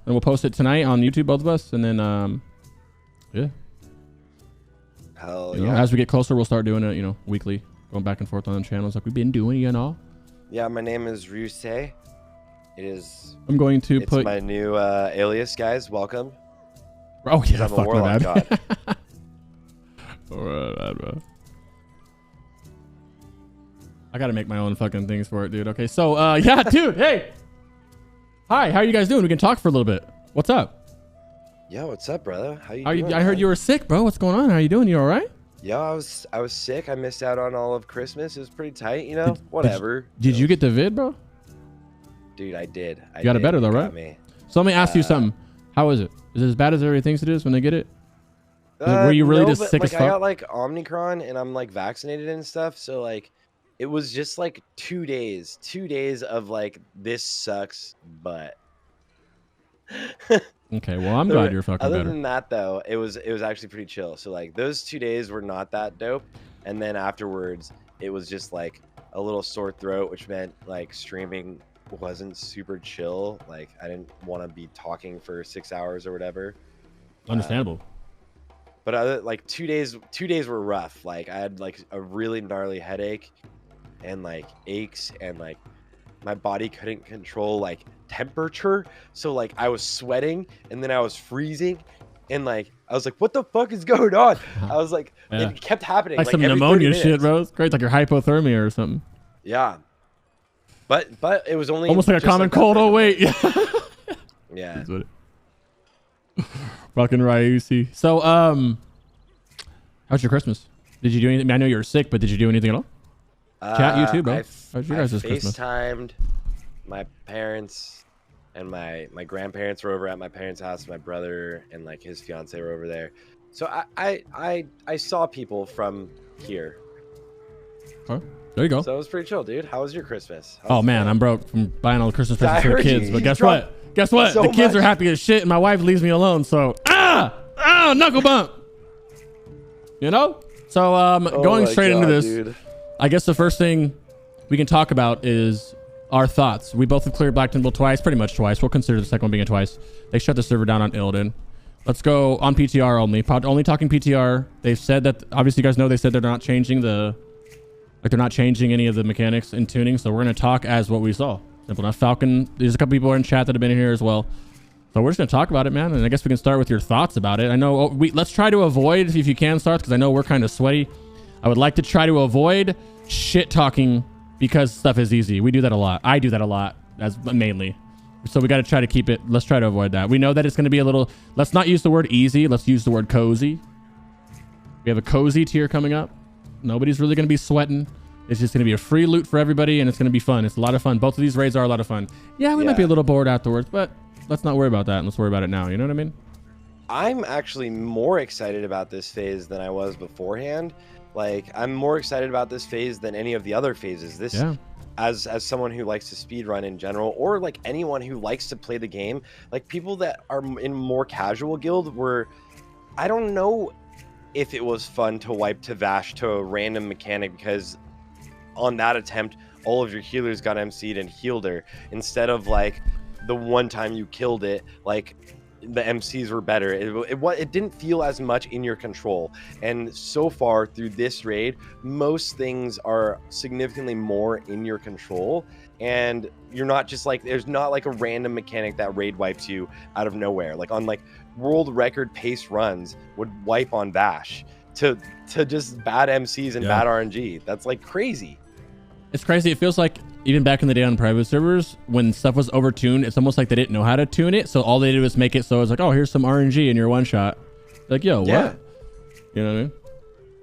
and we'll post it tonight on YouTube, both of us, and then yeah. Hell You know, yeah. as we get closer, we'll start doing it, you know, weekly, going back and forth on the channels like we've been doing, you know. Yeah, my name is Ryuse. It is. I'm going to It's put my new alias, guys. Welcome. Oh yeah, I'm a fuck my warlock bad. god. Alright, bro. I gotta make my own fucking things for it, dude. Okay, so yeah, dude, hey. Hi, how are you guys doing? We can talk for a little bit. What's up? Yo, what's up, brother? How you How doing? I heard man? you were sick, bro. What's going on? How you doing? You all right? Yo, I was sick. I missed out on all of Christmas. It was pretty tight, you know. Whatever. Did you get the vid, bro? Dude, I did. You got it better though, right? Me. So let me ask you something. How is it? Is it as bad as everybody thinks it is when they get it? Were you really no, just but, sick like, as I fuck? got like Omicron and I'm like vaccinated and stuff. So like, it was just like 2 days. 2 days of like, this sucks, but. Okay, well, I'm glad you're fucking Other better. than that, though, it was actually pretty chill. So like those 2 days were not that dope, and then afterwards it was just like a little sore throat, which meant like streaming wasn't super chill. Like I didn't want to be talking for 6 hours or whatever. Understandable. But other like 2 days were rough. Like I had like a really gnarly headache, and like aches, and like my body couldn't control like temperature, so like I was sweating and then I was freezing, and like I was like, what the fuck is going on? I was like, Yeah. it kept happening Like some every 30 pneumonia minutes. shit, bro. It's great, like your hypothermia or something. Yeah, but it was only Almost like a just, common that cold. for- Oh wait, yeah. yeah. That's what fucking Ryuse. So how's your Christmas? Did you do anything? I know you were sick, but did you do anything at all? Chat, you too, bro. How's your guys' Christmas? FaceTimed my parents, and my grandparents were over at my parents' house. My brother and like his fiance were over there, so I saw people from here. Huh? There you go. So it was pretty chill, dude. How was your Christmas? Oh man, I'm broke from buying all the Christmas presents for the I heard you. kids. But You guess dropped what? Guess what? so The kids are much. happy as shit, and my wife leaves me alone. So knuckle bump. You know? So going my straight into God, this, dude. I guess the first thing we can talk about is our thoughts. We both have cleared Black Temple twice, pretty much twice. We'll consider the second one being a twice. They shut the server down on Illidan. Let's go on PTR only. Only talking PTR. They've said that, obviously you guys know they said they're not changing they're not changing any of the mechanics in tuning. So we're going to talk as what we saw. Simple enough. Falcon, there's a couple people in chat that have been in here as well. So we're just going to talk about it, man. And I guess we can start with your thoughts about it. I know let's try to avoid, if you can, start, because I know we're kind of sweaty. I would like to try to avoid shit talking because stuff is easy. We do that a lot. I do that a lot, as mainly. So we got to try to keep it. Let's try to avoid that. We know that it's going to be a little. Let's not use the word easy. Let's use the word cozy. We have a cozy tier coming up. Nobody's really going to be sweating. It's just going to be a free loot for everybody, and it's going to be fun. It's a lot of fun. Both of these raids are a lot of fun. Yeah, we might be a little bored afterwards, but let's not worry about that. Let's worry about it now. You know what I mean? I'm actually more excited about this phase than I was beforehand. Like, I'm more excited about this phase than any of the other phases. This, as someone who likes to speedrun in general, or like anyone who likes to play the game, like people that are in more casual guild were, I don't know if it was fun to wipe to Vash to a random mechanic, because on that attempt, all of your healers got MC'd and healed her, instead of like the one time you killed it, like the MCs were better. It didn't feel as much in your control. And so far through this raid, most things are significantly more in your control, and you're not just like, there's not like a random mechanic that raid wipes you out of nowhere. Like on like world record pace runs would wipe on Vash to just bad MCs and bad RNG. That's like crazy. It's crazy. It feels like even back in the day on private servers, when stuff was overtuned, it's almost like they didn't know how to tune it. So all they did was make it so it's like, oh, here's some RNG in your one shot. Like, yo, what? You know what I mean?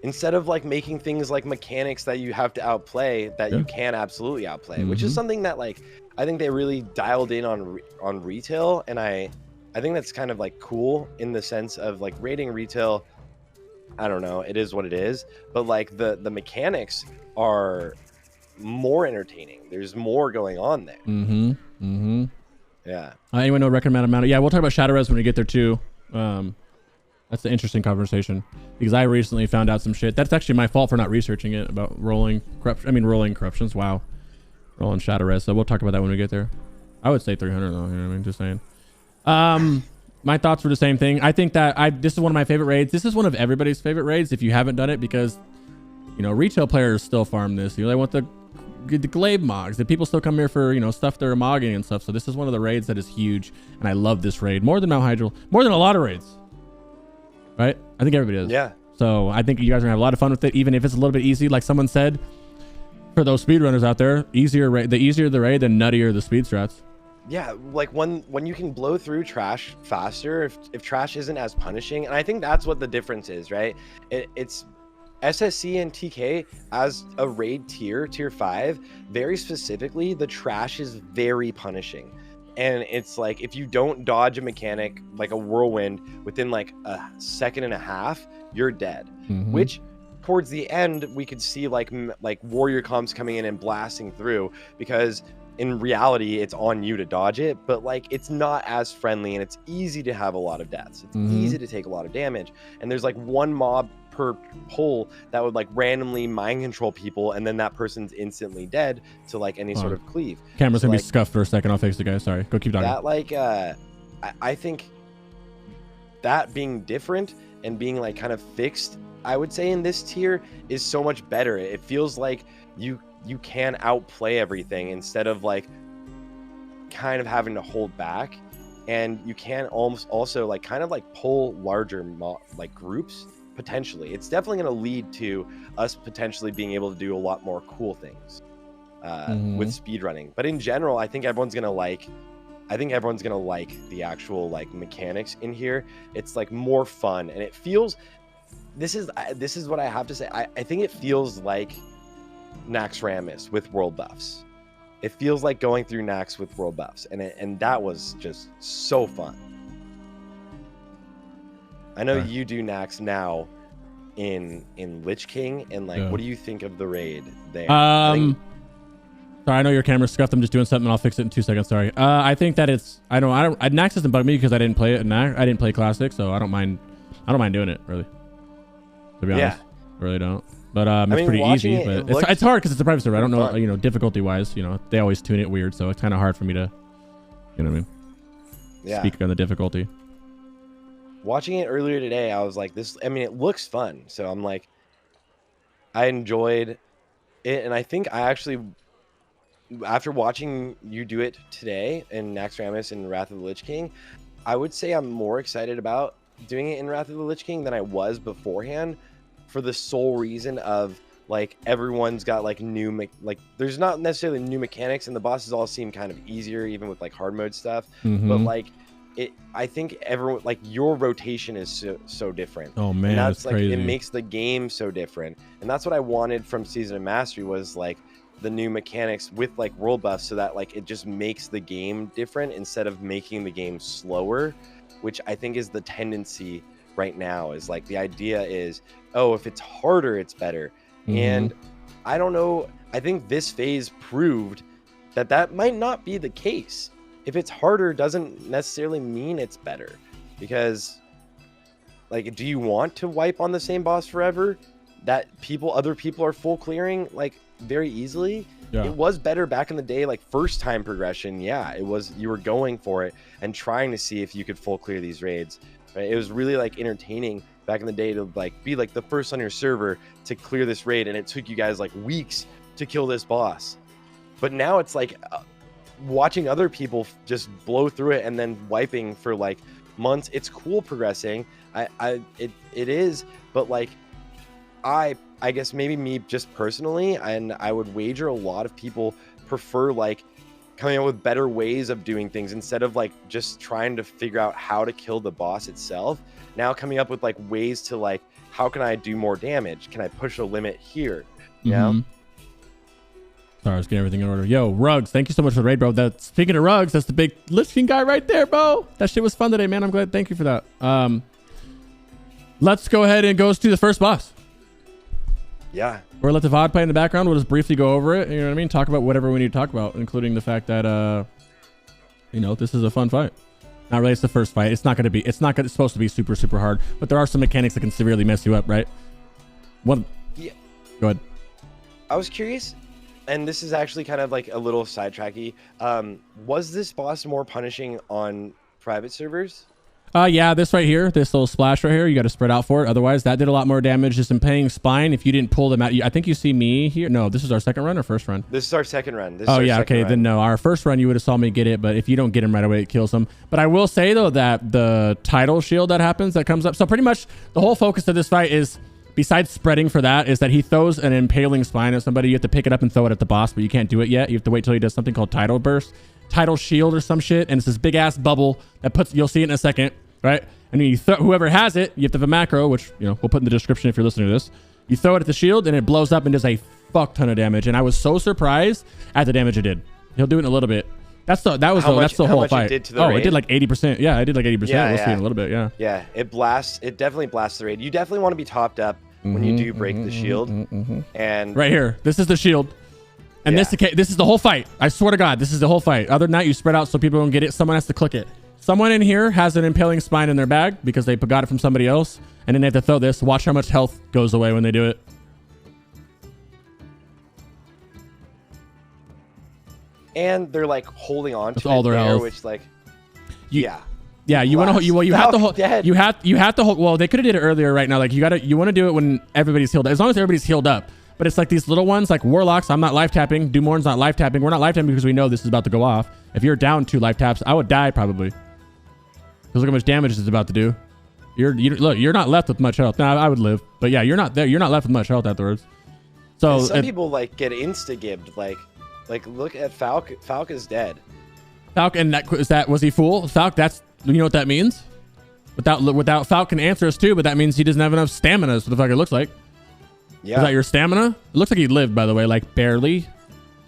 Instead of like making things like mechanics that you have to outplay, that you can absolutely outplay, which is something that like I think they really dialed in on retail, and I think that's kind of like cool in the sense of like rating retail. I don't know, it is what it is, but like the mechanics are more entertaining. There's more going on there. Yeah. Anyone know record amount? Yeah, we'll talk about Shahraz when we get there too. That's an interesting conversation, because I recently found out some shit. That's actually my fault for not researching it about rolling corruptions. Wow. Rolling Shahraz. So we'll talk about that when we get there. I would say 300 though. You know what I mean? Just saying. My thoughts were the same thing. I think that this is one of my favorite raids. This is one of everybody's favorite raids if you haven't done it, because retail players still farm this. They want the glaive mogs. The people still come here for stuff they're mogging and stuff. So this is one of the raids that is huge, and I love this raid more than Mount Hydral, more than a lot of raids. Right? I think everybody does. Yeah. So I think you guys are gonna have a lot of fun with it, even if it's a little bit easy, like someone said. For those speedrunners out there, the easier the raid, the nuttier the speed strats. Yeah, like when you can blow through trash faster, if trash isn't as punishing, and I think that's what the difference is, right? It's SSC and TK as a raid tier 5, very specifically, the trash is very punishing. And it's like, if you don't dodge a mechanic like a whirlwind within like a second and a half, you're dead. Which towards the end, we could see like warrior comms coming in and blasting through, because in reality, it's on you to dodge it, but like it's not as friendly, and it's easy to have a lot of deaths. It's easy to take a lot of damage, and there's like one mob per pull that would like randomly mind control people, and then that person's instantly dead to like any sort of cleave. Camera's gonna be scuffed for a second. I'll fix it, guys. Sorry. Go keep talking. That like I think that being different and being like kind of fixed, I would say in this tier, is so much better. It feels like you can outplay everything instead of like kind of having to hold back, and you can almost also like kind of like pull larger like groups potentially. It's definitely going to lead to us potentially being able to do a lot more cool things with speedrunning. But in general, I think everyone's going to like the actual like mechanics in here. It's like more fun, and it feels, this is what I have to say. I think it feels like Naxxramas with world buffs. It feels like going through Nax with world buffs, and that was just so fun. I know you do Nax now in Lich King, and like, what do you think of the raid there? Sorry, I know your camera's scuffed. I'm just doing something. I'll fix it in 2 seconds. Sorry. I think that it's Nax doesn't bug me because I didn't play it. I didn't play Classic, so I don't mind doing it really. To be honest, I really don't. But it's pretty easy. But it's hard because it's a private server. I don't know, difficulty wise. They always tune it weird, so it's kind of hard for me to, what I mean? Yeah. Speak on the difficulty. Watching it earlier today, I was like, it looks fun. So I'm like, I enjoyed it. And I think I actually, after watching you do it today in Naxxramas and Wrath of the Lich King, I would say I'm more excited about doing it in Wrath of the Lich King than I was beforehand, for the sole reason of like everyone's got like there's not necessarily new mechanics, and the bosses all seem kind of easier, even with like hard mode stuff. But like, I think everyone, like, your rotation is so different. Oh man, and that's like crazy. It makes the game so different, and that's what I wanted from Season of Mastery, was like the new mechanics with like world buffs, so that like it just makes the game different instead of making the game slower, which I think is the tendency right now. Is like, the idea is, oh, if it's harder, it's better. And I don't know. I think this phase proved that might not be the case. If it's harder, doesn't necessarily mean it's better, because like, do you want to wipe on the same boss forever that other people are full clearing like very easily? It was better back in the day, like first time progression. Yeah, it was, you were going for it and trying to see if you could full clear these raids, right? It was really like entertaining back in the day to like be like the first on your server to clear this raid, and it took you guys like weeks to kill this boss. But now it's like watching other people just blow through it and then wiping for like months. It's cool progressing. It is, but like I guess maybe me just personally, and I would wager a lot of people prefer like coming up with better ways of doing things instead of like just trying to figure out how to kill the boss itself. Now coming up with like ways to like, how can I do more damage? Can I push a limit here? You know? Sorry, I was getting everything in order. Yo, Rugs, thank you so much for the raid, bro. Speaking of Rugs, that's the big Lich King guy right there, bro. That shit was fun today, man. I'm glad. Thank you for that. Let's go ahead and go to the first boss. Yeah. We'll let the VOD play in the background. We'll just briefly go over it. You know what I mean? Talk about whatever we need to talk about, including the fact that, this is a fun fight. Not really. It's the first fight. It's supposed to be super, super hard, but there are some mechanics that can severely mess you up, right? Yeah. Go ahead. I was curious, and this is actually kind of like a little sidetracky. Was this boss more punishing on private servers? Yeah, this right here, this little splash right here, you got to spread out for it. Otherwise, that did a lot more damage just in paying spine. If you didn't pull them out, I think you see me here. No, this is our second run or first run? This is our second run. Oh yeah, okay, then no. Our first run, you would have saw me get it, but if you don't get him right away, it kills him. But I will say though that the title shield that happens, that comes up. So pretty much the whole focus of this fight is, besides spreading for that, is that he throws an impaling spine at somebody. You have to pick it up and throw it at the boss, but you can't do it yet. You have to wait till he does something called title burst, title shield or some shit, and it's this big ass bubble that puts. You'll see it in a second, right? And you whoever has it, you have to have a macro, which we'll put in the description if you're listening to this. You throw it at the shield, and it blows up and does a fuck ton of damage. And I was so surprised at the damage it did. He'll do it in a little bit. That's the whole fight. It did like 80%. Yeah, I did like 80%. Yeah, we'll see in a little bit. Yeah. Yeah, it blasts. It definitely blasts the raid. You definitely want to be topped up when you do break the shield. And right here, this is the shield. And this is the whole fight. I swear to God, this is the whole fight. Other than that, you spread out so people don't get it. Someone has to click it. Someone in here has an impaling spine in their bag because they got it from somebody else. And then they have to throw this. Watch how much health goes away when they do it. And they're like holding on to all their health, which like, yeah, you want to you have to hold, you have to hold. Well, they could have did it earlier. Right now, like you want to do it when everybody's healed. As long as everybody's healed up. But it's like these little ones, like Warlocks. I'm not life tapping. Dumorn's not life tapping. We're not life tapping because we know this is about to go off. If you're down 2 life taps, I would die probably. Because look how much damage it's about to do. You're not left with much health. Now I would live, but yeah, you're not there. You're not left with much health afterwards. So some people like get insta-gibbed. Like look at Falk. Falk is dead. Falk, and was he full? Falk, you know what that means? Without Falk can answer us too, but that means he doesn't have enough stamina. Is what the fuck it looks like. Yeah. Is that your stamina? It looks like he lived, by the way, like barely.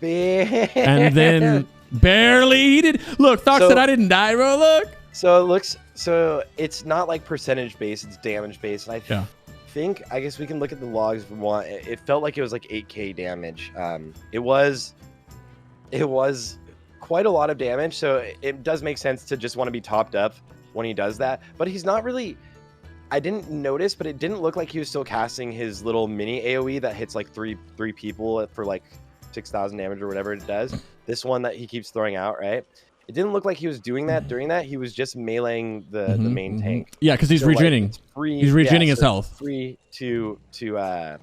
And then barely he did. Look, Falk said I didn't die, bro. Look. So it's not like percentage based, it's damage based. And I think, I guess we can look at the logs if we want. It felt like it was like 8k damage. It was quite a lot of damage. So it does make sense to just want to be topped up when he does that. But he's not really, I didn't notice, but it didn't look like he was still casting his little mini AoE that hits like three people for like 6,000 damage or whatever it does. This one that he keeps throwing out, right? It didn't look like he was doing that during that. He was just meleeing the main tank. Yeah, because he's regening. Like he's regening his health. Free to So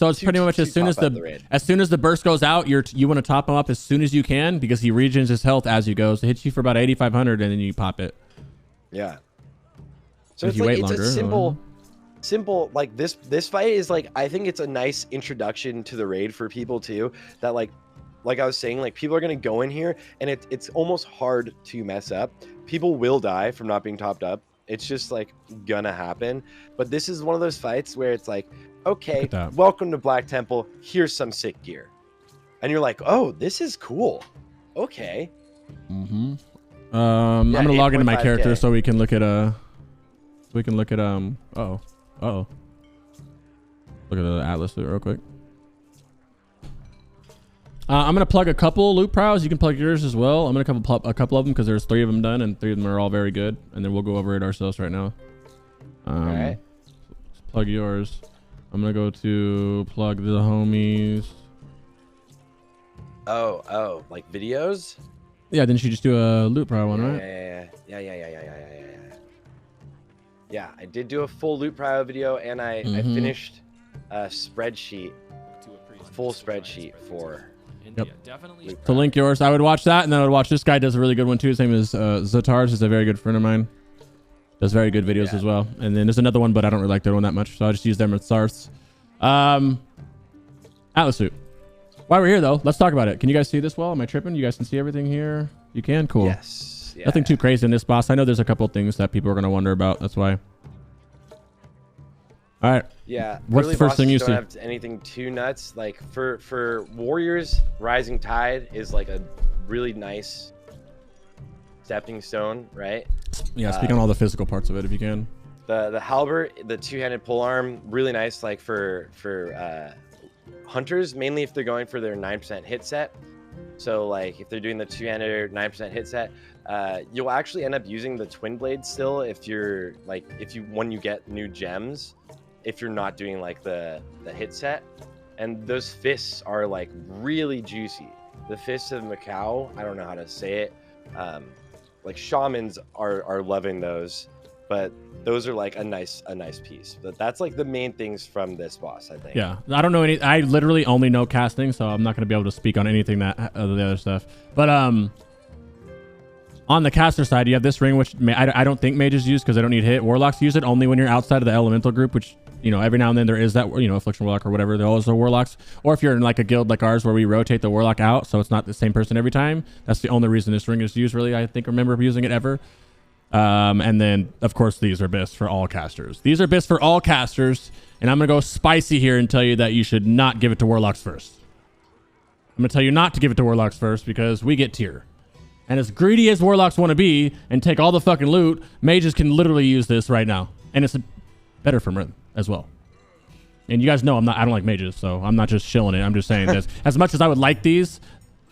it's pretty much as soon as the burst goes out, you want to top him up as soon as you can because he regens his health as you go. So it hits you for about 8,500 and then you pop it. Yeah. So it's like a simple like this fight is like, I think it's a nice introduction to the raid for people too, that like I was saying, like people are gonna go in here and it's almost hard to mess up. People will die from not being topped up. It's just like gonna happen. But this is one of those fights where it's like, okay, welcome to Black Temple. Here's some sick gear, and you're like, oh, this is cool. Okay. I'm gonna log into my character so we can look at look at look at the Atlas loot real quick. I'm gonna plug a couple loot pros. You can plug yours as well. I'm gonna cover a couple of them because there's 3 of them done and 3 of them are all very good. And then we'll go over it ourselves right now. All right. Plug yours. I'm gonna go to plug the homies. Oh, like videos? Yeah, didn't you just do a loot pro one, right? Yeah, I did do a full loot pro video, and I finished a spreadsheet, full spreadsheet for. Yep. To link yours, I would watch that, and then I would watch this guy. Does a really good one too. His name is Shahraz. He's a very good friend of mine. Does very good videos as well. And then there's another one, but I don't really like that one that much, so I just use them at Sarthe. Atlas suit. While we're here though, let's talk about it. Can you guys see this well? Am I tripping? You guys can see everything here? You can? Cool. Yes. Yeah. Nothing too crazy in this boss. I know there's a couple of things that people are going to wonder about. That's why. All right. Yeah. What's the first thing you see? Don't have anything too nuts. Like for warriors, Rising Tide is like a really nice stepping stone, right? Yeah. Speak on all the physical parts of it if you can. The halberd, the 2-handed polearm, really nice. Like for hunters, mainly if they're going for their 9% hit set. So like if they're doing the 2-handed 9% hit set, you'll actually end up using the twin blade still if you're like when you get new gems, if you're not doing like the hit set. And those fists are like really juicy. The fists of Macau, I don't know how to say it, like shamans are loving those, but those are like a nice piece. But that's like the main things from this boss, I think. Yeah, I don't know any. I literally only know casting, so I'm not going to be able to speak on anything that the other stuff. But on the caster side, you have this ring, which I don't think mages use because they don't need hit. Warlocks use it only when you're outside of the elemental group, which, you know, every now and then there is that, you know, affliction warlock or whatever. There always are warlocks. Or if you're in like a guild like ours where we rotate the warlock out, so it's not the same person every time. That's the only reason this ring is used, really. I think remember using it ever. And then, of course, these are best for all casters. These are best for all casters, and I'm going to go spicy here and tell you that you should not give it to warlocks first. I'm going to tell you not to give it to warlocks first because we get tier. And as greedy as warlocks want to be and take all the fucking loot, mages can literally use this right now. And it's better for Mrin as well. And you guys know I don't like mages, so I'm not just shilling it. I'm just saying this. As much as I would like these,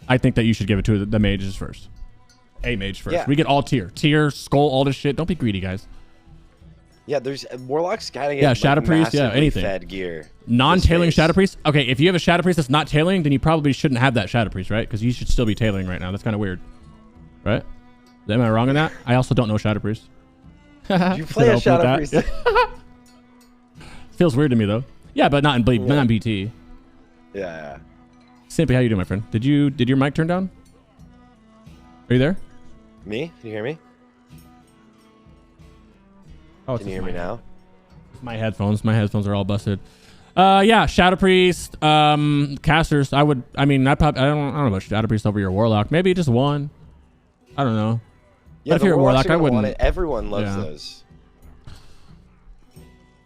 I think that you should give it to the mages first. A mage first. Yeah. We get all tier. Tier, skull, all this shit. Don't be greedy, guys. Yeah, there's warlocks gotta get Shadow Priest, anything. Fed gear. Non-tailing Shadow Priest. Okay, if you have a Shadow Priest that's not tailing, then you probably shouldn't have that Shadow Priest, right? Because you should still be tailing right now. That's kind of weird. Right? Am I wrong in that? I also don't know Shadow Priest. Did you play a Shadow Priest? Feels weird to me though. Yeah, but not in Bleed, not in BT. Yeah. Simply, how you doing, my friend? Did your mic turn down? Are you there? Me? Can you hear me? Oh, can you hear me now? My headphones. My headphones are all busted. Yeah, Shadow Priest, casters. I don't know about Shadow Priest over your Warlock. Maybe just one. I don't know. Yeah, but if you're a Warlock, I wouldn't. Everyone loves those.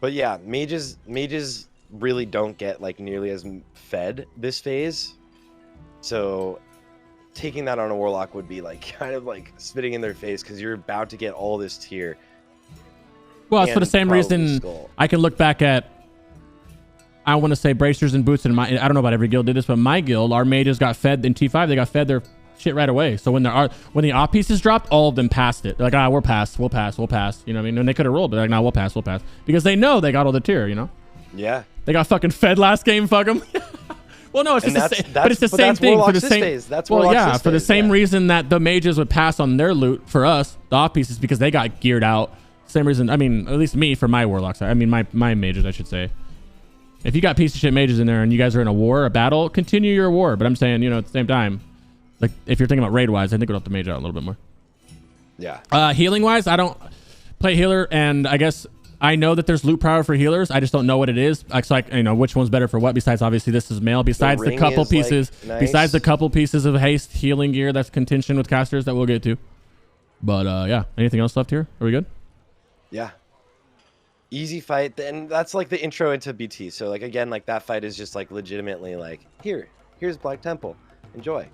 But yeah, mages really don't get like nearly as fed this phase. So taking that on a Warlock would be like kind of like spitting in their face because you're about to get all this tier. Well, it's for the same reason I can look back at, I want to say bracers and boots, and I don't know about every guild did this, but my guild, our mages got fed in T5. They got fed their shit right away. So when the off pieces dropped, all of them passed it. They're like, we'll pass. You know what I mean? And they could have rolled, but like, we'll pass. Because they know they got all the tier, you know? Yeah. They got fucking fed last game, fuck them. Well, no, it's just the same, but it's the same thing for the same. For the same reason that the mages would pass on their loot for us, the off pieces, because they got geared out. Same reason. I mean, at least me for my warlocks. I mean, my mages, I should say. If you got piece of shit mages in there and you guys are in a battle, continue your war. But I'm saying, you know, at the same time, like if you're thinking about raid wise, I think we'll have to mage out a little bit more. Yeah. Healing wise, I don't play healer, and I guess I know that there's loot power for healers. I just don't know what it is. Like, you know, which one's better for what. Besides, obviously, this is male. Besides the couple pieces, besides the couple pieces of haste healing gear that's contention with casters that we'll get to. But yeah, anything else left here? Are we good? Yeah. Easy fight. And that's like the intro into BT. So like again, like that fight is just like legitimately like here's Black Temple. Enjoy.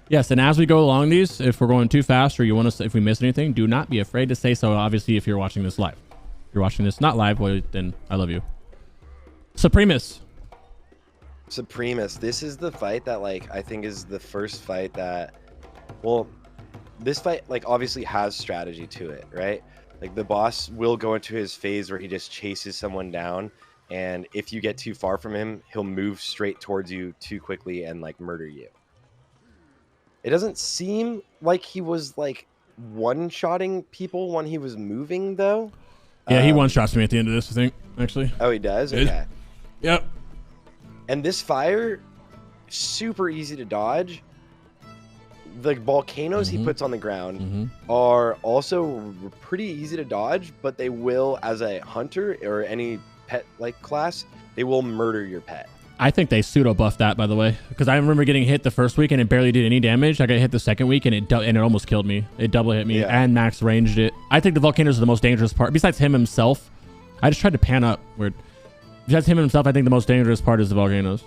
Yes, and as we go along these, if we're going too fast or you want us, if we miss anything, do not be afraid to say so. Obviously, if you're watching this live. If you're watching this not live, well, then I love you. Supremus. This is the fight that like I think is the first fight that, well, this fight like obviously has strategy to it, right? Like the boss will go into his phase where he just chases someone down, and if you get too far from him, he'll move straight towards you too quickly and like murder you. It doesn't seem like he was like one-shotting people when he was moving though. Yeah, he one-shots me at the end of this, I think, actually. Oh, he does? Okay. Yep. And this fire, super easy to dodge. The volcanoes he puts on the ground are also pretty easy to dodge, but they will, as a hunter or any pet like class, they will murder your pet. I think they pseudo buffed that, by the way, because I remember getting hit the first week and it barely did any damage. I got hit the second week and it almost killed me. It double hit me and max ranged it. I think the volcanoes are the most dangerous part. Besides him himself, I just tried to pan up. Weird. Besides him himself, I think the most dangerous part is the volcanoes.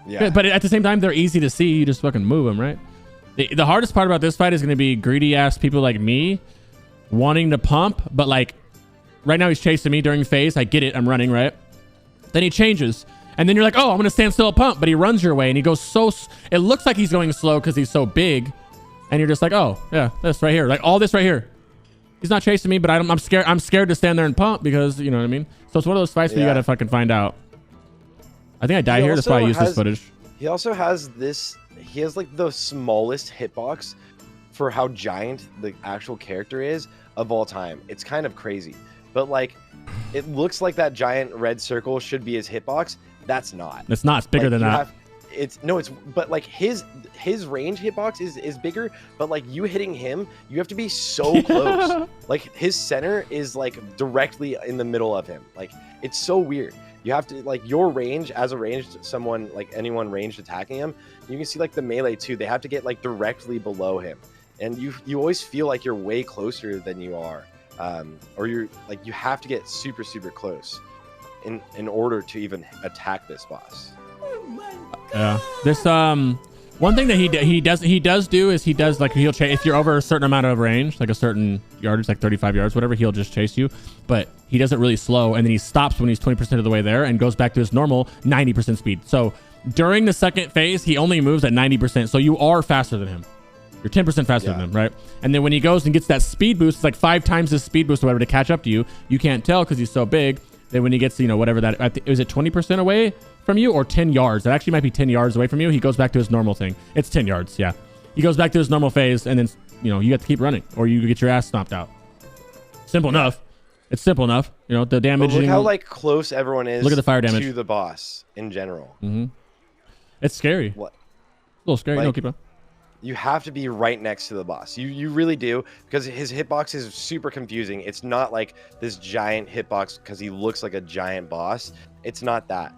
Yeah. But at the same time, they're easy to see. You just fucking move them, right? The hardest part about this fight is going to be greedy ass people like me wanting to pump, but like right now he's chasing me during phase. I get it. I'm running, right? Then he changes. And then you're like, oh, I'm going to stand still at pump. But he runs your way and he goes so... It looks like he's going slow because he's so big. And you're just like, oh, yeah, this right here. Like all this right here. He's not chasing me, but I'm scared. I'm scared to stand there and pump because, you know what I mean? So it's one of those fights where you got to fucking find out. I think I die here. That's why I use this footage. He also has this... He has like the smallest hitbox for how giant the actual character is of all time. It's kind of crazy. But like, it looks like that giant red circle should be his hitbox. That's not. It's not. It's bigger than that. But like his range hitbox is bigger, but like you hitting him, you have to be so close. Like his center is like directly in the middle of him. Like it's so weird. You have to like your range as a ranged someone, like anyone ranged attacking him, you can see like the melee too. They have to get like directly below him, and you always feel like you're way closer than you are, or you're like you have to get super close in order to even attack this boss. Yeah. This one thing that he does do is like he'll chase if you're over a certain amount of range, like a certain yardage, like 35 yards, whatever. He'll just chase you, but he does it really slow, and then he stops when he's 20% of the way there and goes back to his normal 90% speed. So during the second phase, he only moves at 90%. So you are faster than him. You're 10% faster than him, right? And then when he goes and gets that speed boost, it's like 5 times his speed boost or whatever to catch up to you. You can't tell because he's so big. Then when he gets, you know, whatever that, is it 20% away from you or 10 yards? It actually might be 10 yards away from you. He goes back to his normal thing. It's 10 yards. Yeah. He goes back to his normal phase, and then, you know, you have to keep running or you get your ass stomped out. Simple enough. It's simple enough. You know, the damage. Look how like close everyone is. Look at the fire damage to the boss in general. It's scary. What? A little scary. Like, no, keep on. You have to be right next to the boss. You really do, because his hitbox is super confusing. It's not like this giant hitbox because he looks like a giant boss. It's not that.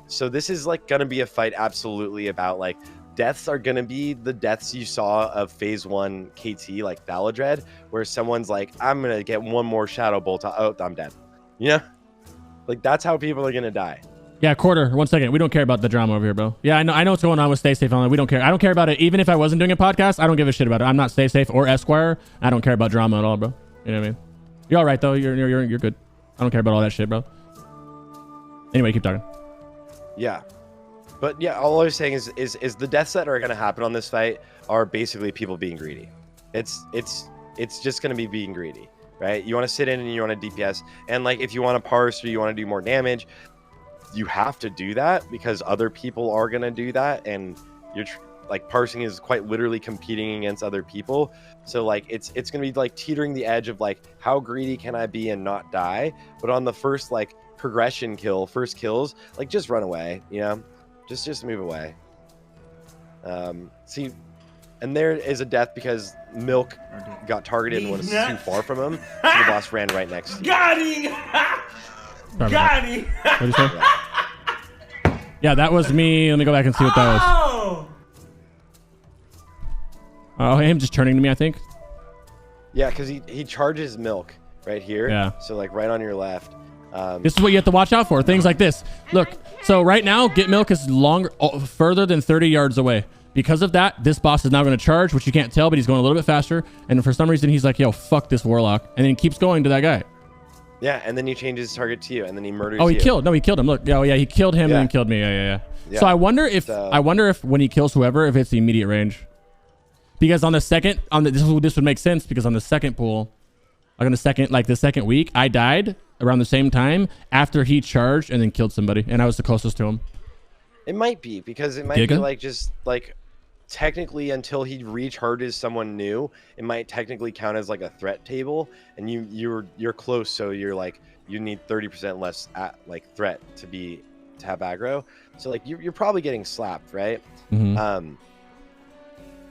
So this is like gonna be a fight absolutely about like deaths are gonna be the deaths you saw of phase 1 KT, like Thaladred, where someone's like, I'm gonna get one more shadow bolt. Oh, I'm dead. You know, like that's how people are gonna die. Yeah, quarter. 1 second. We don't care about the drama over here, bro. Yeah, I know what's going on with Stay Safe Online. We don't care. I don't care about it. Even if I wasn't doing a podcast, I don't give a shit about it. I'm not Stay Safe or Esquire. I don't care about drama at all, bro. You know what I mean? You're all right though. You're good. I don't care about all that shit, bro. Anyway, keep talking. Yeah, but yeah, all I was saying is the deaths that are gonna happen on this fight are basically people being greedy. It's just gonna be being greedy, right? You want to sit in and you want to DPS, and like if you want to parse or you want to do more damage, you have to do that because other people are going to do that, and you're like parsing is quite literally competing against other people. So like it's going to be like teetering the edge of like how greedy can I be and not die, but on the first like progression first kills, like just run away, you know, just move away. See, and there is a death because Milk got targeted and was too far from him, so the boss ran right next to him. Got him! Got him! What'd you say? Yeah, that was me. Let me go back and see what that was. Oh, him just turning to me, I think. Yeah, because he charges Milk right here. Yeah. So like right on your left. This is what you have to watch out for. Things like this. Look, so right now, Get Milk is further than 30 yards away. Because of that, this boss is now going to charge, which you can't tell, but he's going a little bit faster. And for some reason, he's like, yo, fuck this Warlock. And then he keeps going to that guy. Yeah, and then he changes his target to you, and then he murders you. Oh, he killed him. Look, yeah, he killed him and then killed me. Yeah. So I wonder if when he kills whoever, if it's the immediate range. Because on the second, this would make sense because on the second pool, like on the second week, I died around the same time after he charged and then killed somebody, and I was the closest to him. It might be because it might be like just like technically until he recharges someone new, it might technically count as like a threat table, and you're close, so you're like you need 30% less threat to have aggro. So like you're probably getting slapped, right?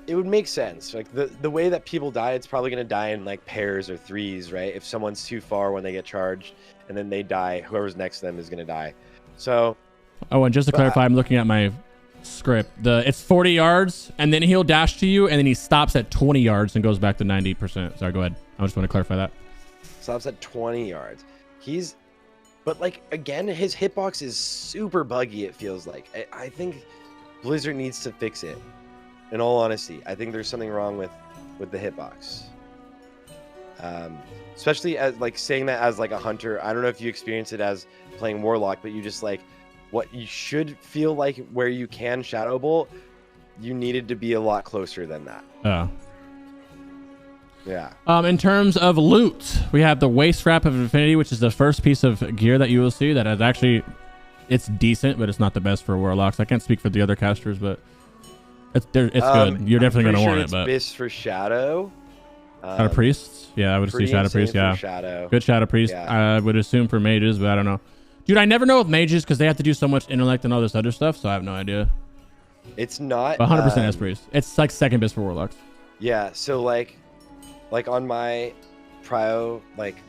It would make sense. Like the way that people die, it's probably gonna die in like pairs or threes, right? If someone's too far when they get charged and then they die, whoever's next to them is gonna die. So and just to clarify, I'm looking at my script. It's 40 yards and then he'll dash to you and then he stops at 20 yards and goes back to 90%. Sorry, go ahead. I just want to clarify that. Stops at 20 yards. But like again, his hitbox is super buggy, it feels like. I think Blizzard needs to fix it. In all honesty, I think there's something wrong with the hitbox. Especially as like saying that as like a hunter. I don't know if you experience it as playing Warlock, but you just like what you should feel like where you can Shadow Bolt, you needed to be a lot closer than that. Yeah. In terms of loot, we have the Waist Wrap of Infinity, which is the first piece of gear that you will see that is actually, it's decent, but it's not the best for Warlocks. I can't speak for the other casters, but It's good. You're definitely gonna want it, it's but Bis for Shadow. Shadow Priests? Yeah, I would say Shadow Priest. Yeah, Shadow. Good Shadow Priest. Yeah. I would assume for mages, but I don't know. Dude, I never know with mages because they have to do so much intellect and all this other stuff, so I have no idea. It's not 100% S Priest. It's like second best for warlocks. Yeah, so like on my Prio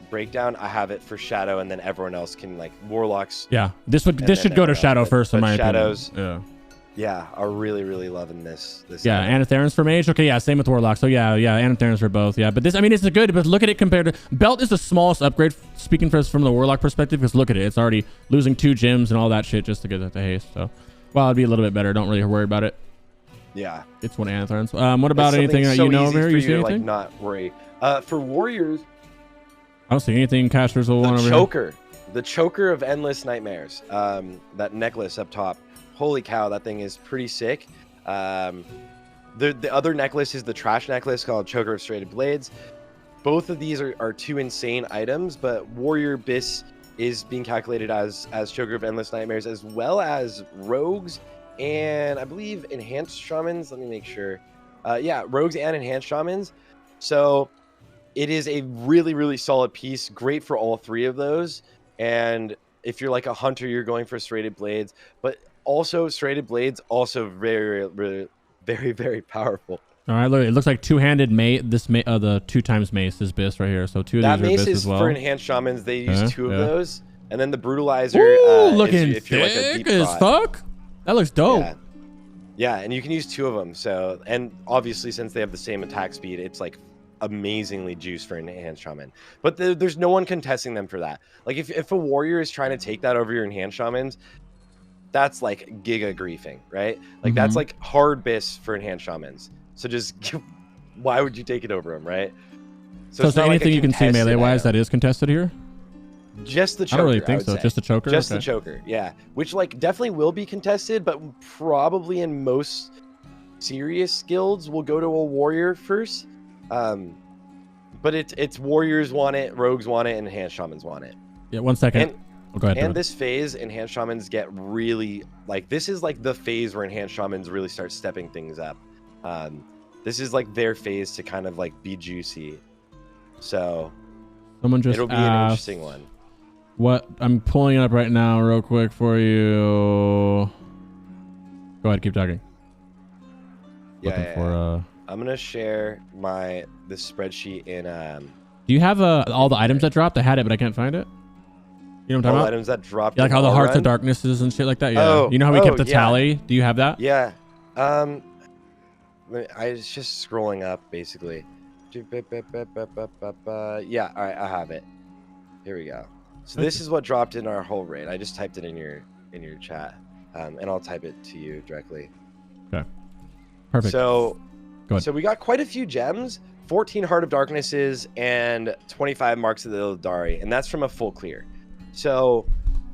breakdown, I have it for Shadow, and then everyone else can warlocks. Yeah, this should go to Shadow first, in my Shadows, opinion. Yeah, are really loving this. Yeah, Anatherans for mage. Okay, yeah, same with warlock. So yeah, Anatherans for both. Yeah, but this, I mean, it's a good. But look at it compared to belt is the smallest upgrade. Speaking from the warlock perspective, because look at it, it's already losing 2 gems and all that shit just to get that to haste. So, well, it'd be a little bit better. Don't really worry about it. Yeah, it's one Anatherans. What about anything that you know over here? You see anything? Not worry. For warriors, I don't see anything. Casters will want over here. The choker of endless nightmares. That necklace up top. Holy cow, that thing is pretty sick. The other necklace is the trash necklace called Choker of Serrated Blades. Both of these are 2 insane items, but Warrior Bis is being calculated as Choker of Endless Nightmares, as well as Rogues and I believe Enhanced Shamans. Let me make sure. Yeah, Rogues and Enhanced Shamans. So it is a really solid piece. Great for all 3 of those. And if you're like a hunter, you're going for Serrated Blades. But also, Serrated Blades also very powerful. All right, look, it looks like 2-handed mace. The 2 times mace is Bis right here. So 2 of these are Bis as well. That mace is for Enhanced Shamans. They use 2 of those, and then the Brutalizer. Ooh, looking if you're like a deep as fuck. That looks dope. Yeah, and you can use 2 of them. So, and obviously, since they have the same attack speed, it's like amazingly juiced for Enhanced Shaman. But there's no one contesting them for that. Like if a warrior is trying to take that over your Enhanced Shamans, that's like giga griefing, right? Like that's like hard Bis for Enhanced Shamans. So just why would you take it over them, right? So is there anything you can see melee wise that is contested here? Just the choker. I don't really think so. Just the choker. Just the choker, yeah. Which definitely will be contested, but probably in most serious guilds will go to a warrior first. But it's warriors want it, rogues want it, and enhanced shamans want it. Yeah, 1 second. Go ahead. And this phase, enhanced shamans get really this is the phase where enhanced shamans really start stepping things up. This is their phase to kind of be juicy. So someone just it'll be an interesting one. What I'm pulling it up right now, real quick for you. Go ahead, keep talking. Yeah. I'm gonna share this spreadsheet in. Do you have all the items that dropped? I had it, but I can't find it. You know what I'm talking about? Items that dropped. Yeah, like all the Hearts of Darknesses and shit like that. Yeah. Oh, you know how we kept the tally? Do you have that? Yeah. I was just scrolling up basically. Yeah. All right, I have it. Here we go. So this is what dropped in our whole raid. I just typed it in your chat, and I'll type it to you directly. Okay. Perfect. So we got quite a few gems. 14 Heart of Darknesses and 25 Marks of the Illidari, and that's from a full clear. So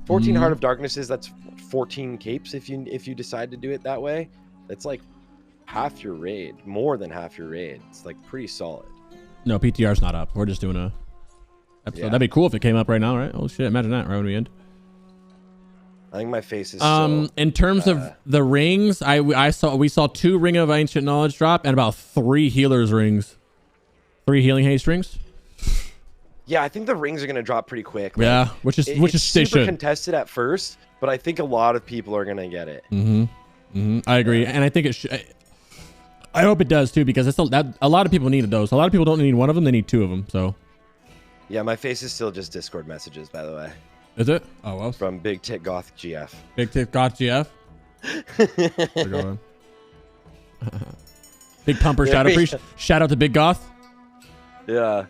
14 Heart of Darknesses, that's 14 capes if you decide to do it that way. That's half your raid, more than half your raid. It's pretty solid. No, PTR's not up. We're just doing a episode. Yeah. That'd be cool if it came up right now, right? Oh shit, imagine that right when we end. I think my face is still, in terms of the rings, we saw 2 Ring of Ancient Knowledge drop and about 3 healers rings. 3 healing haste rings. Yeah, I think the rings are gonna drop pretty quick. Yeah, which is super contested at first, but I think a lot of people are gonna get it. I agree, and I think it should. I hope it does too, because a lot of people needed those. A lot of people don't need 1 of them; they need 2 of them. So. Yeah, my face is still just Discord messages, by the way. Is it? Oh well. From Big Tit Goth GF. Big Tit Goth GF. Big Pumper Shadow Priest. Shout out to Big Goth. Yeah.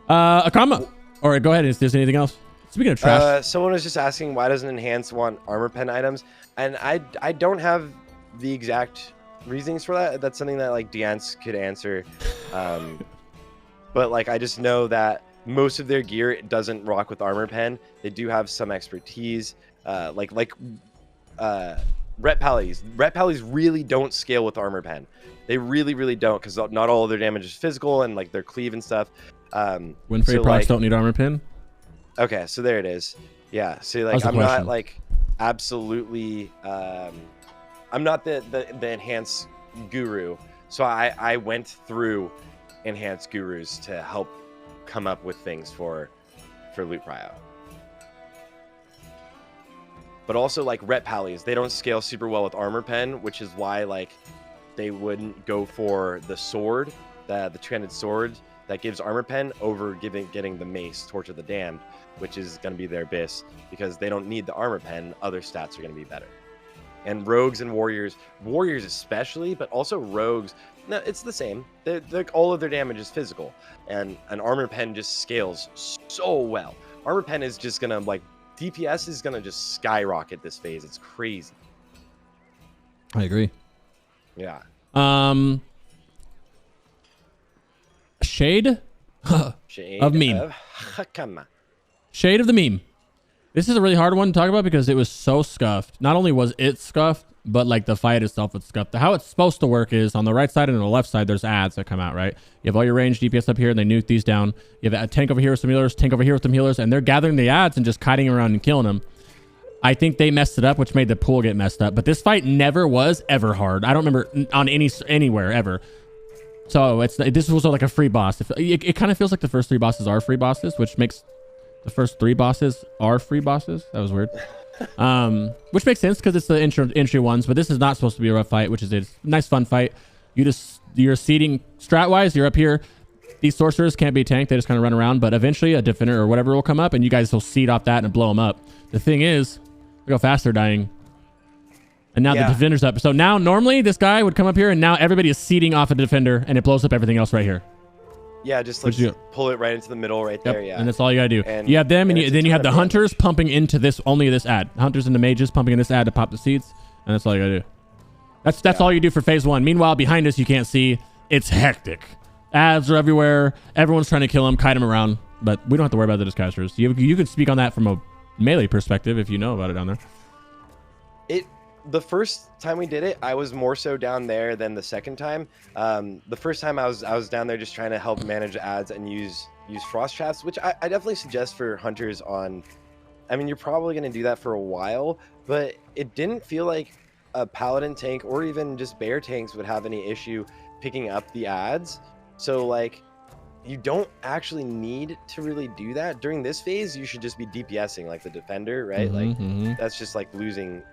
Akama. All right, go ahead. Is there anything else? Speaking of trash, someone was just asking why doesn't Enhance want armor pen items, and I don't have the exact reasonings for that. That's something that Deance could answer. But I just know that most of their gear doesn't rock with armor pen. They do have some expertise. Ret Pallies. Ret Pallies really don't scale with armor pen. They really don't, because not all of their damage is physical and their cleave and stuff. Winfrey procs don't need armor pen. Okay, so there it is. Yeah, so I'm not absolutely I'm not the enhanced guru, so I went through enhanced gurus to help come up with things for Loot Prio. But also like rep pallies, they don't scale super well with armor pen, which is why like they wouldn't go for the sword, the two-handed sword that gives armor pen over getting the mace, Torch of the Damned, which is going to be their abyss, because they don't need the armor pen. Other stats are going to be better. And rogues and warriors especially, but also rogues, no, it's the same. All of their damage is physical, and an armor pen just scales so well. Armor pen is just gonna like DPS is gonna just skyrocket this phase. It's crazy. I agree. Yeah. Shade of meme. Akama. Shade of the meme. This is a really hard one to talk about because it was so scuffed. Not only was it scuffed, but like the fight itself was scuffed. How it's supposed to work is on the right side and on the left side, there's ads that come out, right? You have all your ranged DPS up here and they nuke these down. You have a tank over here with some healers, tank over here with some healers, and they're gathering the ads and just kiting around and killing them. I think they messed it up, which made the pool get messed up. But this fight never was ever hard. I don't remember on anywhere ever. So this was like a free boss. It kind of feels like the first 3 bosses are free bosses, which makes the first 3 bosses are free bosses. That was weird. Which makes sense because it's the entry ones, but this is not supposed to be a rough fight, which is a nice fun fight. You're seeding strat wise, you're up here. These sorcerers can't be tanked, they just kind of run around, but eventually a defender or whatever will come up and you guys will seed off that and blow them up. The thing is, look how fast they're dying. And now the defender's up. So now normally this guy would come up here and now everybody is seeding off a defender and it blows up everything else right here. Yeah, just like pull it right into the middle right there. Yeah, and that's all you gotta do. And you have them, and then you have the hunters pumping into this ad. Hunters and the mages pumping in this ad to pop the seeds, and that's all you gotta do. That's all you do for phase 1. Meanwhile, behind us, you can't see. It's hectic. Ads are everywhere. Everyone's trying to kill them, kite them around, but we don't have to worry about the disguisers. You can speak on that from a melee perspective if you know about it down there. The first time we did it, I was more so down there than the second time. The first time I was down there just trying to help manage ads and use frost traps, which I definitely suggest for hunters on. I mean, you're probably going to do that for a while, but it didn't feel like a paladin tank or even just bear tanks would have any issue picking up the ads. So like, you don't actually need to really do that during this phase. You should just be DPSing like the defender, right? That's just like losing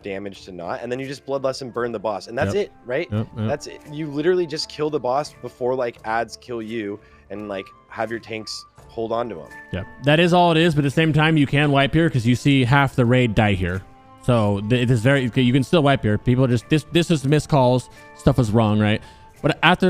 damage to not, and then you just bloodlust and burn the boss, and that's it, right? That's it. You literally just kill the boss before like ads kill you, and like have your tanks hold on to them. Yeah, that is all it is. But at the same time, you can wipe here because you see half the raid die here. So it is you can still wipe here. People are just this is miscalls. Stuff was wrong, right? But after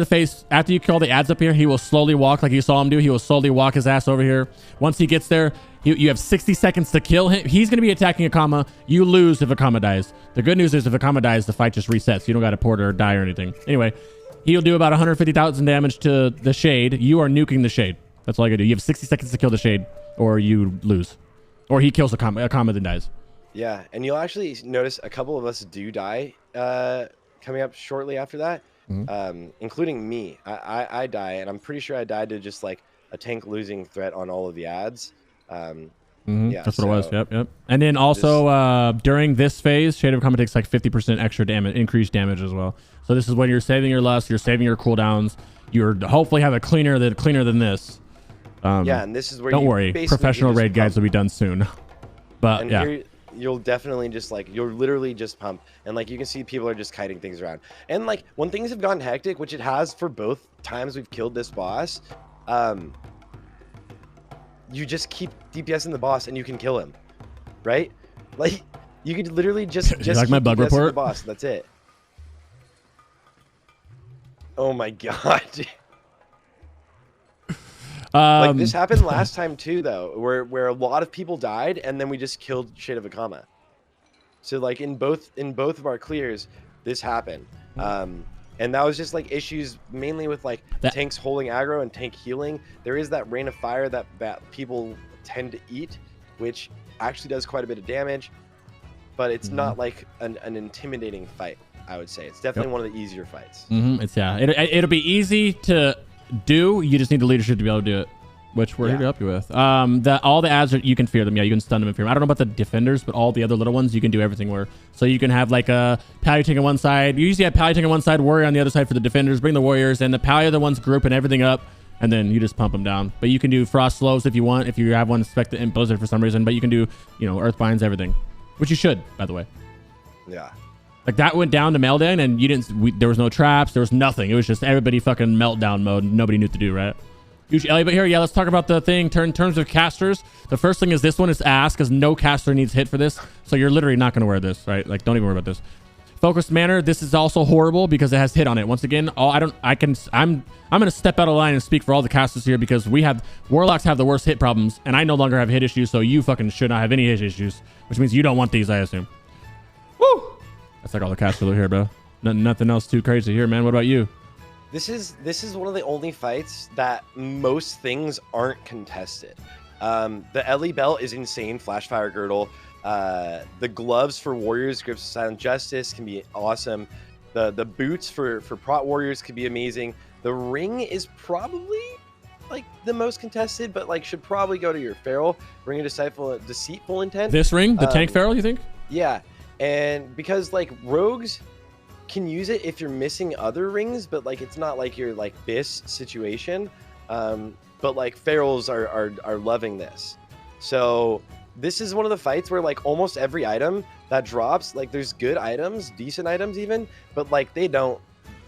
you kill the ads up here, he will slowly walk like you saw him do. He will slowly walk his ass over here. Once he gets there, you have 60 seconds to kill him. He's going to be attacking Akama. You lose if Akama dies. The good news is if Akama dies, the fight just resets. You don't got to port or die or anything. Anyway, he'll do about 150,000 damage to the Shade. You are nuking the Shade. That's all you got to do. You have 60 seconds to kill the Shade or you lose. Or he kills Akama then dies. Yeah, and you'll actually notice a couple of us do die coming up shortly after that. Including me. I die, and I'm pretty sure I died to just like a tank losing threat on all of the ads. Yeah, that's what it was. Yep. And then also during this phase, Shade of Akama takes like 50% extra damage, increased damage as well. So this is when you're saving your lust, you're saving your cooldowns. You're hopefully have a cleaner than this. Yeah, and this is where don't worry, professional raid guides will be done soon. But and here, you'll definitely just like you'll literally just pump, and like you can see people are just kiting things around. And like when things have gotten hectic, which it has for both times we've killed this boss, you just keep DPSing the boss and you can kill him, right? Like you could literally just like my bug report the boss. That's it. Oh my god. Like this happened last time too, though, where a lot of people died, and then we just killed Shade of Akama. So like in both of our clears, this happened, and that was just like issues mainly with like tanks holding aggro and tank healing. There is that rain of fire that people tend to eat, which actually does quite a bit of damage, but it's not like an intimidating fight. I would say it's definitely one of the easier fights. It'll be easy to do. You just need the leadership to be able to do it. which we're here to help you with. All the ads, you can fear them. Yeah, you can stun them and fear them. I don't know about the defenders, but all the other little ones, you can do everything where. So you can have like a Palutang on one side. You usually have Palutang on one side, warrior on the other side for the defenders. Bring the warriors, and the Palu the ones grouping everything up, and then you just pump them down. But you can do frost slows if you want, if you have one expected in blizzard for some reason. But you can do, earth binds, everything, which you should, by the way. Yeah. Like that went down to Meltdown, and there was no traps, there was nothing. It was just everybody fucking meltdown mode. Nobody knew what to do, right? Huge Ellie, but here, yeah, let's talk about the thing. In terms of casters, the first thing is this one is ass because no caster needs hit for this. So you're literally not going to wear this, right? Like, don't even worry about this. Focused Manner, this is also horrible because it has hit on it. Once again, I'm going to step out of line and speak for all the casters here because Warlocks have the worst hit problems, and I no longer have hit issues, so you fucking should not have any hit issues, which means you don't want these, I assume. Woo! That's like all the casters here, bro. Nothing else too crazy here, man. What about you? This is one of the only fights that most things aren't contested. The Ellie belt is insane. Flashfire girdle. The gloves for warriors, grips of silent justice, can be awesome. The boots for prot warriors could be amazing. The ring is probably like the most contested, but like should probably go to your feral ring of deceitful intent. This ring, the tank feral, you think? Yeah, and because like rogues can use it if you're missing other rings, but like it's not like your like this situation. But like ferals are loving this. So this is one of the fights where like almost every item that drops, like there's good items, decent items even, but like they don't,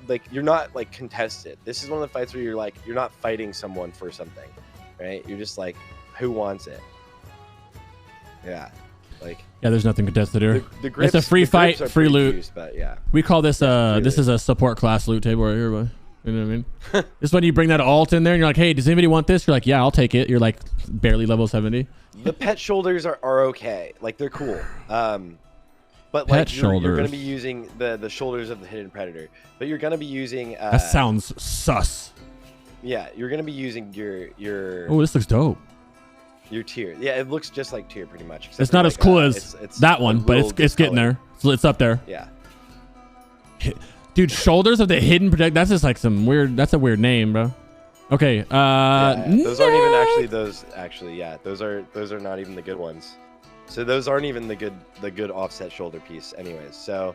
like you're not like contested. This is one of the fights where you're like, you're not fighting someone for something, right? You're just like, who wants it? Yeah. Like, yeah, there's nothing contested here. The grips, it's a free fight, free loot. Juice, but yeah, we call this this is a support class loot table right here, but you know what I mean? This when you bring that alt in there and you're like, hey, does anybody want this? You're like, yeah, I'll take it. You're like barely level 70. The pet shoulders are okay, like they're cool. But pet like you're gonna be using the shoulders of the hidden predator, but you're gonna be using that sounds sus. Yeah, you're gonna be using your oh, this looks dope. Your tier. Yeah, it looks just like tier pretty much. It's not as cool as that one, but it's getting there. So it's up there. Yeah. Dude, shoulders of the hidden protect. That's just like some weird. That's a weird name, bro. Okay. Yeah, those aren't even actually those. Actually, yeah, those are not even the good ones. So those aren't even the good offset shoulder piece, anyways. So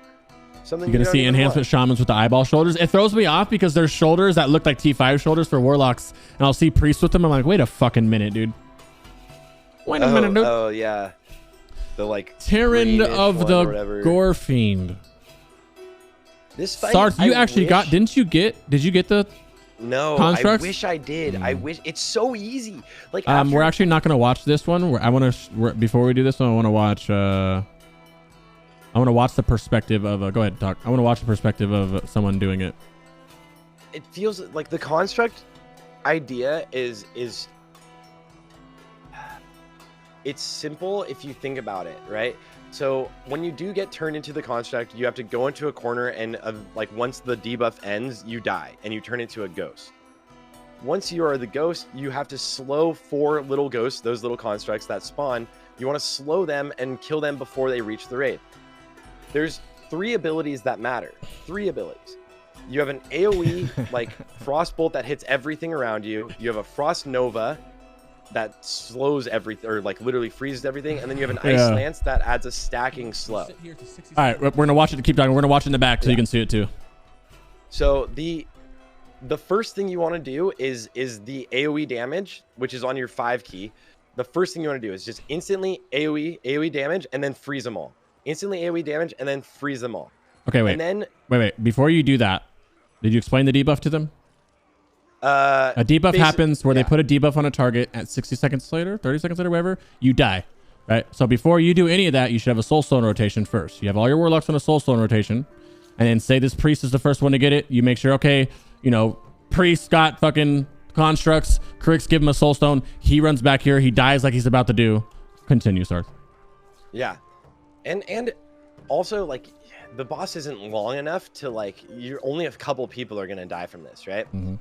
something you're gonna see enhancement shamans with the eyeball shoulders. It throws me off because there's shoulders that look like T5 shoulders for warlocks, and I'll see priests with them. I'm like, wait a fucking minute, dude. Wait a minute, dude. Oh yeah, the like Teron of the Gorefiend. This fight, Sarthe, you actually got? Did you get the? No, constructs? I wish I did. I wish it's so easy. Like we're actually not gonna watch this one. I want to before we do this one. I want to watch. I want to watch the perspective of. Go ahead, talk. I want to watch the perspective of someone doing it. It feels like the construct idea is. It's simple if you think about it, right? So when you do get turned into the construct, you have to go into a corner and like once the debuff ends, you die and you turn into a ghost. Once you are the ghost, you have to slow 4 little ghosts, those little constructs that spawn. You want to slow them and kill them before they reach the raid. There's 3 abilities that matter. 3 abilities. You have an AoE like Frostbolt that hits everything around you. You have a Frost Nova that slows everything, or like literally freezes everything, and then you have an Ice Lance that adds a stacking slow. All right, we're gonna watch it. Keep talking. We're gonna watch it in the back so you can see it too. So the first thing you want to do is the AoE damage, which is on your 5 key. The first thing you want to do is just instantly AoE damage, and then freeze them all. Instantly AoE damage, and then freeze them all. Okay, wait. And then wait. Before you do that, did you explain the debuff to them? A debuff happens where they put a debuff on a target at 60 seconds later, 30 seconds later, whatever, you die, right? So before you do any of that, you should have a Soulstone rotation first. You have all your warlocks on a Soulstone rotation, and then say this priest is the first one to get it. You make sure, okay, priest got fucking constructs. Crix, give him a Soulstone. He runs back here. He dies like he's about to do. Continue, Sarthe. Yeah, and also like the boss isn't long enough to like you're only a couple people are gonna die from this, right? Mm-hmm.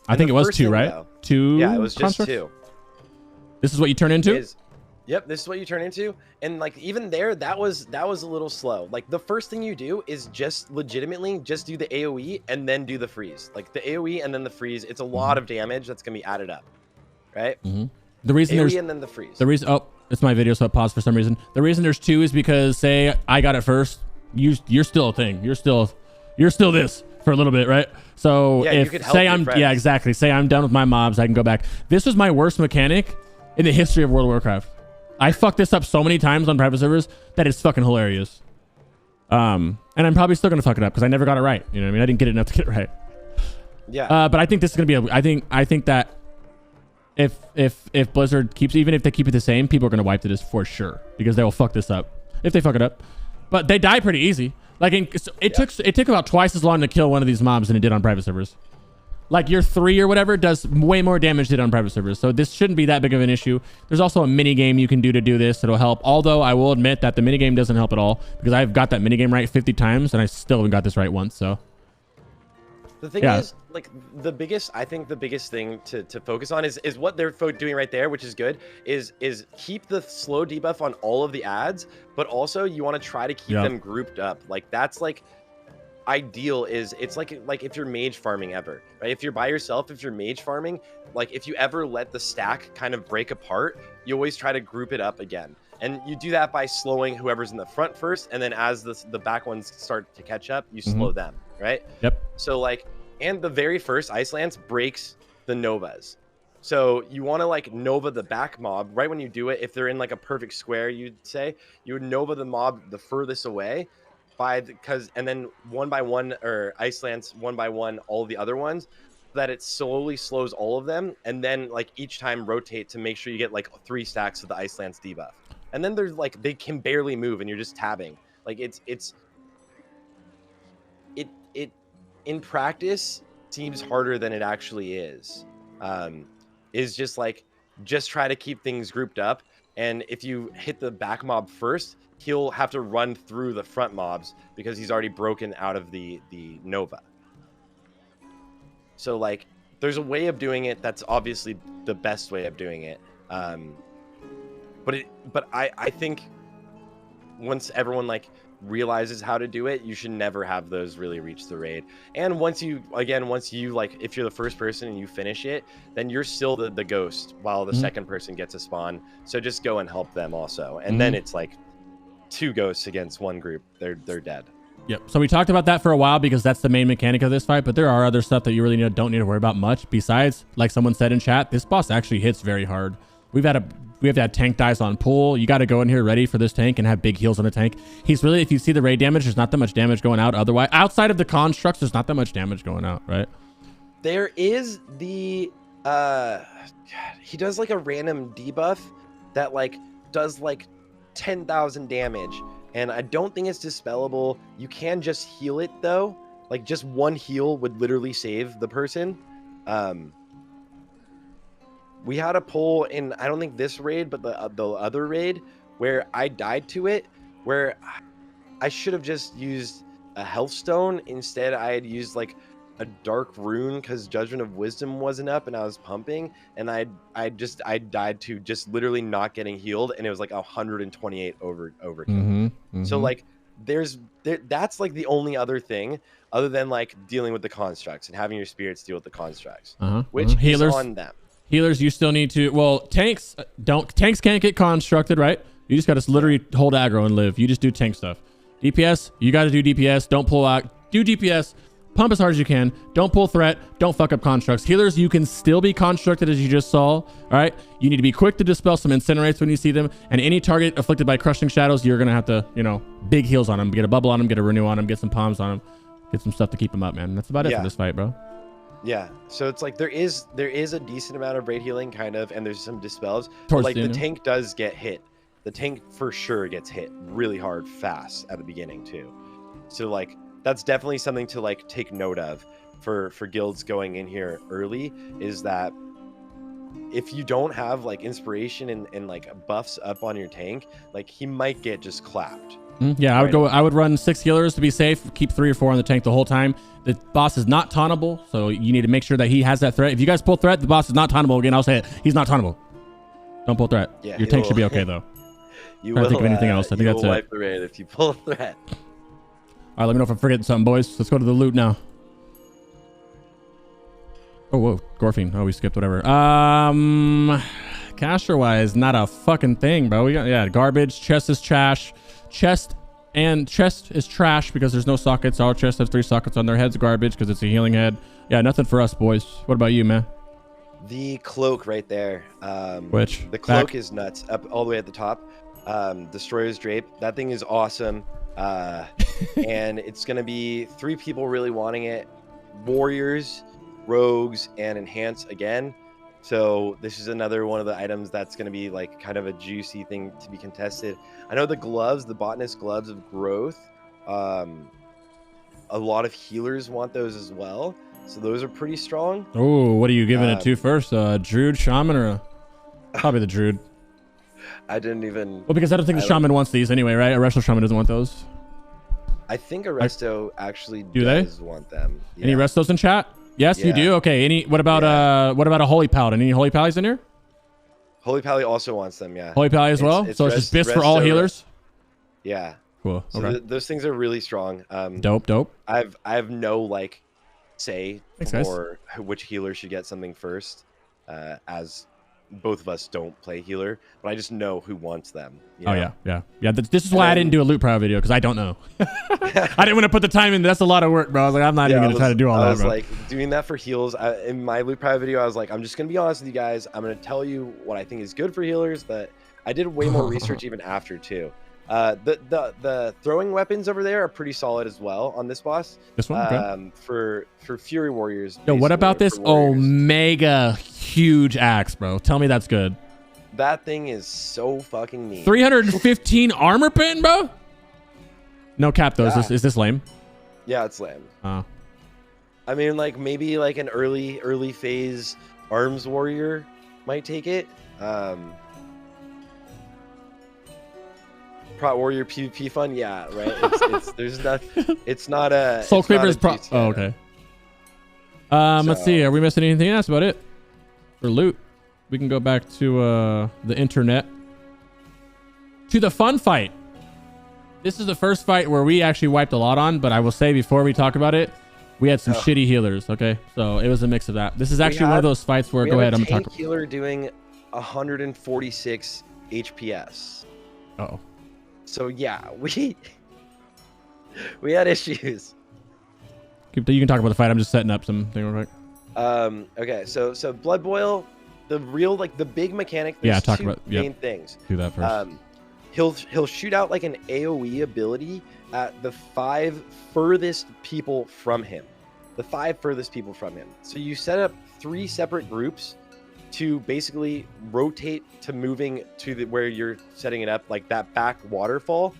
I think it was 2, right? Though, 2. Yeah, it was just constructs? 2. This is what you turn into? Yep, this is what you turn into. And like even there, that was a little slow. Like the first thing you do is just legitimately just do the AoE and then do the freeze. Like the AoE and then the freeze. It's a lot of damage that's gonna be added up. right? The reason AoE there's and then the freeze. the reason it's my video, so it paused for some reason. The reason there's 2 is because say I got it first, you're still a thing. You're still this for a little bit, right? So yeah, if you could help say your I'm friends. yeah, exactly. Say I'm done with my mobs, I can go back. This was my worst mechanic in the history of World of Warcraft. I fucked this up so many times on private servers that it's fucking hilarious. And I'm probably still gonna fuck it up because I never got it right. You know what I mean? I didn't get it enough to get it right. Yeah. But I think this is gonna be I think that if Blizzard keeps, even if they keep it the same, people are gonna wipe this for sure because they will fuck this up if they fuck it up. But they die pretty easy. Like it took about twice as long to kill one of these mobs than it did on private servers. Like your 3 or whatever does way more damage than on private servers. So this shouldn't be that big of an issue. There's also a mini game you can do to do this. It'll help. Although I will admit that the mini game doesn't help at all because I've got that mini game right 50 times and I still haven't got this right once. So the thing is, like, I think the biggest thing to focus on is what they're doing right there, which is good, is keep the slow debuff on all of the ads, but also you want to try to keep them grouped up. Like, that's like ideal. Is it's like if you're mage farming ever, right? If you're by yourself, if you're mage farming, like if you ever let the stack kind of break apart, you always try to group it up again. And you do that by slowing whoever's in the front first, and then as the back ones start to catch up, you slow them, right? Yep. So like, and the very first Ice Lance breaks the Novas. So you want to like Nova the back mob right when you do it. If they're in like a perfect square, you'd say you would Nova the mob the furthest away and then one by one, or Ice Lance one by one all the other ones, that it slowly slows all of them, and then like each time rotate to make sure you get like 3 stacks of the Ice Lance debuff. And then there's like they can barely move and you're just tabbing. Like it in practice seems harder than it actually is. Is just try to keep things grouped up, and if you hit the back mob first, he'll have to run through the front mobs because he's already broken out of the Nova. So like there's a way of doing it that's obviously the best way of doing it. But I think once everyone like realizes how to do it, you should never have those really reach the raid. And once you like, if you're the first person and you finish it, then you're still the ghost while the second person gets a spawn. So just go and help them also. And then it's like 2 ghosts against 1 group. They're dead. Yep. So we talked about that for a while because that's the main mechanic of this fight, but there are other stuff that you really don't need to worry about much. Besides, like someone said in chat, this boss actually hits very hard. We have had tank dies on pull. You got to go in here ready for this tank and have big heals on the tank. He's really, if you see the raid damage, there's not that much damage going out. Otherwise, outside of the constructs, there's not that much damage going out, right? There is the he does like a random debuff that like does like 10,000 damage, and I don't think it's dispellable. You can just heal it though. Like just 1 heal would literally save the person. We had a pull in, I don't think this raid, but the other raid where I died to it, where I should have just used a health stone. Instead, I had used like a dark rune because Judgment of Wisdom wasn't up and I was pumping, and I died to just literally not getting healed, and it was like 128 overkill. So like that's like the only other thing other than like dealing with the constructs and having your spirits deal with the constructs, which healers is on them. Healers, you still need to, well, tanks can't get constructed, right? You just got to literally hold aggro and live. You just do tank stuff. DPS, you got to do DPS. Don't pull out. Do DPS. Pump as hard as you can. Don't pull threat. Don't fuck up constructs. Healers, you can still be constructed as you just saw. All right. You need to be quick to dispel some incinerates when you see them. And any target afflicted by crushing shadows, you're going to have to, big heals on them. Get a bubble on them. Get a renew on them. Get some palms on them. Get some stuff to keep them up, man. That's about it for this fight, bro. Yeah, so it's like there is a decent amount of raid healing kind of, and there's some dispels. Like the tank does get hit. The tank for sure gets hit really hard fast at the beginning too. So like that's definitely something to like take note of for guilds going in here early, is that if you don't have like inspiration and like buffs up on your tank, like he might get just clapped. Yeah, I would run 6 healers to be safe. Keep 3 or 4 on the tank the whole time. The boss is not tauntable, so you need to make sure that he has that threat. If you guys pull threat, the boss is not tauntable. Again, I'll say it. He's not tauntable. Don't pull threat. Yeah, your tank should be okay though. You will think of anything else. I think that's it. Wipe the raid if you pull threat. All right, let me know if I'm forgetting something, boys. Let's go to the loot now. Oh, whoa, Gorefiend. Oh, we skipped whatever. Caster wise, not a fucking thing, bro. We got garbage. Chest is trash. Chest is trash because there's no sockets. Our chests have 3 sockets on their heads. Garbage because it's a healing head. Yeah, nothing for us, boys. What about you, man? The cloak right there. Which? The cloak is nuts. Up all the way at the top. Destroyer's Drape. That thing is awesome. And it's gonna be 3 people really wanting it. Warriors, rogues, and enhance again. So this is another one of the items that's going to be like kind of a juicy thing to be contested. I know the gloves, the botanist gloves of growth, a lot of healers want those as well. So those are pretty strong. Oh, what are you giving it to first? Druid, Shaman, or probably the Druid? I didn't even... Well, because I don't think the Shaman wants these anyway, right? Resto Shaman doesn't want those. I think Arresto actually does want them. Yeah. Any Restos in chat? Yes, you do. Okay. What about a Holy Paladin? Any Holy Pallies in here? Holy Pally also wants them. Yeah. Holy Pally as well. So it's just Biss for all healers. Yeah. Cool. So okay. Those things are really strong. Dope. I have no like say Thanks, for which healer should get something first, as both of us don't play healer, but I just know who wants them. You know? Yeah. This is why I didn't do a loot Prio video, because I don't know. I didn't want to put the time in. That's a lot of work, bro. I was like, I'm not even gonna try to do all that. I was bro. Like doing that for heals. In my loot Prio video, I was like, I'm just gonna be honest with you guys. I'm gonna tell you what I think is good for healers. That I did way more research even after too. The throwing weapons over there are pretty solid as well on this boss. This one, okay. For Fury Warriors. Yo, what about this Omega huge axe, bro? Tell me that's good. That thing is so fucking neat. 315 armor pin, bro. No cap though. Yeah. Is this lame? Yeah, it's lame. Oh. I mean, like maybe like an early phase arms warrior might take it. Prot warrior PvP fun, yeah, right. It's not a Soul Cleaver is pro. Oh, okay. Let's see. Are we missing anything else about it? For loot, we can go back to the internet. To the fun fight. This is the first fight where we actually wiped a lot on, but I will say before we talk about it, we had some shitty healers. Okay, so it was a mix of that. This is actually one of those fights where go ahead. I'm gonna talk. Healer doing 146 HPS. Oh. So yeah, we had issues. You can talk about the fight. I'm just setting up something real quick. Okay, so Bloodboil, the real like the big mechanic. Talk about main things. Do that first. He'll shoot out like an AoE ability at the 5 furthest people from him. The 5 furthest people from him. So you set up 3 separate groups to basically rotate to moving to where you're setting it up, like that back waterfall,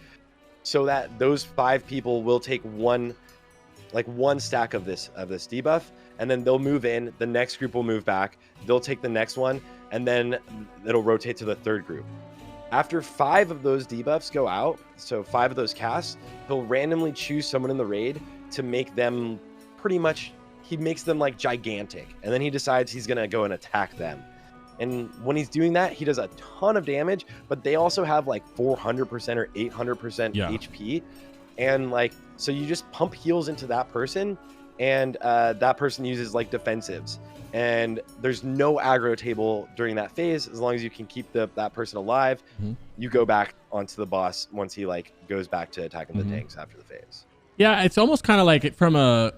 so that those 5 people will take one stack of this debuff, and then they'll move in. The next group will move back. They'll take the next one, and then it'll rotate to the 3rd group. After 5 of those debuffs go out, so 5 of those casts, he'll randomly choose someone in the raid to make them pretty much. He makes them like gigantic, and then he decides he's gonna go and attack them. And when he's doing that, he does a ton of damage, but they also have like 400% or 800% HP. And like, so you just pump heals into that person, and that person uses like defensives. And there's no aggro table during that phase. As long as you can keep that person alive, you go back onto the boss once he like goes back to attacking the tanks after the phase. Yeah, it's almost kind of like from a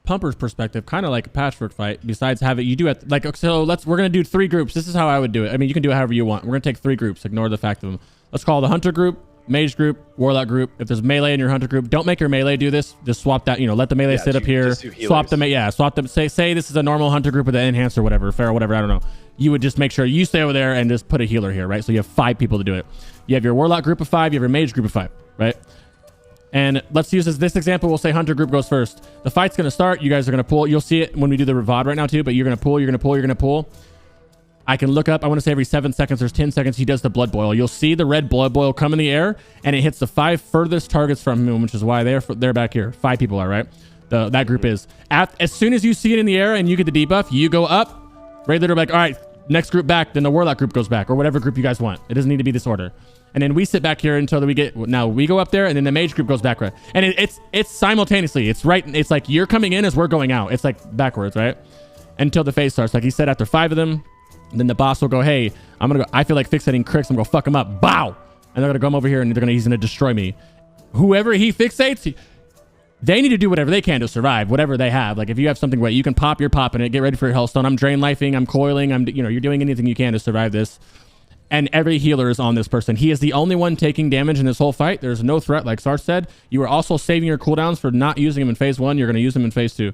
pumper's perspective, kind of like a patchwork fight. Besides we're gonna do 3 groups. This is how I would do it. I mean, you can do it however you want. We're gonna take 3 groups. Ignore the fact of them. Let's call the hunter group, mage group, warlock group. If there's melee in your hunter group, don't make your melee do this. Just swap that. Let the melee sit up here. Swap them. Swap them. Say this is a normal hunter group with an enhanced or whatever, fair or whatever. I don't know. You would just make sure you stay over there and just put a healer here, right? So you have 5 people to do it. You have your warlock group of 5. You have your mage group of 5, right? And let's use this example. We'll say hunter group goes first. The fight's going to start. You guys are going to pull. You'll see it when we do the Revad right now too, but you're going to pull, you're going to pull, you're going to pull. I can look up. I want to say every 7 seconds, there's 10 seconds. He does the blood boil. You'll see the red blood boil come in the air, and it hits the 5 furthest targets from him, which is why they're back here. 5 people are, right? That group is. As soon as you see it in the air and you get the debuff, you go up. Right there, like, all right, next group back. Then the warlock group goes back, or whatever group you guys want. It doesn't need to be this order. And then we sit back here until we go up there, and then the mage group goes back, right? And it's simultaneously. It's right. It's like you're coming in as we're going out. It's like backwards, right? until the phase starts. Like he said, after 5 of them, then the boss will go, hey, I'm gonna go. I feel like fixating Crix. I'm gonna fuck him up. Bow. And they're gonna come over here and he's gonna destroy me. Whoever he fixates, they need to do whatever they can to survive, whatever they have. Like if you have something wet, you can pop, you're popping it. Get ready for your Hellstone. I'm drain lifing. I'm coiling. You're doing anything you can to survive this. And every healer is on this person. He is the only one taking damage in this whole fight. There's no threat, like Sarthe said. You are also saving your cooldowns for not using him in phase 1. You're gonna use him in phase 2.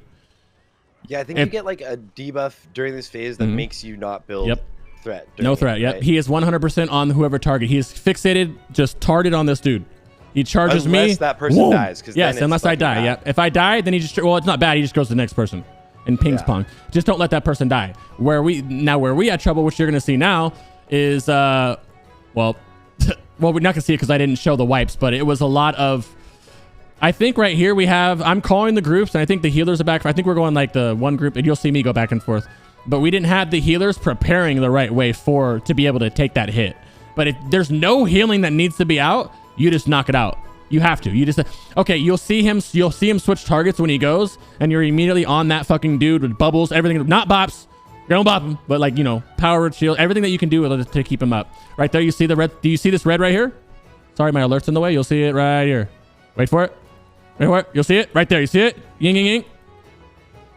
Yeah, I think you get like a debuff during this phase that makes you not build threat. No threat. Yep. He is 100% on whoever target. He is fixated, just targeted on this dude. He charges me. Unless that person dies. Yes, unless I die. Yeah. If I die, then he just, well, it's not bad. He just goes to the next person and pings pong. Just don't let that person die. Where we had trouble, which you're going to see now, is, well, we're not going to see it because I didn't show the wipes, but it was a lot of, I think right here we have, I'm calling the groups, and I think the healers are back. I think we're going like the one group, and you'll see me go back and forth. But we didn't have the healers preparing the right way to be able to take that hit. But if there's no healing that needs to be out, you just knock it out. You have to. You just, okay, you'll see him switch targets when he goes, and you're immediately on that fucking dude with bubbles, everything, not bops. You don't bop him, but like, power shield, everything that you can do to keep him up. Right there, you see the red. Do you see this red right here? Sorry, my alert's in the way. You'll see it right here. Wait for it. Wait for it. You'll see it right there. You see it? Ying, ying, ying.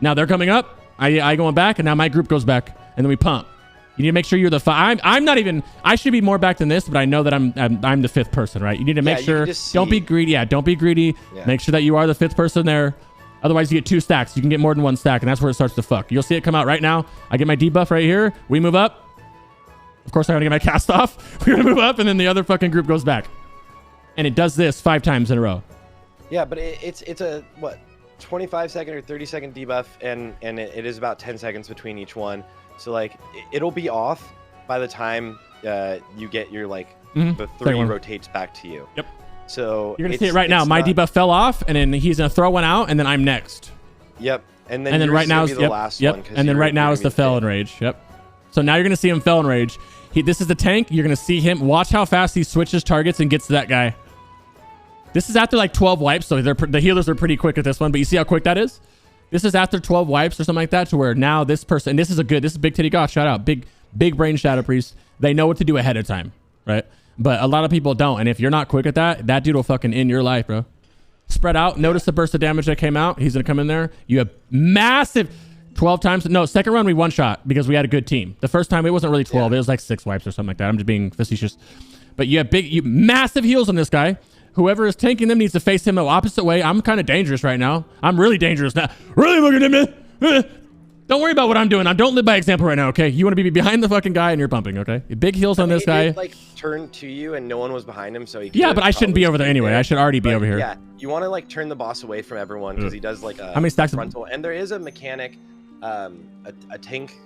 Now they're coming up. I going back, and now my group goes back, and then we pump. You need to make sure you're the I'm not even, I should be more back than this, but I know that I'm the 5th person, right? You need to make sure, don't be greedy. Yeah, don't be greedy. Yeah. Make sure that you are the 5th person there. Otherwise, you get 2 stacks. You can get more than 1 stack, and that's where it starts to fuck. You'll see it come out right now. I get my debuff right here. We move up. Of course, I'm going to get my cast off. We're going to move up, and then the other fucking group goes back. And it does this 5 times in a row. Yeah, but it's a, what, 25-second or 30-second debuff, and it is about 10 seconds between each one. So like it'll be off by the time you get your the 3 rotates back to you. Yep. So you're gonna see it right now. My debuff fell off, and then he's gonna throw one out, and then I'm next. Yep. And then right now is the last one. And then right now is the Felon Rage. Yep. So now you're gonna see him Felon Rage. This is the tank. You're gonna see him. Watch how fast he switches targets and gets to that guy. This is after like 12 wipes, so the healers are pretty quick at this one. But you see how quick that is? This is after 12 wipes or something like that, to where now this person, and this is Big Titty Goth, shout out, big brain Shadow Priest. They know what to do ahead of time, right? But a lot of people don't, and if you're not quick at that dude will fucking end your life, bro. Spread out. Notice the burst of damage that came out. He's gonna come in there. You have massive 12 times. No, second run we one shot because we had a good team. The first time it wasn't really 12. It was like 6 wipes or something like that. I'm just being facetious. But you have massive heals on this guy. Whoever is tanking them needs to face him the opposite way. I'm kind of dangerous right now. I'm really dangerous now. Really looking at me. Don't worry about what I'm doing. I don't live by example right now, okay? You want to be behind the fucking guy and you're pumping, okay? Big heals on this guy. He turned to you and no one was behind him, so he but I shouldn't be over there anyway. I should already be over here. Yeah, you want to turn the boss away from everyone because he does a how many stacks frontal. And there is a mechanic, a tank,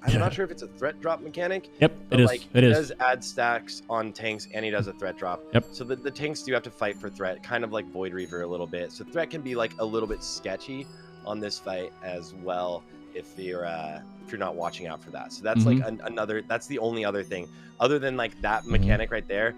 I'm not sure if it's a threat drop mechanic. Yep, it is. He does add stacks on tanks and he does a threat drop. Yep. So the tanks do have to fight for threat, kind of like Void Reaver a little bit. So threat can be a little bit sketchy on this fight as well if you're not watching out for that. So that's another, that's the only other thing other than that mechanic right there.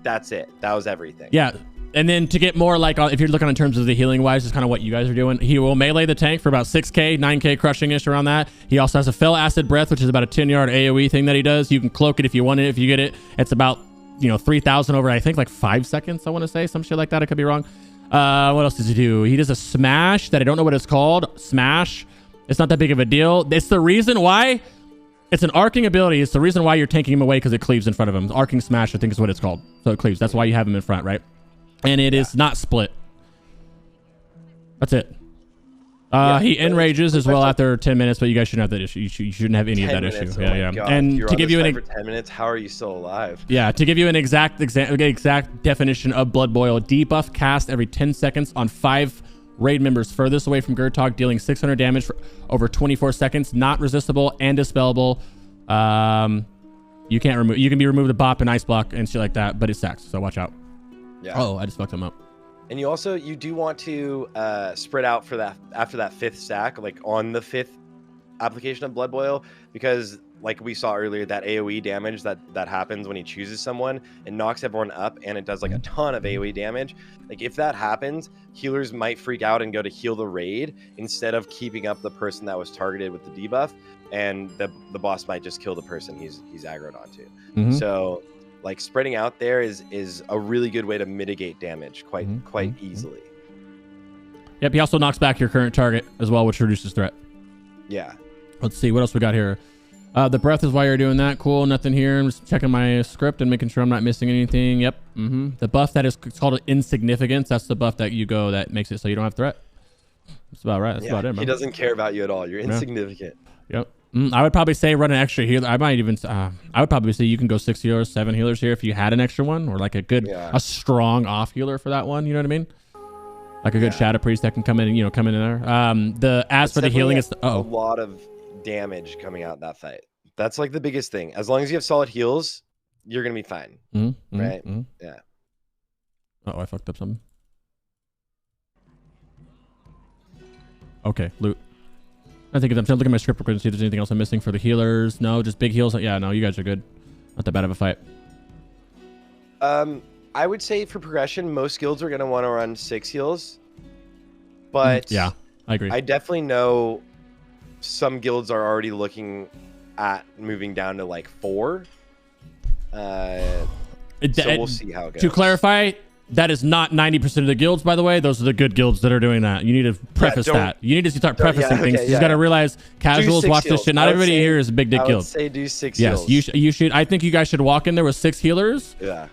That's it. That was everything. Yeah. And then to get more if you're looking in terms of the healing wise, is kind of what you guys are doing. He will melee the tank for about 6k, 9k crushing-ish around that. He also has a Fell Acid Breath, which is about a 10-yard AoE thing that he does. You can cloak it if you want it. If you get it, it's about 3,000 over, I think 5 seconds, I want to say. Some shit like that. I could be wrong. What else does he do? He does a smash that I don't know what it's called. Smash. It's not that big of a deal. It's the reason why. It's an arcing ability. It's the reason why you're taking him away, because it cleaves in front of him. Arcing Smash, I think is what it's called. So it cleaves. That's why you have him in front, right? And it is not split. That's it. He enrages as well after 10 minutes, but you guys shouldn't have that issue. You shouldn't have any of that issue. Yeah. And to give you for 10 minutes, how are you still alive? Yeah, to give you an exact definition of Bloodboil, debuff cast every 10 seconds on 5 raid members furthest away from Gurtogg, dealing 600 damage for over 24 seconds, not resistible and dispellable. You can be removed a bop and ice block and shit like that, but it stacks, so watch out. Yeah. Oh, I just fucked him up. And you do want to spread out for that after that 5th stack, on the 5th application of Blood Boil, because like we saw earlier, that AoE damage that happens when he chooses someone, it knocks everyone up and it does like a ton of AoE damage. Like if that happens, healers might freak out and go to heal the raid instead of keeping up the person that was targeted with the debuff, and the boss might just kill the person he's aggroed onto. So like spreading out there is a really good way to mitigate damage quite easily. Yep, he also knocks back your current target as well, which reduces threat. Yeah. Let's see what else we got here. The breath is why you're doing that. Cool. Nothing here. I'm just checking my script and making sure I'm not missing anything. Yep. The buff that is, it's called insignificance. That's the buff that you go that makes it so you don't have threat. That's about right. That's about it, man. He doesn't care about you at all. You're insignificant. Yep. I would probably say run an extra healer. I might even, I would probably say you can go 6 healers, 7 healers here if you had an extra one, or like a good, a strong off healer for that one. You know what I mean? Like a good Shadow Priest that can come in and, come in there. As for the healing, it's a lot of damage coming out that fight. That's like the biggest thing. As long as you have solid heals, you're going to be fine. Right? Yeah. Oh, I fucked up something. Okay, loot. I think I'm trying to look at my script real quick and see if there's anything else I'm missing for the healers. No, just big heals. Yeah, no, you guys are good. Not that bad of a fight. I would say for progression, most guilds are going to want to run 6 heals. But yeah, I agree. I definitely know some guilds are already looking at moving down to like 4. So we'll see how it goes. To clarify, that is not 90% of the guilds, by the way. Those are the good guilds that are doing that. You need to preface that. You need to start prefacing things. You got to realize casuals watch this shit. Not everybody here is a big dick guild. I would say do 6 heals. Yes, you should. I think you guys should walk in there with 6 healers. Yeah.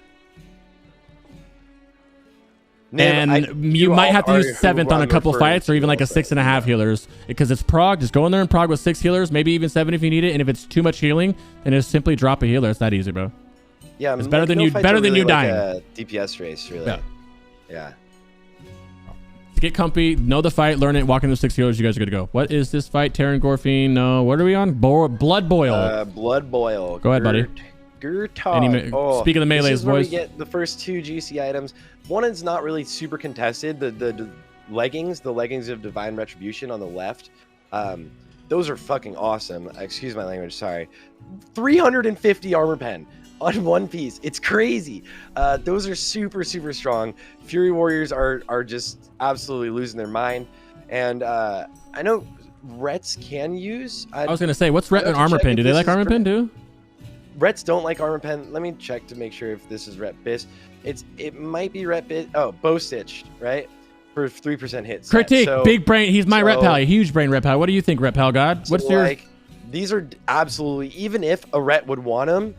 And you might have to use 7th on a couple fights, or even like a 6.5 healers, because it's prog. Just go in there and prog with 6 healers, maybe even 7 if you need it. And if it's too much healing, then just simply drop a healer. It's that easy, bro. Yeah, it's better than you dying. A DPS race, really. Yeah. Get comfy, know the fight, learn it, walk into 6 healers. You guys are good to go. What is this fight? Teron Gorefiend? No. What are we on? Blood Boil. Blood Boil. Go ahead, buddy. Gurtogg. Speaking of melees, this is where we get the first 2 juicy items. One is not really super contested. The leggings of Divine Retribution on the left. Those are fucking awesome. Excuse my language. Sorry. 350 armor pen on one piece. It's crazy. Those are super strong. Fury Warriors are just absolutely losing their mind. And I know Rets can use. I was gonna say, what's Ret and armor pen? Do they like armor pen too? Rets don't like armor pen. Let me check to make sure if this is Ret Bis. It might be Ret Bis. Oh, Bow Stitched, right? For 3% hits. Critique, so, big brain. He's my Ret Pal, huge brain Ret Pal. What do you think, Ret Pal God? What's your? Like, these are absolutely. Even if a Ret would want them,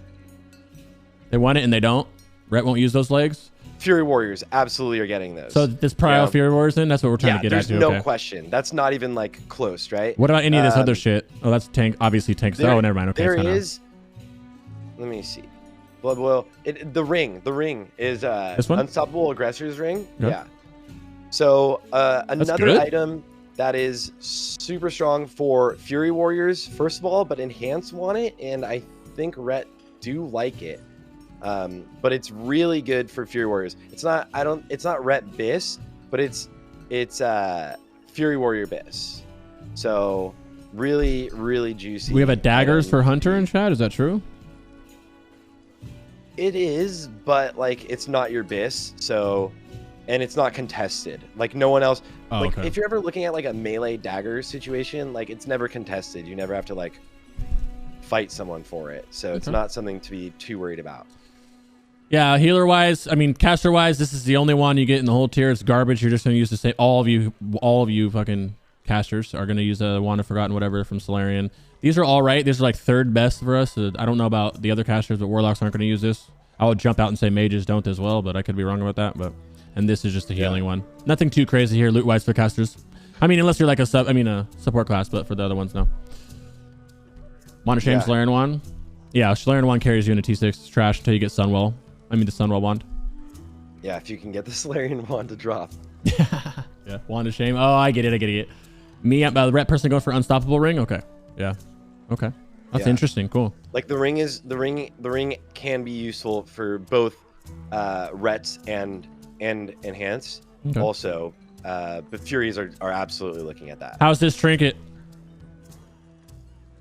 they want it and they don't. Ret won't use those legs. Fury Warriors absolutely are getting those. So this Prio Fury Warriors, then that's what we're trying to get at. There's no question. That's not even like close, right? What about any of this other shit? Oh, that's tank. Obviously tanks. Oh, never mind. Okay, there is. Let me see. Blood Boil. The ring. The ring is this one? Unstoppable Aggressor's ring. Yeah. So another item that is super strong for Fury Warriors, first of all, but Enhance want it, and I think Ret do like it. But it's really good for Fury Warriors. It's not Ret Bis, but it's Fury Warrior Bis. So really juicy. We have a daggers for Hunter in chat. Is that true? It is, but like it's not your Bis, so, and it's not contested. Like no one else. If you're ever looking at like a melee dagger situation, like it's never contested. You never have to like fight someone for it, so it's not something to be too worried about. Yeah, healer wise, I mean caster wise, this is the only one you get in the whole tier. It's garbage. You're just gonna use the same. All of you fucking casters are gonna use a Wand of Forgotten whatever from Solarian. These are all right. These are like 3rd best for us. I don't know about the other casters, but warlocks aren't gonna use this. I would jump out and say mages don't as well, but I could be wrong about that. And this is just a healing one. Nothing too crazy here loot wise for casters. I mean, unless you're like a support class, but for the other ones, no. Wand of Shame, Solarian Wand. Yeah, Solarian Wand carries you into T6. It's trash until you get Sunwell. I mean the Sunwell Wand. Yeah, if you can get the Solarian Wand to drop. Yeah, Wand of Shame. Oh, I get it. Me, the Ret person going for Unstoppable Ring? Okay. Yeah. Okay. That's interesting. Cool. Like the ring can be useful for both Rets and Enhance. Okay. Also, but Furies are absolutely looking at that. How's this trinket?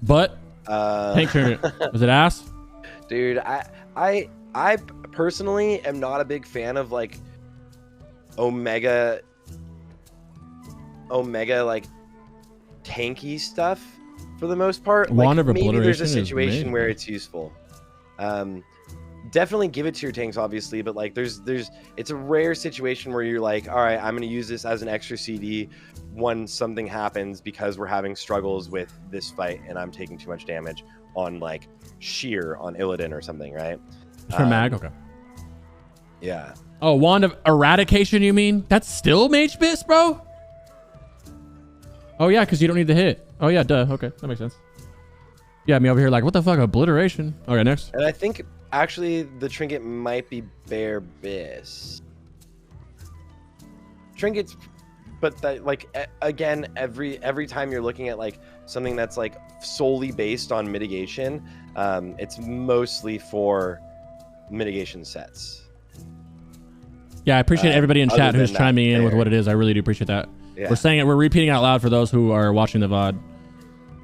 But tank trinket, was it ass? Dude, I personally am not a big fan of like Omega like tanky stuff for the most part. Wand Like, of maybe there's a Obliteration is situation amazing. where it's useful. Definitely give it to your tanks, obviously, but like it's a rare situation where you're like, all right, I'm going to use this as an extra CD when something happens because we're having struggles with this fight and I'm taking too much damage on like sheer on Illidan or something, right? For mag, okay. Yeah. Oh, Wand of Eradication, you mean? That's still Mage Fist, bro? Oh, yeah, because you don't need the hit. Oh, yeah, duh. Okay, that makes sense. Yeah, me over here like, what the fuck, Obliteration? Okay, next. And I think actually the trinket might be Bear Bis. Trinkets, but that like again, every time you're looking at like something that's like solely based on mitigation, it's mostly for mitigation sets. Yeah, I appreciate everybody in chat who's chiming in with what it is. I really do appreciate that. Yeah. We're saying it. We're repeating out loud for those who are watching the VOD.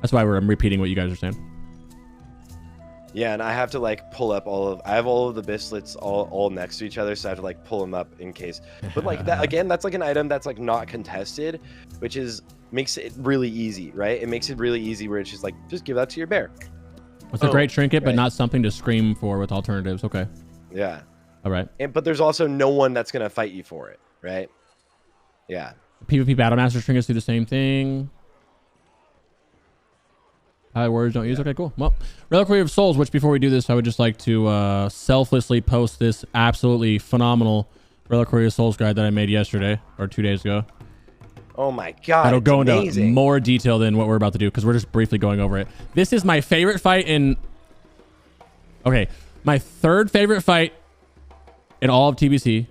That's why I'm repeating what you guys are saying. Yeah, and I have to like pull up I have all of the bislets all next to each other, so I have to like pull them up in case. But like that again, that's like an item that's like not contested, which makes it really easy, right? It makes it really easy where it's just like, just give that to your bear. It's a great trinket, but right. not something to scream for with alternatives. Okay. Yeah. All right. But there's also no one that's gonna fight you for it, right? Yeah. PvP Battlemaster trinkets do the same thing. High words don't use. Okay, cool. Well, Reliquary of Souls, which before we do this, I would just like to selflessly post this absolutely phenomenal Reliquary of Souls guide that I made yesterday or 2 days ago. Oh my god. That'll go into amazing. more detail than what we're about to do because we're just briefly going over it. This is my favorite fight in... Okay, my third favorite fight in all of TBC,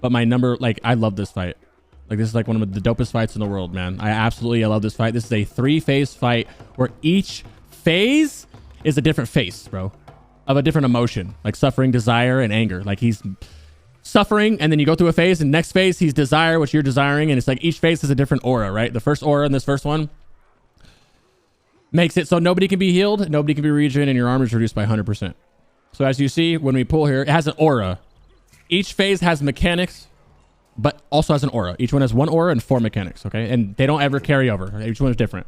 but my number... Like, I love this fight. Like, this is like one of the dopest fights in the world, man. I love this fight. This is a 3-phase fight where each phase is a different face, bro, of a different emotion, like suffering, desire, and anger. Like, he's suffering, and then you go through a phase, and next phase, he's desire, which you're desiring, and it's like each phase has a different aura, right? The first aura in this first one makes it so nobody can be healed, nobody can be regen, and your armor is reduced by 100%. So as you see, when we pull here, it has an aura. Each phase has mechanics, but also has an aura. Each one has 1 aura and 4 mechanics, okay? And they don't ever carry over. Each one is different.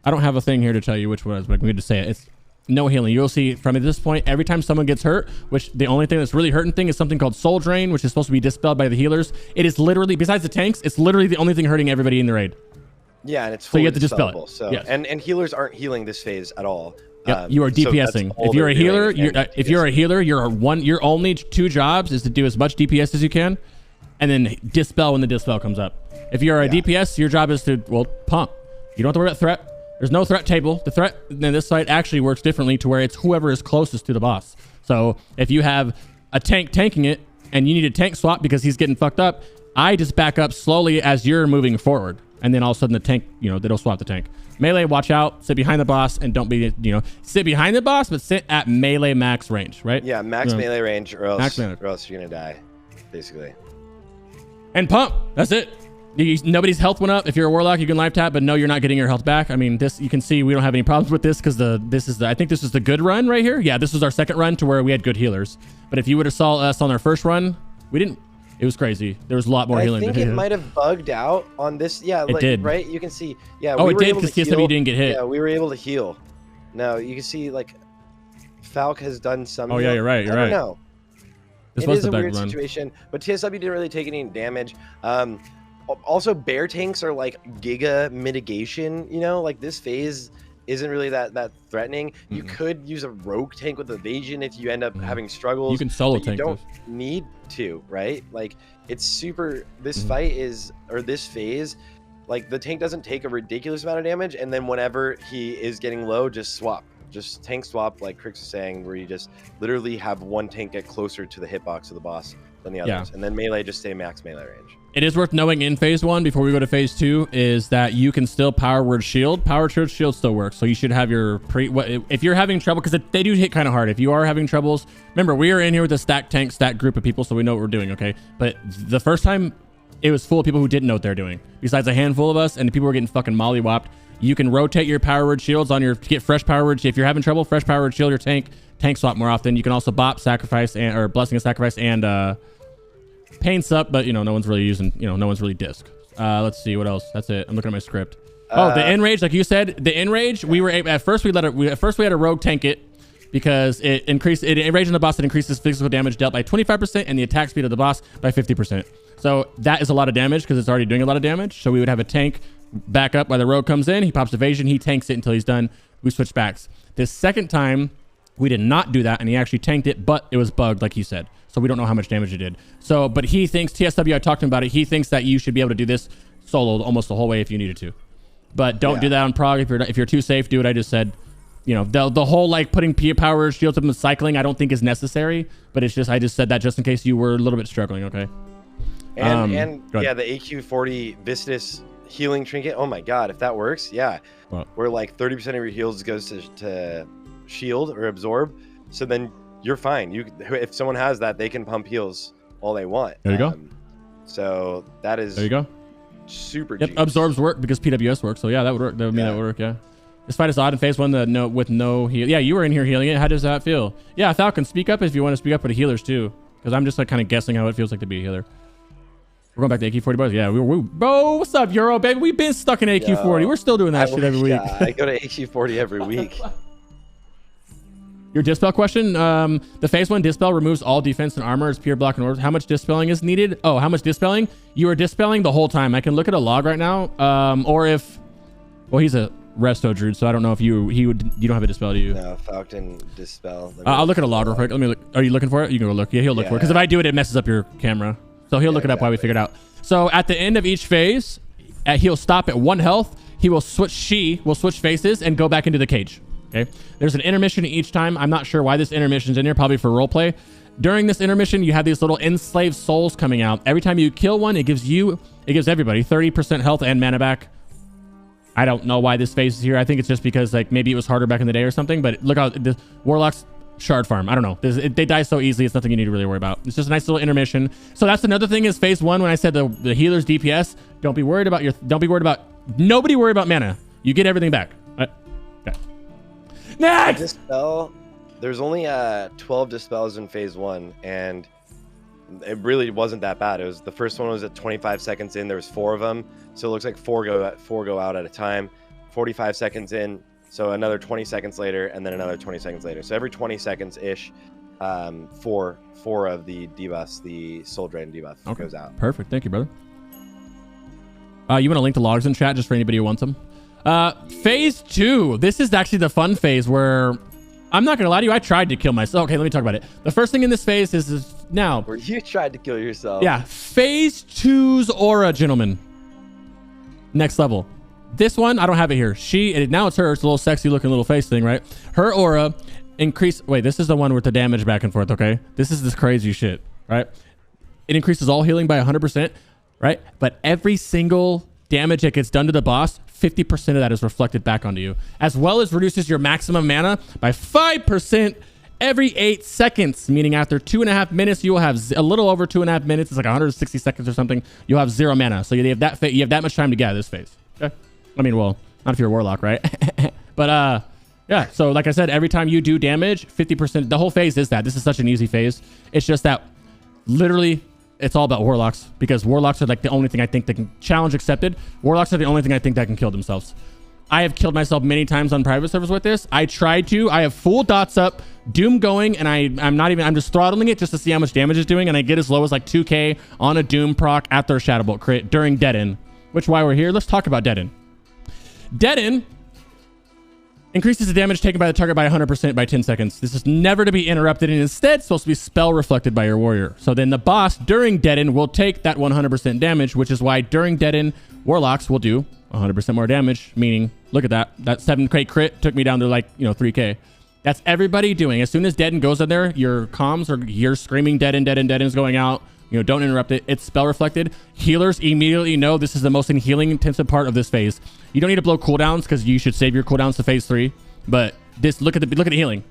I don't have a thing here to tell you which one is, but I'm going to say it. It's no healing. You'll see from this point, every time someone gets hurt, which the only thing that's really hurting thing is something called Soul Drain, which is supposed to be dispelled by the healers. It is literally, besides the tanks, it's literally the only thing hurting everybody in the raid. Yeah, and it's so you have to dispel it. So, yes. and healers aren't healing this phase at all. Yep, you are DPSing. So if you're a healer, your only 2 jobs is to do as much DPS as you can, and then dispel when the dispel comes up. If you're a DPS, your job is to pump. You don't have to worry about threat. There's no threat table. The threat in this site actually works differently to where it's whoever is closest to the boss. So if you have a tank tanking it and you need a tank swap because he's getting fucked up, I just back up slowly as you're moving forward, and then all of a sudden the tank, they'll swap the tank. Melee, watch out, sit behind the boss, and don't be, sit behind the boss, but sit at melee max range, right? Yeah, max melee range, or else you're gonna die, basically. And pump. That's it. Nobody's health went up. If you're a warlock, you can life tap, but no, you're not getting your health back. I mean, this, you can see we don't have any problems with this because I think this is the good run right here. Yeah, this was our second run to where we had good healers. But if you would have saw us on our first run, we didn't. It was crazy. There was a lot more healing. I think it might have bugged out on this. Yeah, it did. Right? You can see. Yeah. Oh, it did because TSW didn't get hit. Yeah, we were able to heal. No, you can see like Falk has done some. Oh yeah, you're right. You're right. No. This was a weird situation, but TSW didn't really take any damage. Also, bear tanks are like giga mitigation. Like this phase isn't really that threatening. You could use a rogue tank with evasion if you end up having struggles. You can solo tank. You don't need to, right? Like it's super. This fight is, or this phase, like the tank doesn't take a ridiculous amount of damage, and then whenever he is getting low, just swap. Just tank swap, like Crix is saying, where you just literally have one tank get closer to the hitbox of the boss than the others, and then melee just stay max melee range. It is worth knowing in phase 1 before we go to phase 2 is that you can still power word shield. Power word shield still works, so you should have your if you're having trouble, because they do hit kind of hard. If you are having troubles, remember we are in here with a stack tank stack group of people, so we know what we're doing. Okay, but the first time it was full of people who didn't know what they're doing. Besides a handful of us, and people were getting fucking mollywopped. You can rotate your power word shields on your to get fresh power words. If you're having trouble, fresh power word shield your tank swap more often. You can also bop sacrifice or blessing of sacrifice and pain sup, but no one's really using, no one's really disc. Let's see what else. That's it. I'm looking at my script. The enrage, like you said, the enrage, we were at first we had a rogue tank it because it enraging the boss, it increases physical damage dealt by 25% and the attack speed of the boss by 50%. So that is a lot of damage because it's already doing a lot of damage. So we would have a tank back up while the rogue comes in, he pops evasion, he tanks it until he's done. We switch backs. This second time we did not do that and he actually tanked it, but it was bugged like he said. So we don't know how much damage it did. So, but he thinks, TSW, I talked to him about it. He thinks that you should be able to do this solo almost the whole way if you needed to. But don't do that on prog. If you're too safe, do what I just said. The whole like putting power shields up and cycling, I don't think is necessary. But it's just, I just said that just in case you were a little bit struggling. Okay. And yeah, the AQ40 Vistus healing trinket. Oh my God, if that works, yeah. What? Where like 30% of your heals goes to shield or absorb. So then you're fine. If someone has that, they can pump heals all they want. There you go. So that is. There you go. Super. Yep, absorbs work because PWS works. So yeah, that would work. That would mean that would work. Yeah. This fight is odd in phase 1. With no heal. Yeah, you were in here healing it. How does that feel? Yeah, Falcon, speak up if you want to speak up for the healers too, because I'm just like kind of guessing how it feels like to be a healer. We're going back to AQ40 boys. Yeah, bro, what's up, Euro baby? We've been stuck in AQ40. We're still doing that shit every week. Yeah, I go to AQ40 every week. Your dispel question. The phase 1 dispel removes all defense and armor as pure block and orders. How much dispelling is needed? Oh, how much dispelling? You are dispelling the whole time. I can look at a log right now. Or if, well, he's a resto druid, so I don't know if you don't have a dispel, do you? No, Falcon dispel. I'll look at a log real quick. Let me look. Are you looking for it? You can go look. Yeah, he'll look for it. Because if I do it, it messes up your camera. So he'll look it up while we figure it out. So at the end of each phase, he'll stop at 1 health. He will switch. She will switch faces and go back into the cage. Okay. There's an intermission each time. I'm not sure why this intermission's in here. Probably for roleplay. During this intermission, you have these little enslaved souls coming out. Every time you kill one, it gives everybody 30% health and mana back. I don't know why this phase is here. I think it's just because like maybe it was harder back in the day or something. But look how the warlocks shard farm. I don't know. They die so easily. It's nothing you need to really worry about. It's just a nice little intermission. So that's another thing is phase 1. When I said the healer's DPS, nobody worry about mana. You get everything back. Okay. Next. Dispel. There's only 12 dispels in phase 1, and it really wasn't that bad. It was the first one was at 25 seconds in. There was 4 of them, so it looks like four go out at a time. 45 seconds in. So another 20 seconds later, and then another 20 seconds later. So every 20 seconds ish, four of the debuffs, the soul drain debuff goes out. Perfect. Thank you, brother. You want to link the logs in chat just for anybody who wants them. Phase 2. This is actually the fun phase where I'm not gonna lie to you. I tried to kill myself. Okay, let me talk about it. The first thing in this phase is now. Where you tried to kill yourself. Yeah. Phase 2's aura, gentlemen. Next level. This one, I don't have it here. Now it's her. It's a little sexy looking little face thing, right? Her aura increase. Wait, this is the one with the damage back and forth, okay? This is this crazy shit, right? It increases all healing by 100%, right? But every single damage that gets done to the boss, 50% of that is reflected back onto you, as well as reduces your maximum mana by 5% every 8 seconds, meaning after 2.5 minutes, you will have a little over 2.5 minutes. It's like 160 seconds or something. You'll have 0 mana. So you have that much time to get out of this phase. Okay. I mean, well, not if you're a warlock, right? But yeah. So like I said, every time you do damage, 50%. The whole phase is that. This is such an easy phase. It's just that literally it's all about warlocks, because warlocks are like the only thing I think that can challenge accepted. Warlocks are the only thing I think that can kill themselves. I have killed myself many times on private servers with this. I tried to. I have full dots up, Doom going, and I'm just throttling it just to see how much damage it's doing, and I get as low as like 2k on a Doom proc after a Shadowbolt crit during Dead End, which why we're here. Let's talk about Dead End. Dead End increases the damage taken by the target by 100% by 10 seconds. This is never to be interrupted, and instead supposed to be spell reflected by your warrior. So then the boss during Dead End will take that 100% damage, which is why during Dead End, warlocks will do 100% more damage, meaning, look at that. That 7k crit took me down to like, 3k. That's everybody doing. As soon as Dead End goes in there, your comms are, you're screaming Dead End, Dead End, Dead End's going out. Don't interrupt it. It's spell reflected. Healers immediately know this is the most healing intensive part of this phase. You don't need to blow cooldowns because you should save your cooldowns to phase 3. But this, look at the healing.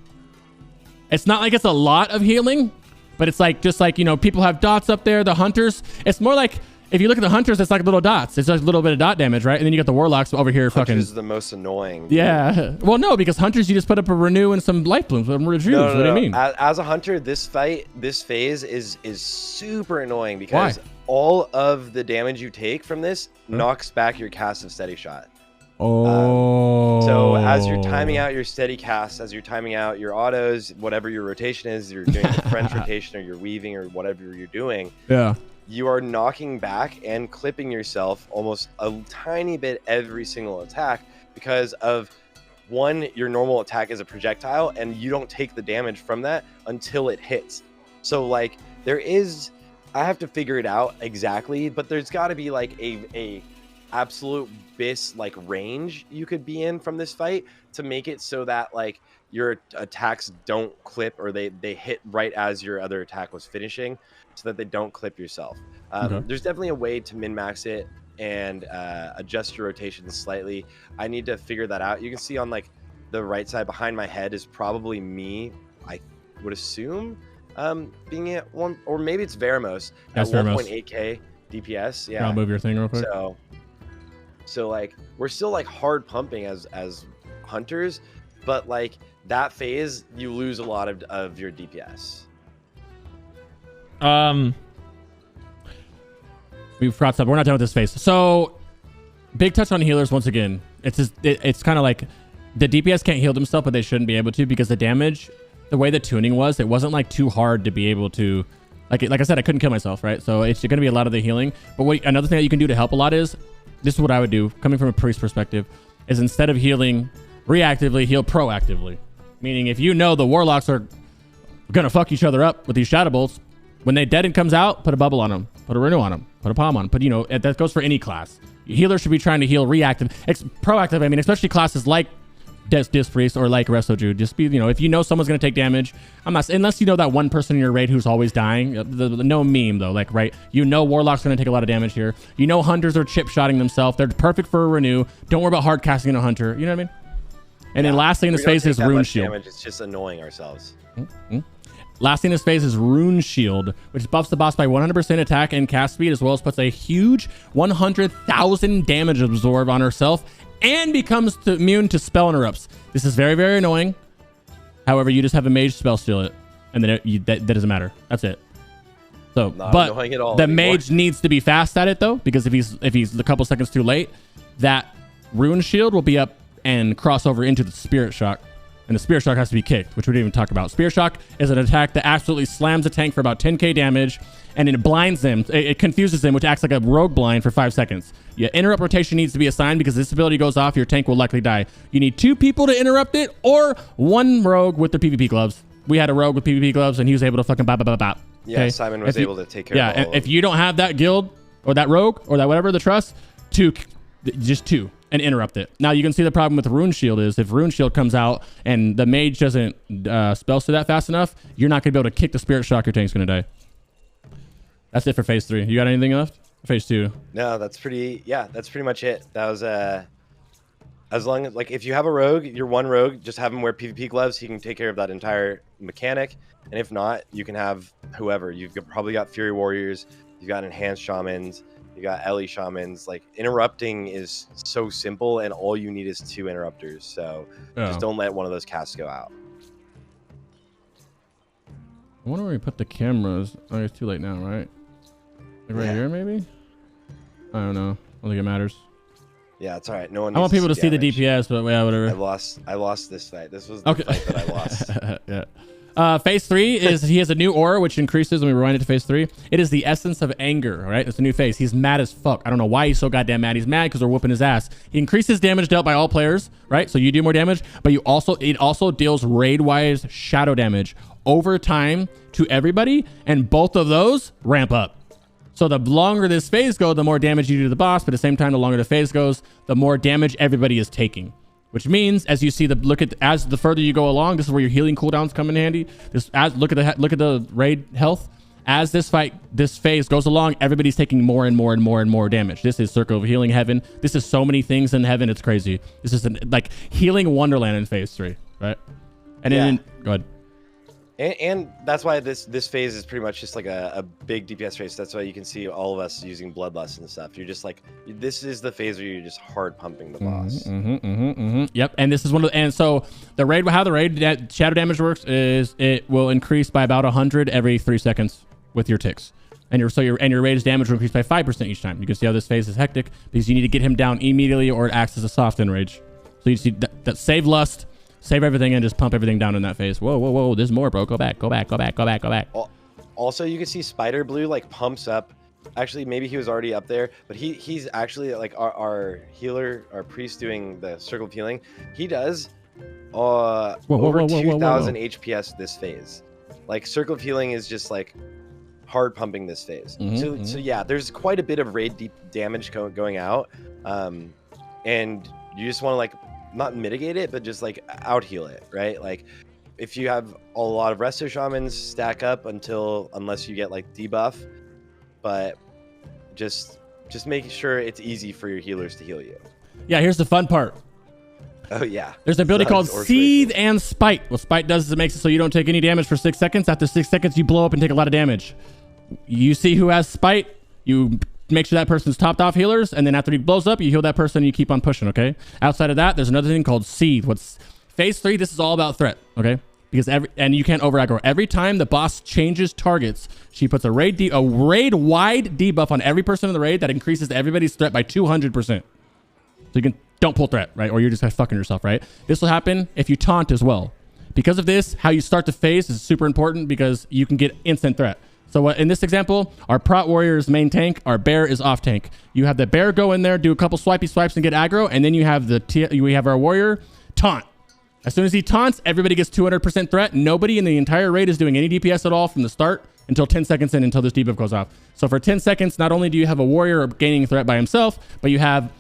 It's not like it's a lot of healing, but it's like just like people have dots up there. The hunters. It's more like if you look at the hunters, it's like little dots. It's like a little bit of dot damage, right? And then you got the warlocks over here. Hunters is the most annoying. Yeah. Well, no, because hunters, you just put up a renew and some life blooms. What do you mean? As a hunter, this phase is super annoying because all of the damage you take from this knocks back your cast of steady shot. So as you're timing out your steady cast, as you're timing out your autos, whatever your rotation is, you're doing the French rotation or you're weaving or whatever you're doing. Yeah. You are knocking back and clipping yourself almost a tiny bit every single attack because of one, your normal attack is a projectile and you don't take the damage from that until it hits. So like I have to figure it out exactly, but there's got to be like a absolute bis like range you could be in from this fight to make it so that like your attacks don't clip or they hit right as your other attack was finishing so that they don't clip yourself. There's definitely a way to min-max it and adjust your rotations slightly. I need to figure that out. You can see on like the right side behind my head is probably me, I would assume, being at one, or maybe it's Veramos at 1.8k DPS. Yeah, I'll move your thing real quick. So like we're still like hard pumping as hunters, but like that phase you lose a lot of your DPS. We've brought up. We're not done with this phase. So big touch on healers once again. It's kind of like the DPS can't heal themselves, but they shouldn't be able to because the damage, the way the tuning was, it wasn't like too hard to be able to. Like I said, I couldn't kill myself, right? So it's going to be a lot of the healing. But another thing that you can do to help a lot is, this is what I would do, coming from a priest perspective, is instead of healing reactively, heal proactively. Meaning if you know the warlocks are going to fuck each other up with these shadow bolts, when they deaden comes out, put a bubble on them, put a renew on them, put a palm on them. But that goes for any class. Healers should be trying to heal reactive. It's proactive, I mean, especially classes like Disc Priest or like Resto Jude. Just be, if you know someone's going to take damage, unless you know that one person in your raid who's always dying. No meme though, like, right? Warlock's going to take a lot of damage here. Hunters are chip-shotting themselves. They're perfect for a renew. Don't worry about hard casting a hunter. You know what I mean? And then last thing in this phase is Rune Shield. Damage. It's just annoying ourselves. Last thing in this phase is Rune Shield, which buffs the boss by 100% attack and cast speed, as well as puts a huge 100,000 damage absorb on herself and becomes immune to spell interrupts. This is very, very annoying. However, you just have a mage spell steal it, and then that doesn't matter. That's it. So, but the mage needs to be fast at it though, because if he's a couple seconds too late, that Rune Shield will be up and cross over into the Spirit Shock. And the Spirit Shock has to be kicked, which we didn't even talk about. Spirit Shock is an attack that absolutely slams a tank for about 10k damage, and it blinds them. It confuses them, which acts like a rogue blind for 5 seconds. Yeah, interrupt rotation needs to be assigned because this ability goes off, your tank will likely die. You need 2 people to interrupt it, or 1 rogue with their PvP gloves. We had a rogue with PvP gloves, and he was able to fucking bop, bop, bop, bop. Yeah, okay? Simon was able to take care of all of them. If you don't have that guild, or that rogue, or that whatever, the trust, just 2. And interrupt it. Now you can see the problem with Rune Shield is if Rune Shield comes out and the mage doesn't spell to that fast enough, you're not gonna be able to kick the Spirit Shock. Your tank's gonna die. That's it for phase 3. You got anything left? Phase 2. No, that's pretty much it. That was as long as, like, if you have a rogue, you're one rogue, just have him wear PvP gloves. He can take care of that entire mechanic. And if not, you can have whoever. You've probably got Fury Warriors. You've got enhanced shamans. You got Ellie shamans. Like, interrupting is so simple, and all you need is 2 interrupters. So just don't let one of those casts go out. I wonder where we put the cameras. Oh, it's too late now, right? Like right here, maybe? I don't know. I don't think it matters. Yeah, it's all right. No one. I want people to see the DPS, but yeah, whatever. I lost this fight. This was the fight that I lost. Yeah. Phase 3 is he has a new aura which increases when we rewind it to phase 3. It is the essence of anger, right? It's a new phase. He's mad as fuck. I don't know why he's so goddamn mad. He's mad because we're whooping his ass. He increases damage dealt by all players, right? So you do more damage, but it also deals raid-wise shadow damage over time to everybody, and both of those ramp up. So the longer this phase goes, the more damage you do to the boss, but at the same time, the longer the phase goes, the more damage everybody is taking. Which means, as you see as the further you go along, this is where your healing cooldowns come in handy. Look at the raid health. As this phase goes along, everybody's taking more and more and more and more damage. This is Circle of Healing Heaven. This is so many things in heaven, it's crazy. This is like healing Wonderland in phase 3, right? And then go ahead. And that's why this phase is pretty much just like a big DPS phase. That's why you can see all of us using Bloodlust and stuff. You're just like, this is the phase where you're just hard pumping the boss. Yep. And this is one of the, and so the raid, how the raid shadow damage works is it will increase by about 100 every 3 seconds with your ticks. And your raid's damage will increase by 5% each time. You can see how this phase is hectic because you need to get him down immediately or it acts as a soft enrage. So you see that save lust. Save everything and just pump everything down in that phase. Whoa. There's more, bro. Go back. Also, you can see Spider Blue like pumps up. Actually, maybe he was already up there, but he's actually like our healer, our priest doing the circle of healing. He does over 2,000 HPS this phase. Like circle of healing is just like hard pumping this phase. So yeah, there's quite a bit of raid deep damage going out, and you just want to like not mitigate it, but just like out heal it, right? Like if you have a lot of resto shamans, stack up unless you get like debuff, but just making sure it's easy for your healers to heal you. Yeah, here's the fun part. Oh yeah, there's an ability called Seethe and Spite. What Spite does is it makes it so you don't take any damage for 6 seconds. After 6 seconds, you blow up and take a lot of damage. You see who has Spite, you make sure that person's topped off healers, and then after he blows up, you heal that person and you keep on pushing, okay? Outside of that, there's another thing called Seethe. What's phase 3, this is all about threat, okay? Because and you can't over aggro. Every time the boss changes targets, she puts a raid wide debuff on every person in the raid that increases everybody's threat by 200%. So you can don't pull threat, right? Or you're just fucking yourself, right? This will happen if you taunt as well. Because of this, how you start the phase is super important because you can get instant threat. So in this example, our Prot Warrior is main tank, our Bear is off tank. You have the Bear go in there, do a couple swipey swipes and get aggro, and then you have we have our Warrior taunt. As soon as he taunts, everybody gets 200% threat. Nobody in the entire raid is doing any DPS at all from the start until 10 seconds in, until this debuff goes off. So for 10 seconds, not only do you have a Warrior gaining threat by himself, but you have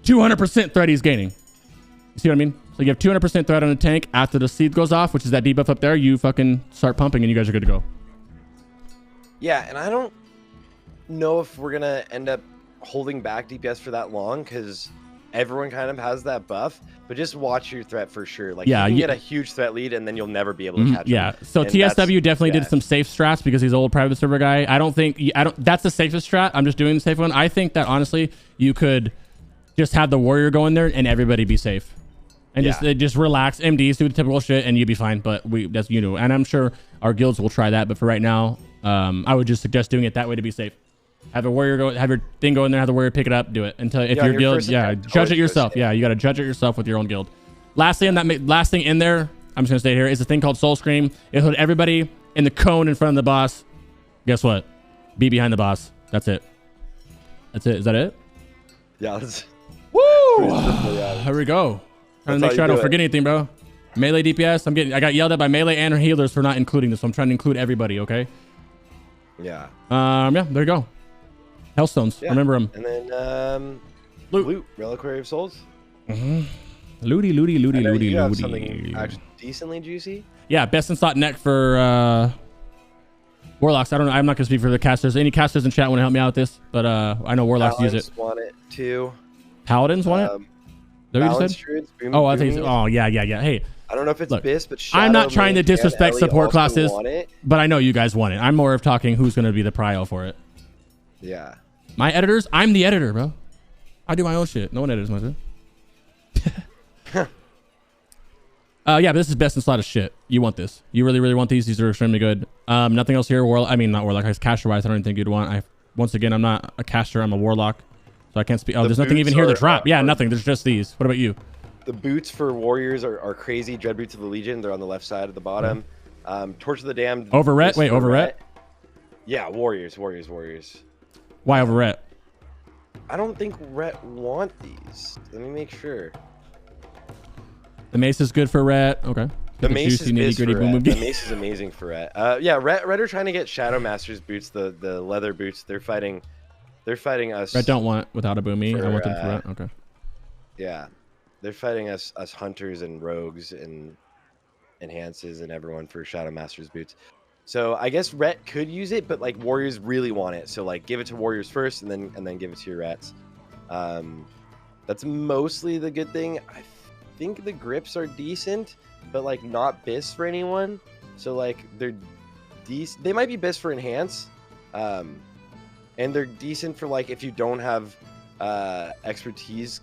200% threat he's gaining. You see what I mean? So you have 200% threat on a tank. After the Seethe goes off, which is that debuff up there, you fucking start pumping and you guys are good to go. Yeah, and I don't know if we're gonna end up holding back DPS for that long because everyone kind of has that buff. But just watch your threat for sure. Like, yeah, you can get a huge threat lead, and then you'll never be able to catch him. Yeah. So and TSW definitely did some safe strats because he's an old private server guy. I don't. That's the safest strat. I'm just doing the safe one. I think that honestly, you could just have the Warrior go in there and everybody be safe. And just relax, MDs, do the typical shit, and you'll be fine. But that's and I'm sure our guilds will try that. But for right now, I would just suggest doing it that way to be safe. Have a Warrior have your thing go in there, have the Warrior pick it up, do it until if your guild, judge it yourself. Yeah, you got to judge it yourself with your own guild. Lastly, on that last thing in there, I'm just gonna stay here, is a thing called Soul Scream. It'll hit everybody in the cone in front of the boss. Guess what? Be behind the boss. That's it. That's it. Is that it? Yeah. That's woo! Here we go. Trying to make sure I don't forget anything, bro. Melee DPS. I got yelled at by melee and healers for not including this. So I'm trying to include everybody. Okay. Yeah. Yeah. There you go. Hellstones. Yeah. Remember them. And then loot. Reliquary of Souls. Looty. You have something actually decently juicy. Yeah. Best in slot neck for Warlocks. I don't know. I'm not gonna speak for the casters. Any casters in chat want to help me out with this? But I know Warlocks Paladins use it. Want it too. Paladins want it. Is that what you said? Druids, I think. Oh yeah. Hey. I don't know if it's BIS, but I'm not trying to disrespect support classes, but I know you guys want it. I'm more of talking who's going to be the Prio for it. Yeah. My editors, I'm the editor, bro. I do my own shit. No one edits my shit. Yeah, but this is best in slot of shit. You want this. You really, really want these. These are extremely good. Nothing else here. Not Warlock. Caster-wise, I don't even think you'd want. Once again, I'm not a caster. I'm a Warlock. So I can't speak. Oh, there's nothing even here to drop. Yeah, nothing. There's just these. What about you? The boots for Warriors are crazy. Dread Boots of the Legion. They're on the left side at the bottom. Torch of the Damned. Over Ret? Wait, over Ret? Yeah, Warriors. Why over Ret? I don't think Ret want these. Let me make sure. The mace is good for Ret. Okay. The mace is good for Ret. The mace is amazing for Ret. Yeah, Ret are trying to get Shadow Master's boots, the leather boots. They're fighting us. Ret don't want without a boomy. I want them for Ret. Okay. Yeah. They're fighting us hunters and rogues and enhances and everyone for Shadow Master's boots. So I guess Ret could use it, but like Warriors really want it. So like give it to Warriors first and then give it to your Rets. That's mostly the good thing. I think the grips are decent, but like not BIS for anyone. So like they're decent. They might be best for enhance, and they're decent for like if you don't have expertise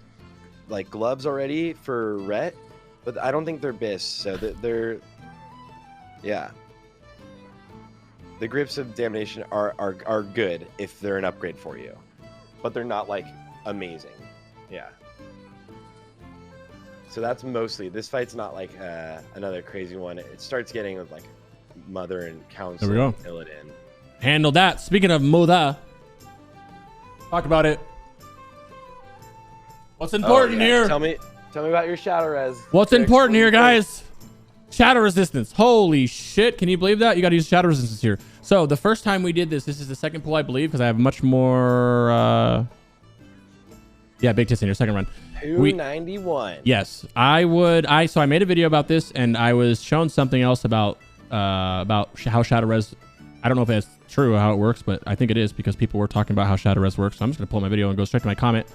like gloves already for ret, but I don't think they're best. So they're yeah. The grips of damnation are good if they're an upgrade for you, but they're not like amazing. Yeah. So that's mostly, this fight's not like another crazy one. It starts getting with like Mother and Council. There we go. Illidan. Handle that. Speaking of Mother, talk about it. What's important here? Tell me about your Shadow Res. What's important here, guys? Shadow resistance. Holy shit. Can you believe that? You got to use shadow resistance here. So the first time we did this is the second pull, I believe, because I have much more. Yeah, big tits in your second run. 291. Yes, so I made a video about this, and I was shown something else about how shadow res. I don't know if that's true how it works, but I think it is because people were talking about how shadow res works. So I'm just gonna pull my video and go straight to my comment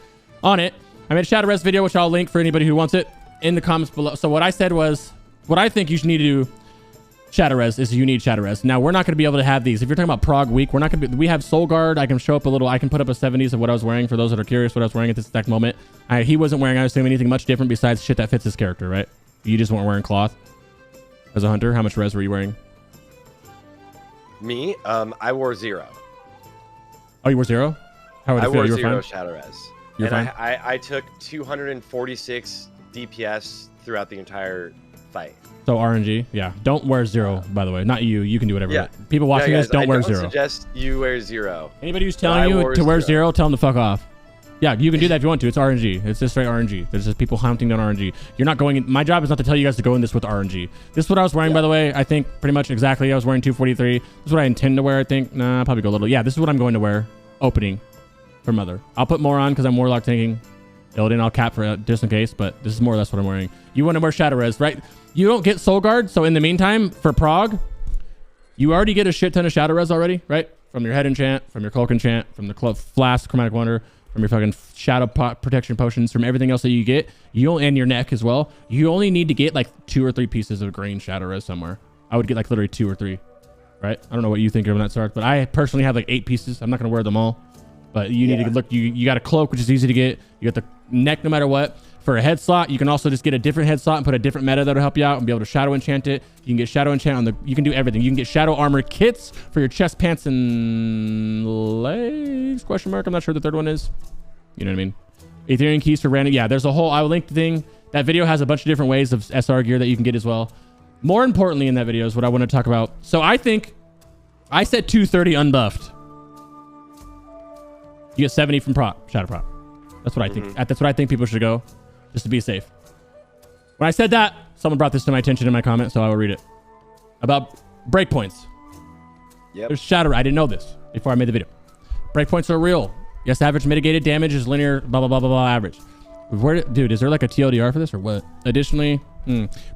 on it. I made a shadow res video, which I'll link for anybody who wants it in the comments below. So what I said was, what I think you should need to do shadow res is you need shadow res. Now we're not going to be able to have these. If you're talking about prog week, we're not going to be, we have soul guard. I can show up a little, I can put up a 70s of what I was wearing for those that are curious what I was wearing at this exact moment. He wasn't wearing, I assume, anything much different besides shit that fits his character, right? You just weren't wearing cloth as a hunter. How much res were you wearing? Me? I wore 0. Oh, you wore 0? How would it I feel? wore You were 0 fine? Shadow Res. You're and fine? I took 246 DPS throughout the entire fight. So RNG, yeah. Don't wear 0, by the way. Not you. You can do whatever. Yeah. People watching guys, this, don't wear I 0. suggest you wear 0. Anybody who's telling you to wear 0, tell them to fuck off. Yeah, you can do that if you want to. It's RNG. It's just straight RNG. There's just people hunting down RNG. You're not going in. My job is not to tell you guys to go in this with RNG. This is what I was wearing, by the way. I think pretty much exactly. I was wearing 243. This is what I intend to wear, I think. Nah, I'll probably go a little. Yeah, this is what I'm going to wear. Opening for Mother. I'll put more on because I'm Warlock tanking. Illidan, I'll cap for just in case, but this is more or less what I'm wearing. You want to wear Shadow Res, right? You don't get Soul Guard, so in the meantime, for Prog, you already get a shit ton of Shadow Res already, right? From your head enchant, from your cloak enchant, from the flask, chromatic wonder, from your fucking shadow protection potions, from everything else that you get, and your neck as well. You only need to get like 2 or 3 pieces of green Shadow Res somewhere. I would get like literally 2 or 3, right? I don't know what you think of that, Sarthe, but I personally have like 8 pieces. I'm not gonna wear them all, but you need to look. You got a cloak, which is easy to get. You got the neck, no matter what. For a head slot, you can also just get a different head slot and put a different meta that'll help you out and be able to shadow enchant it. You can get shadow enchant on the. You can do everything. You can get shadow armor kits for your chest, pants, and legs? Question mark. I'm not sure the third one is. You know what I mean? Ethereum keys for random. Yeah, there's a whole. I will link the thing. That video has a bunch of different ways of SR gear that you can get as well. More importantly, in that video is what I want to talk about. So I think I said 230 unbuffed. You get 70 from shadow prop. That's what I think. That's what I think people should go, just to be safe. When I said that, someone brought this to my attention in my comment, so I will read it. About breakpoints. Yep. There's shadow. I didn't know this before I made the video. Breakpoints are real. Yes, average mitigated damage is linear. Blah blah blah blah blah. Average. Dude, is there like a TLDR for this or what? Additionally,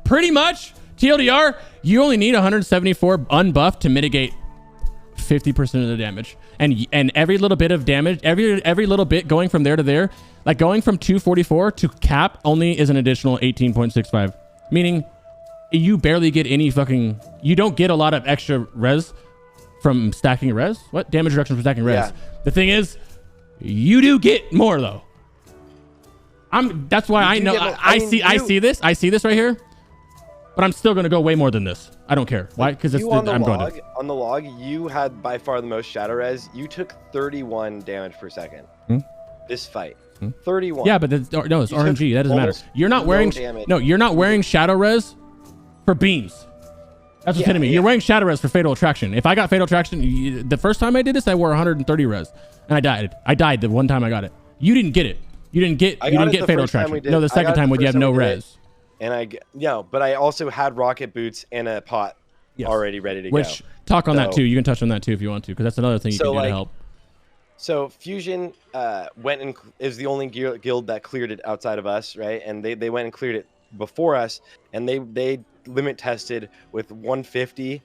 pretty much TLDR. You only need 174 unbuffed to mitigate 50% of the damage, and every little bit of damage, every little bit going from there to there, like going from 244 to cap only is an additional 18.65, meaning you barely get any fucking. You don't get a lot of extra res from stacking res. What damage reduction from stacking res? Yeah. The thing is, you do get more though. That's why I know. I see this right here. But I'm still going to go way more than this. I don't care. Why? Because I'm going to. On the log, you had by far the most shadow res. You took 31 damage per second. This fight. 31. Yeah, but no, it's RNG. That doesn't matter. You're not wearing. No, you're not wearing shadow res for beams. That's what's hitting me. You're wearing shadow res for fatal attraction. If I got fatal attraction, the first time I did this, I wore 130 res, and I died. I died the one time I got it. You didn't get it. You didn't get fatal attraction. No, the second time when you have no res. And but I also had rocket boots and a pot already ready to go. Which talk on that too. You can touch on that too if you want to, because that's another thing you can do to help. So Fusion went and is the only guild that cleared it outside of us, right? And they went and cleared it before us, and they limit tested with 150,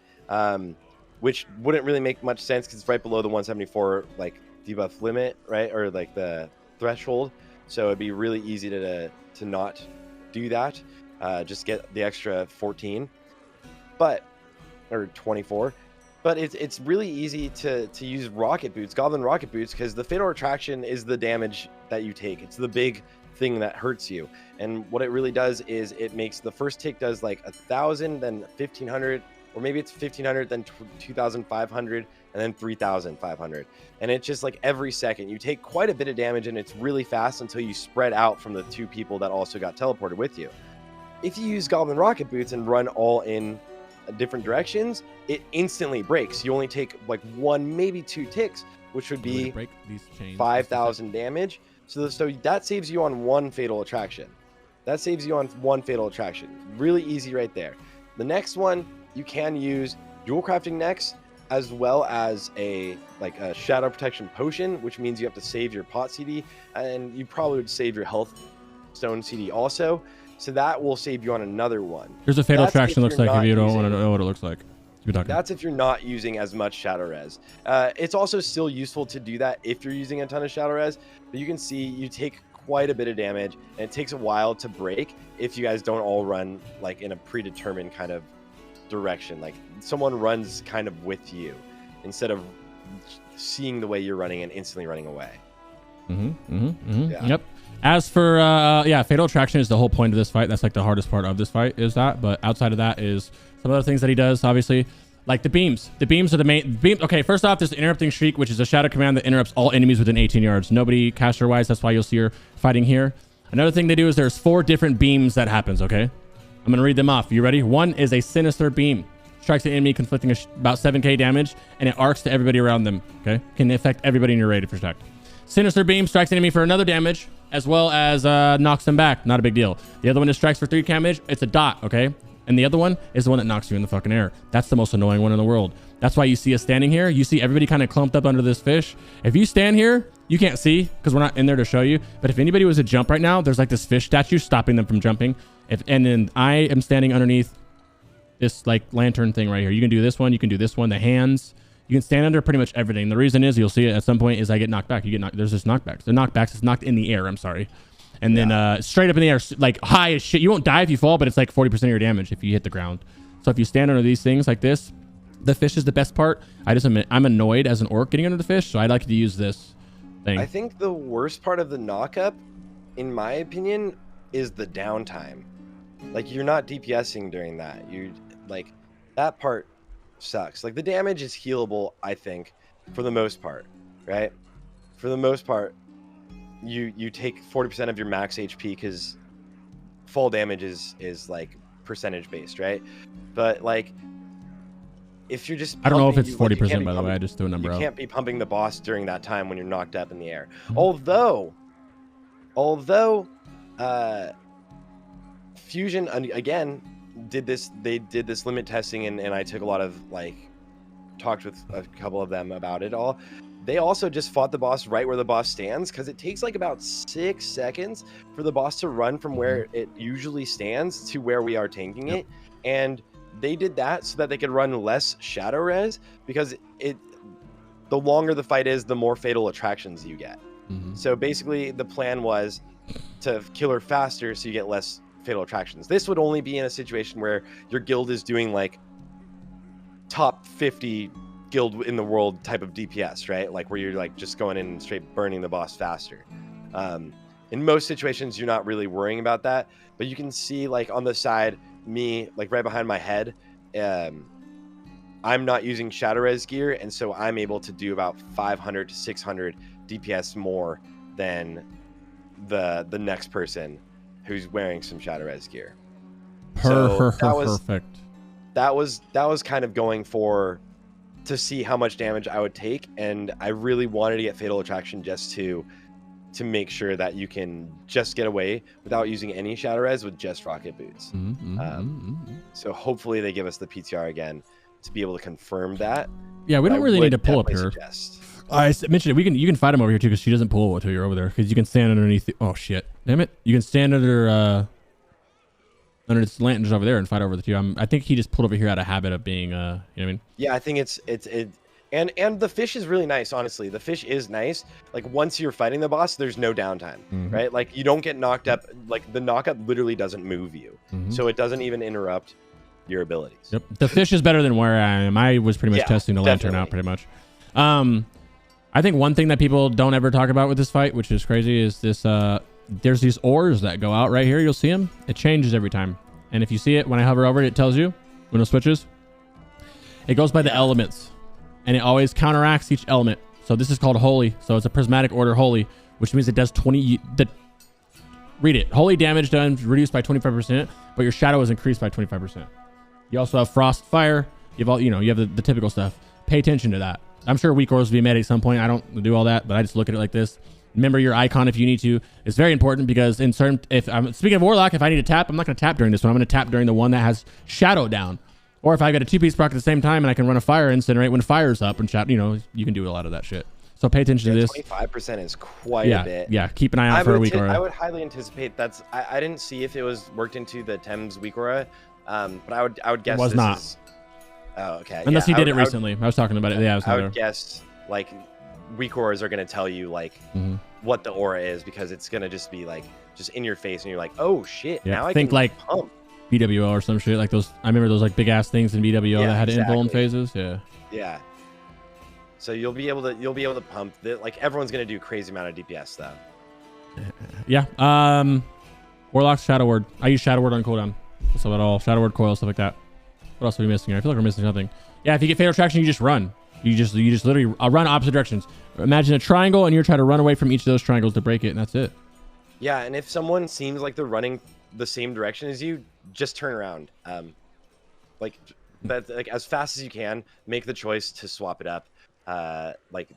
which wouldn't really make much sense because it's right below the 174 like debuff limit, right? Or like the threshold. So it'd be really easy to not do that. Just get the extra 14. But or 24. But it's really easy to use rocket boots, goblin rocket boots, because the fatal attraction is the damage that you take. It's the big thing that hurts you. And what it really does is it makes the first tick does like 1,000, then 1,500, or maybe it's 1,500, then 2,500, and then 3,500. And it's just like every second you take quite a bit of damage, and it's really fast until you spread out from the 2 people that also got teleported with you. If you use goblin rocket boots and run all in different directions, it instantly breaks. You only take like 1, maybe 2 ticks, which would be 5,000 damage. So that saves you on 1 fatal attraction. That saves you on 1 fatal attraction. Really easy right there. The next one, you can use dual crafting necks as well as a shadow protection potion, which means you have to save your pot CD, and you probably would save your health stone CD also. So that will save you on another one. Here's a fatal attraction looks like if you don't want to know what it looks like. That's if you're not using as much shadow res. It's also still useful to do that if you're using a ton of shadow res, but you can see you take quite a bit of damage, and it takes a while to break if you guys don't all run like in a predetermined kind of direction. Like someone runs kind of with you instead of seeing the way you're running and instantly running away. Yeah. Yep. As for fatal attraction is the whole point of this fight. That's like the hardest part of this fight is that, but outside of that is some other things that he does, obviously, like the beams. The beams are the main beam. Okay, first off, there's the interrupting shriek, which is a shadow command that interrupts all enemies within 18 yards. Nobody caster wise. That's why you'll see her fighting here. Another thing they do is there's 4 different beams that happens. Okay, I'm gonna read them off. You ready? One is a sinister beam. Strikes an enemy, conflicting about 7k damage, and it arcs to everybody around them. Okay, can affect everybody in your raid if you're stacked. Sinister beam strikes an enemy for another damage, as well as knocks them back. Not a big deal. The other one is strikes for 3 damage. It's a dot, okay? And the other one is the one that knocks you in the fucking air. That's the most annoying one in the world. That's why you see us standing here. You see everybody kind of clumped up under this fish. If you stand here, you can't see because we're not in there to show you. But if anybody was to jump right now, there's like this fish statue stopping them from jumping. And then I am standing underneath this like lantern thing right here. You can do this one. You can do this one. The hands. You can stand under pretty much everything. The reason is you'll see it at some point is I get knocked back. You get knocked. There's just knockbacks. The knockbacks is knocked in the air. I'm sorry. And then straight up in the air, like high as shit. You won't die if you fall, but it's like 40% of your damage if you hit the ground. So if you stand under these things like this, the fish is the best part. I'm annoyed as an orc getting under the fish, so I like to use this thing. I think the worst part of the knockup, in my opinion, is the downtime. Like you're not DPSing during that. You like that part sucks. Like the damage is healable, I think, for the most part, right? For the most part, you take 40% of your max HP because fall damage is like percentage based, right? But like if you're just I don't know if it's 40%, by the way. I just threw a number out. You can't be pumping the boss during that time when you're knocked up in the air. Although Fusion again did this. They did this limit testing, and I took a lot of talked with a couple of them about it all. They also just fought the boss right where the boss stands, because it takes like about 6 seconds for the boss to run from where it usually stands to where we are tanking it. And they did that so that they could run less shadow res, because the longer the fight is, the more fatal attractions you get. So basically the plan was to kill her faster so you get less fatal attractions. This would only be in a situation where your guild is doing like top 50 guild in the world type of DPS, right? Like where you're like just going in and straight burning the boss faster. In most situations, you're not really worrying about that, but you can see like on the side, me like right behind my head, I'm not using shadow res gear, and so I'm able to do about 500 to 600 DPS more than the next person who's wearing some shadow res gear. Perfect. That was kind of going for to see how much damage I would take, and I really wanted to get fatal attraction just to make sure that you can just get away without using any shadow res with just rocket boots. So hopefully they give us the PTR again to be able to confirm that. Yeah, we don't really need to pull up here. I mentioned it. You can fight him over here too, because she doesn't pull until you're over there, because you can stand underneath oh shit, damn it, you can stand under its lanterns over there and fight over the two. I think he just pulled over here out of habit of being you know what I mean? Yeah, I think it's and the fish is really nice, honestly. The fish is nice. Like once you're fighting the boss, there's no downtime, right? Like you don't get knocked up. Like the knockup literally doesn't move you, so it doesn't even interrupt your abilities. Yep. The fish is better than where I am. I was pretty much testing the lantern out pretty much. I think one thing that people don't ever talk about with this fight, which is crazy, is this. There's these ores that go out right here. You'll see them. It changes every time. And if you see it, when I hover over it, it tells you when it switches. It goes by the elements. And it always counteracts each element. So this is called Holy. So it's a prismatic order Holy, which means it does 20... Read it. Holy damage done reduced by 25%, but your shadow is increased by 25%. You also have Frost, Fire. You have all, you have the typical stuff. Pay attention to that. I'm sure weak ores will be made at some point. I don't do all that, but I just look at it like this. Remember your icon if you need to. It's very important because in certain, if I'm speaking of Warlock, if I need to tap, I'm not going to tap during this one. I'm going to tap during the one that has shadow down. Or if I got a 2-piece proc at the same time and I can run a fire incinerate when fire's up and shadow, you can do a lot of that shit. So pay attention to this. 25% is quite a bit. Yeah, keep an eye out for a weak aura. I would highly anticipate that's. I didn't see if it was worked into the Thames weak aura, but I would guess it was not. Oh, okay. Unless he did it recently. I was talking about it. Yeah, I would guess like weak auras are gonna tell you like what the aura is because it's gonna just be like just in your face and you're like, oh shit. Yeah, now I think can like pump. BWO or some shit like those. I remember those like big ass things in BWO that had invuln phases. Yeah. Yeah. So you'll be able to pump like everyone's gonna do crazy amount of DPS though. Yeah. Warlock's Shadow Word. I use Shadow Word on cooldown. So at all Shadow Word coil stuff like that. What else are we missing here? I feel like we're missing something. Yeah, if you get fatal attraction, you just run. You just literally run opposite directions. Imagine a triangle and you're trying to run away from each of those triangles to break it, and that's it. Yeah, and if someone seems like they're running the same direction as you, just turn around. Like as fast as you can, make the choice to swap it up. Like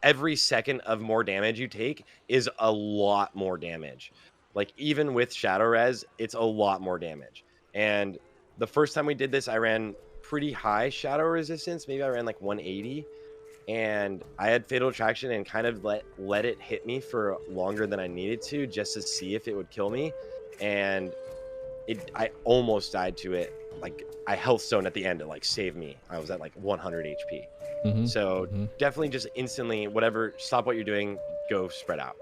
every second of more damage you take is a lot more damage. Like even with Shadow Res, it's a lot more damage. And the first time we did this, I ran pretty high shadow resistance. Maybe I ran like 180, and I had fatal attraction and kind of let it hit me for longer than I needed to just to see if it would kill me. And I almost died to it. Like I health stone at the end to like save me. I was at like 100 HP. So definitely just instantly, stop what you're doing, go spread out.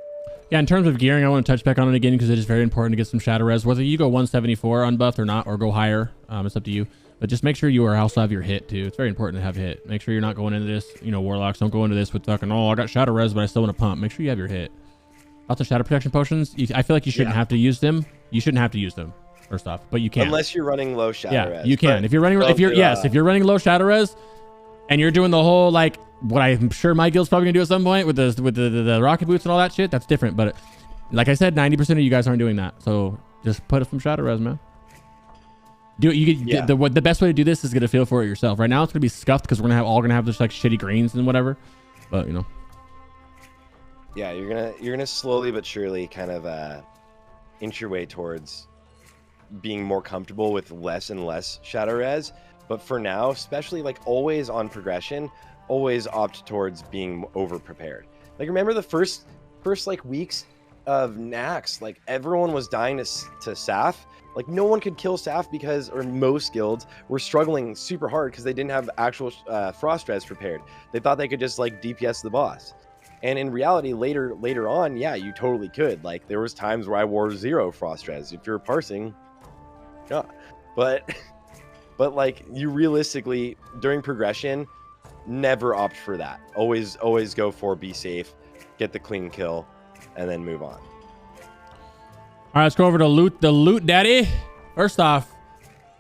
Yeah, in terms of gearing, I want to touch back on it again because it is very important to get some shadow res. Whether you go 174 unbuffed or not, or go higher, it's up to you. But just make sure you also have your hit too. It's very important to have hit. Make sure you're not going into this. Warlocks don't go into this with fucking, I got shadow res, but I still want to pump. Make sure you have your hit. Also, shadow protection potions. I feel like you shouldn't have to use them. You shouldn't have to use them. First off, but you can unless you're running low shadow res. Yeah, you can. If you're running, if you're running low shadow res, and you're doing the whole like what I'm sure my guild's probably gonna do at some point with the rocket boots and all that shit, that's different. But like I said, 90% of you guys aren't doing that. So just put some shadow res, man. Do it. The best way to do this is get a feel for it yourself. Right now it's gonna be scuffed because we're all gonna have just like shitty greens and whatever. But yeah, you're gonna slowly but surely kind of inch your way towards being more comfortable with less and less shadow res. But for now, especially like always on progression, always opt towards being over prepared. Like remember the first like weeks of Nax, like everyone was dying to Saf. Like no one could kill Saf or most guilds were struggling super hard because they didn't have actual frost res prepared. They thought they could just like DPS the boss. And in reality, later on, yeah, you totally could. Like there was times where I wore 0 frost res. If you're parsing, yeah, but like you realistically during progression, never opt for that. Always go for be safe, get the clean kill, and then move on. All right, let's go over to the loot daddy. First off,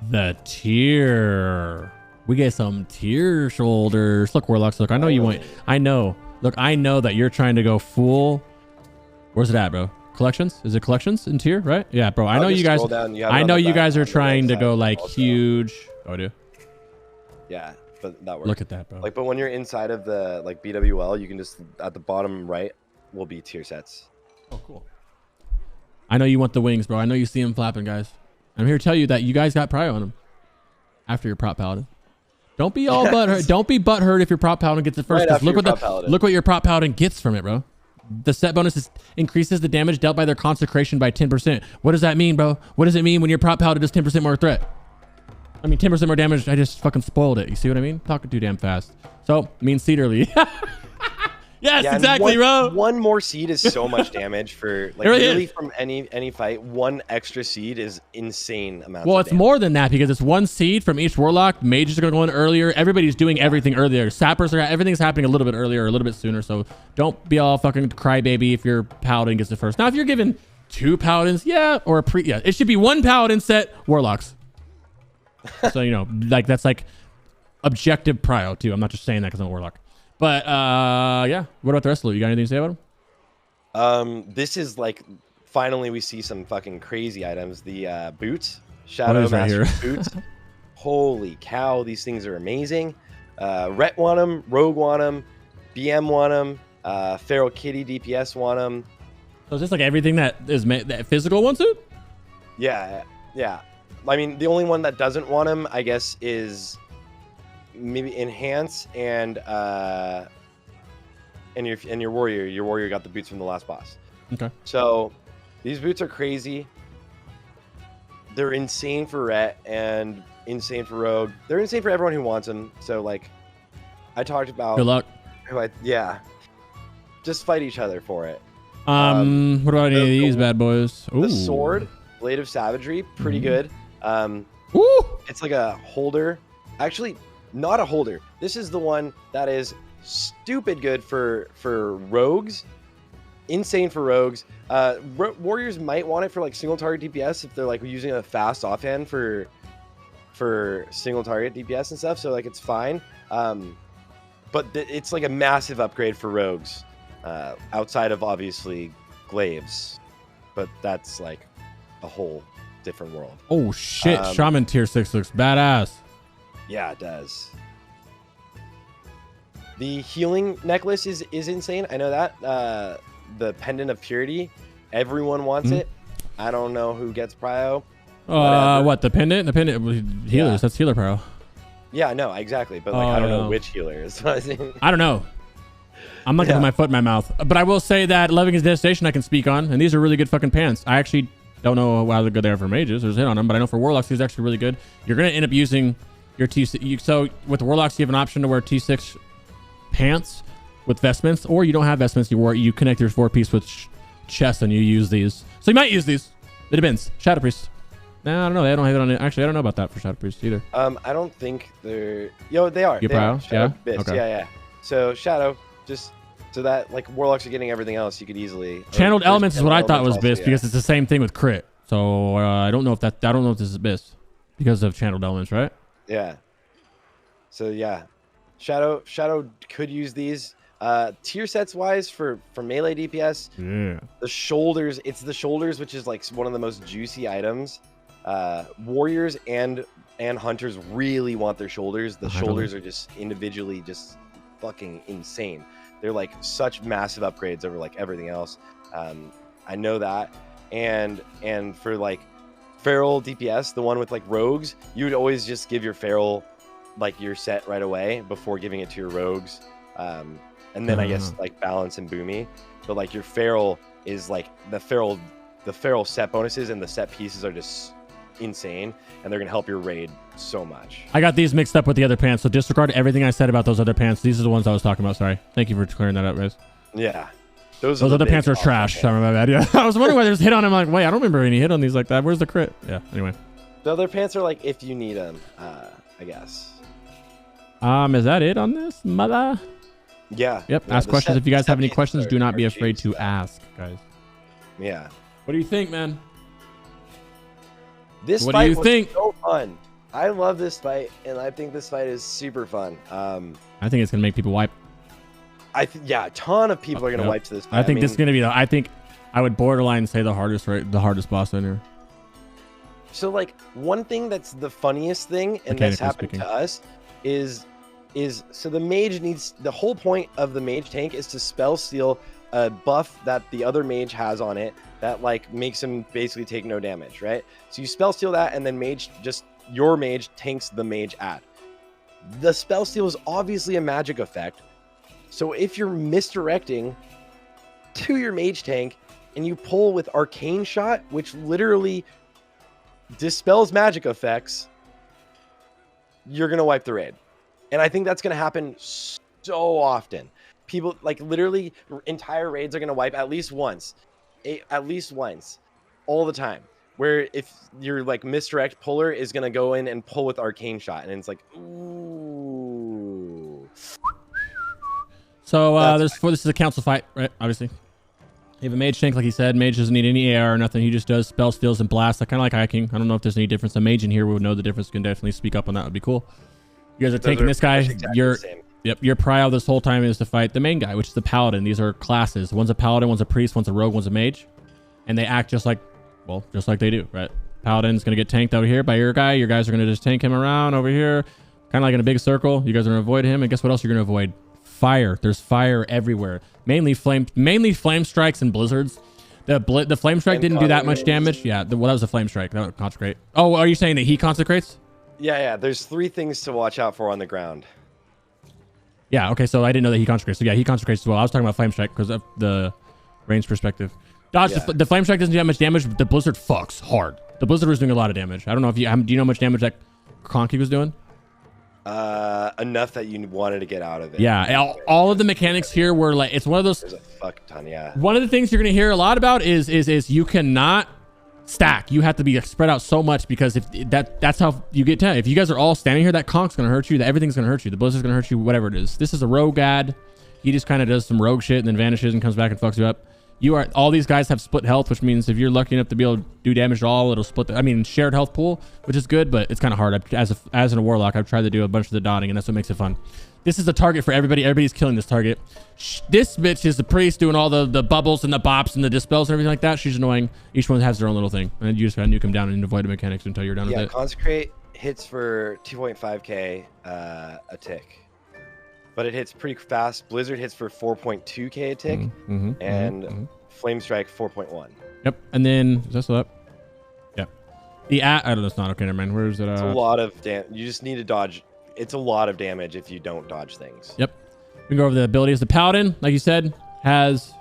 the tier. We get some tier shoulders. Look, Warlocks, look, I know you want. I know. Look, I know that you're trying to go full. Where's it at, bro? Collections? Is it collections in tier, right? Yeah, bro. I know you guys. I know you guys are trying to go like huge. Oh, I do. Yeah, but that works. Look at that, bro. Like, but when you're inside of the like BWL, you can just at the bottom right will be tier sets. Oh, cool. I know you want the wings, bro. I know you see them flapping, guys. I'm here to tell you that you guys got Prio on them after your prop paladin. Don't be all butthurt. Don't be butthurt if your prop paladin gets it first. Right, look what your prop paladin gets from it, bro. The set bonus increases the damage dealt by their consecration by 10%. What does that mean, bro? What does it mean when your prop paladin does 10% more threat? I mean, 10% more damage. I just fucking spoiled it. You see what I mean? Talking too damn fast. So, means Cedarly. Yes, Yeah, exactly, bro. One more seed is so much damage for like really from any fight. One extra seed is insane amounts. Well, of it's damage. more than that because it's one seed from each warlock. Mages are going to go in earlier. Everybody's doing everything earlier. Sappers are everything's happening a little bit earlier, or a little bit sooner. So don't be all fucking crybaby if your paladin gets it first. Now, if you're given 2 paladins, or it should be 1 paladin set warlocks. So you know, like that's like objective prio too. I'm not just saying that because I'm a warlock. But yeah, what about the rest of the loot? You got anything to say about them? This is like finally we see some fucking crazy items. The boots, Shadow Master right boots. Holy cow, these things are amazing. Ret want them, Rogue want them, BM want them, Feral Kitty DPS want them. So is this like everything that is that physical wants it? Yeah. I mean, the only one that doesn't want them, I guess, is maybe Enhance and your warrior. Your warrior got the boots from the last boss. Okay. So these boots are crazy. They're insane for Ret and insane for Rogue. They're insane for everyone who wants them. So like, I talked about. Good luck. Yeah. Just fight each other for it. What about any of these bad boys? Ooh. The sword, Blade of Savagery, pretty good. Ooh. It's like a holder. Actually, not a holder. This is the one that is stupid good for rogues. Insane for rogues. Warriors might want it for like single target DPS if they're like using a fast offhand for single target DPS and stuff. So like it's fine. But it's like a massive upgrade for rogues. Outside of obviously glaives, but that's like a whole different world. Oh shit! Shaman tier 6 looks badass. Yeah, it does. The healing necklace is insane. I know that. The pendant of purity, everyone wants it. I don't know who gets prio. What the pendant? The pendant healers. Yeah. That's healer prio. Yeah, no, exactly. But like, I don't know which healers. I don't know. I'm not gonna put my foot in my mouth, but I will say that Loving is Devastation I can speak on, and these are really good fucking pants. I actually don't know how good they are for mages. There's a hit on them, but I know for warlocks these are actually really good. You're gonna end up using your T6. So with the warlocks, you have an option to wear T6 pants with vestments, or you don't have vestments. You connect your 4-piece with chest and you use these. So you might use these. It depends. Shadow Priest. Nah, I don't know. They don't have it on it. Actually, I don't know about that for Shadow Priest either. I don't think they're. They are. You they are. yeah. Okay. Yeah. So Shadow, just so that like warlocks are getting everything else, you could easily. Channeled Elements is what I thought was also, BIS because it's the same thing with crit. So I don't know if this is BIS because of Channeled Elements, right? Yeah. So yeah, Shadow could use these. Tier sets wise for melee DPS. Yeah. The shoulders, it's the shoulders, which is like one of the most juicy items. Warriors and hunters really want their shoulders. The shoulders are just individually just fucking insane. They're like such massive upgrades over like everything else. I know that. And for like feral DPS, the one with like rogues, you would always just give your feral like your set right away before giving it to your rogues. And then I guess like balance and boomy. But like your feral is like the feral set bonuses and the set pieces are just insane, and they're gonna help your raid so much. I got these mixed up with the other pants, so disregard everything I said about those other pants. These are the ones I was talking about. Sorry. Thank you for clearing that up, guys. Yeah. Those other pants are trash. Sorry, my bad. Yeah. I was wondering why there's hit on them. I'm like, wait, I don't remember any hit on these like that. Where's the crit? Yeah. Anyway. The other pants are like if you need them, I guess. Is that it on this, mother? Yeah. Yep. Yeah, ask questions. If you guys have any questions, do not be afraid to ask, guys. Yeah. What do you think, man? This fight was so fun. I love this fight, and I think this fight is super fun. I think it's gonna make people wipe. Yeah, a ton of people are gonna wipe to this fight. I think this is gonna be I think I would borderline say the hardest boss in here. So like one thing that's the funniest thing, and this happened to us, is so the mage needs, the whole point of the mage tank is to spell steal a buff that the other mage has on it that like makes him basically take no damage, right? So you spell steal that, and then your mage tanks the mage ad. The spell steal is obviously a magic effect. So if you're misdirecting to your mage tank and you pull with Arcane Shot, which literally dispels magic effects, you're going to wipe the raid. And I think that's going to happen so often. people like literally entire raids are gonna wipe at least once, all the time. Where if your like misdirect puller is gonna go in and pull with arcane shot, and it's like, ooh. So this is a council fight, right? Obviously, you have a mage tank, like he said. Mage doesn't need any AR or nothing. He just does spells, steals, and blasts. Like, kind of like hiking. I don't know if there's any difference. A mage in here would know the difference. Can definitely speak up on that. Would be cool. You guys are taking this guy. Exactly Your prio this whole time is to fight the main guy, which is the paladin. These are classes. One's a paladin, one's a priest, one's a rogue, one's a mage, and they act just like they do, right? Paladin's gonna get tanked over here by your guy. Your guys are gonna just tank him around over here, kind of like in a big circle. You guys are gonna avoid him, and guess what else you're gonna avoid? Fire. There's fire everywhere. Mainly flame strikes and blizzards. The flame strike didn't do that much damage. Yeah, that was a flame strike. That would consecrate. Oh, are you saying that he consecrates? Yeah. There's 3 things to watch out for on the ground. Yeah. Okay. So I didn't know that he consecrates. So yeah, he consecrates as well. I was talking about flame strike because of the range perspective. Dodge. Yeah. The flame strike doesn't do that much damage. But the blizzard fucks hard. The blizzard was doing a lot of damage. I don't know if do you know how much damage that Conky was doing? Enough that you wanted to get out of it. Yeah. All of the mechanics here were like, it's one of those. There's a fuck ton. Yeah. One of the things you're gonna hear a lot about is you cannot stack. You have to be spread out so much, because if that's how you get to. If you guys are all standing here, that conk's gonna hurt you. That everything's gonna hurt you. The blizzard's gonna hurt you. Whatever it is. This is a rogue ad. He just kind of does some rogue shit and then vanishes and comes back and fucks you up. All these guys have split health, which means if you're lucky enough to be able to do damage at all, it'll split. Shared health pool, which is good, but it's kind of hard. As a warlock, I've tried to do a bunch of the dotting, and that's what makes it fun. This is a target for everybody. Everybody's killing this target. This bitch is the priest doing all the bubbles and the bops and the dispels and everything like that. She's annoying. Each one has their own little thing, and then you just gotta nuke them down and avoid the mechanics until you're done with it. Yeah, consecrate hits for 2.5k a tick. But it hits pretty fast. Blizzard hits for 4.2k a tick, and Flame Strike 4.1. Yep. And then is that still up? Yep. I don't know. It's not okay. Never mind. Where is it? It's a lot of damage. You just need to dodge. It's a lot of damage if you don't dodge things. Yep. We can go over the abilities. The Paladin, like you said, has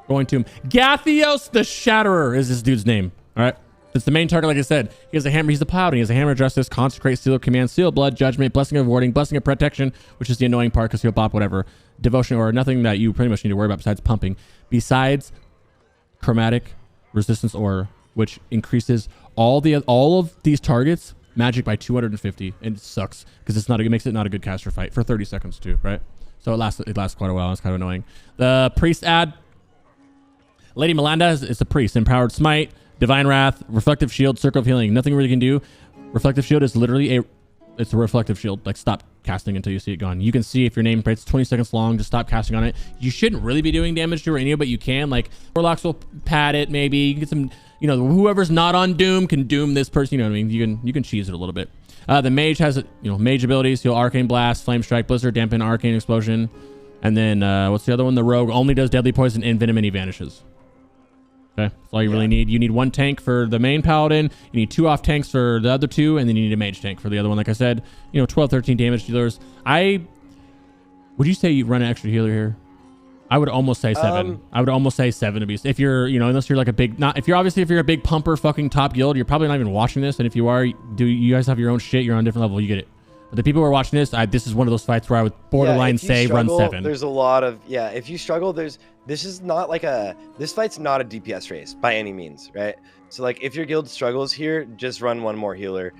going to him. Gathios the Shatterer is this dude's name. All right. It's the main target, like I said. He has a hammer. He's the Paladin. He has a hammer of justice, consecrate, seal of command, seal of blood, judgment, blessing of warding, blessing of protection, which is the annoying part because he'll bop whatever. Devotion, or nothing that you pretty much need to worry about besides pumping. Besides chromatic resistance aura, which increases all of these targets magic by 250, and it sucks because it makes it not a good caster fight for 30 seconds too, right? So it lasts quite a while. It's kind of annoying. The priest ad, Lady Melanda is a priest. Empowered smite, divine wrath, reflective shield, circle of healing. Nothing really can do. Reflective shield is literally it's a reflective shield. Like, stop casting until you see it gone. You can see if your name it's 20 seconds long, just stop casting on it. You shouldn't really be doing damage to Rania, but you can. Like, warlocks will pad it, maybe. You can get some, whoever's not on Doom can Doom this person. You know what I mean? You can cheese it a little bit. The mage has, mage abilities. He'll Arcane Blast, Flame Strike, Blizzard, Dampen, Arcane Explosion. And then, what's the other one? The Rogue only does Deadly Poison and Venom, and he vanishes. Okay, that's all you really need. You need 1 tank for the main paladin. You need 2 off tanks for the other 2, and then you need a mage tank for the other one. Like I said, 12, 13 damage dealers. Would you say you run an extra healer here? I would almost say 7. I would almost say 7 to be. If you're, unless you're like a big, if you're a big pumper fucking top guild, you're probably not even watching this. And if you are, you guys have your own shit? You're on a different level. You get it. But the people who are watching this, this is one of those fights where I would borderline say run 7. There's a lot of if you struggle, this is not like this fight's not a DPS race by any means, right? So like if your guild struggles here, just run 1 more healer.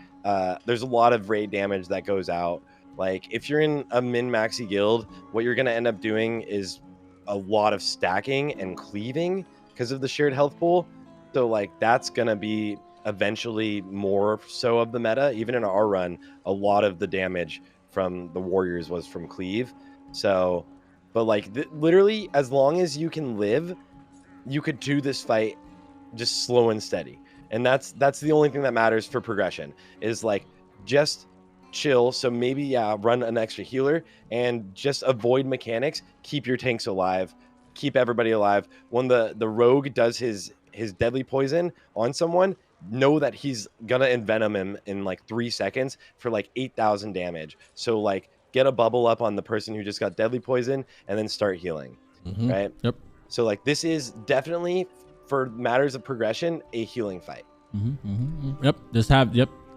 There's a lot of raid damage that goes out. Like if you're in a min-maxy guild, what you're gonna end up doing is a lot of stacking and cleaving because of the shared health pool. So like that's gonna be eventually more so of the meta. Even in our run, a lot of the damage from the warriors was from cleave. So, but like literally, as long as you can live, you could do this fight just slow and steady. And that's the only thing that matters for progression, is like just chill. So maybe run an extra healer and just avoid mechanics. Keep your tanks alive. Keep everybody alive. When the rogue does his deadly poison on someone, know that he's gonna envenom him in like 3 seconds for like 8,000 damage. So like get a bubble up on the person who just got deadly poison and then start healing. Right? Yep. So like this is definitely, for matters of progression, a healing fight. Yep.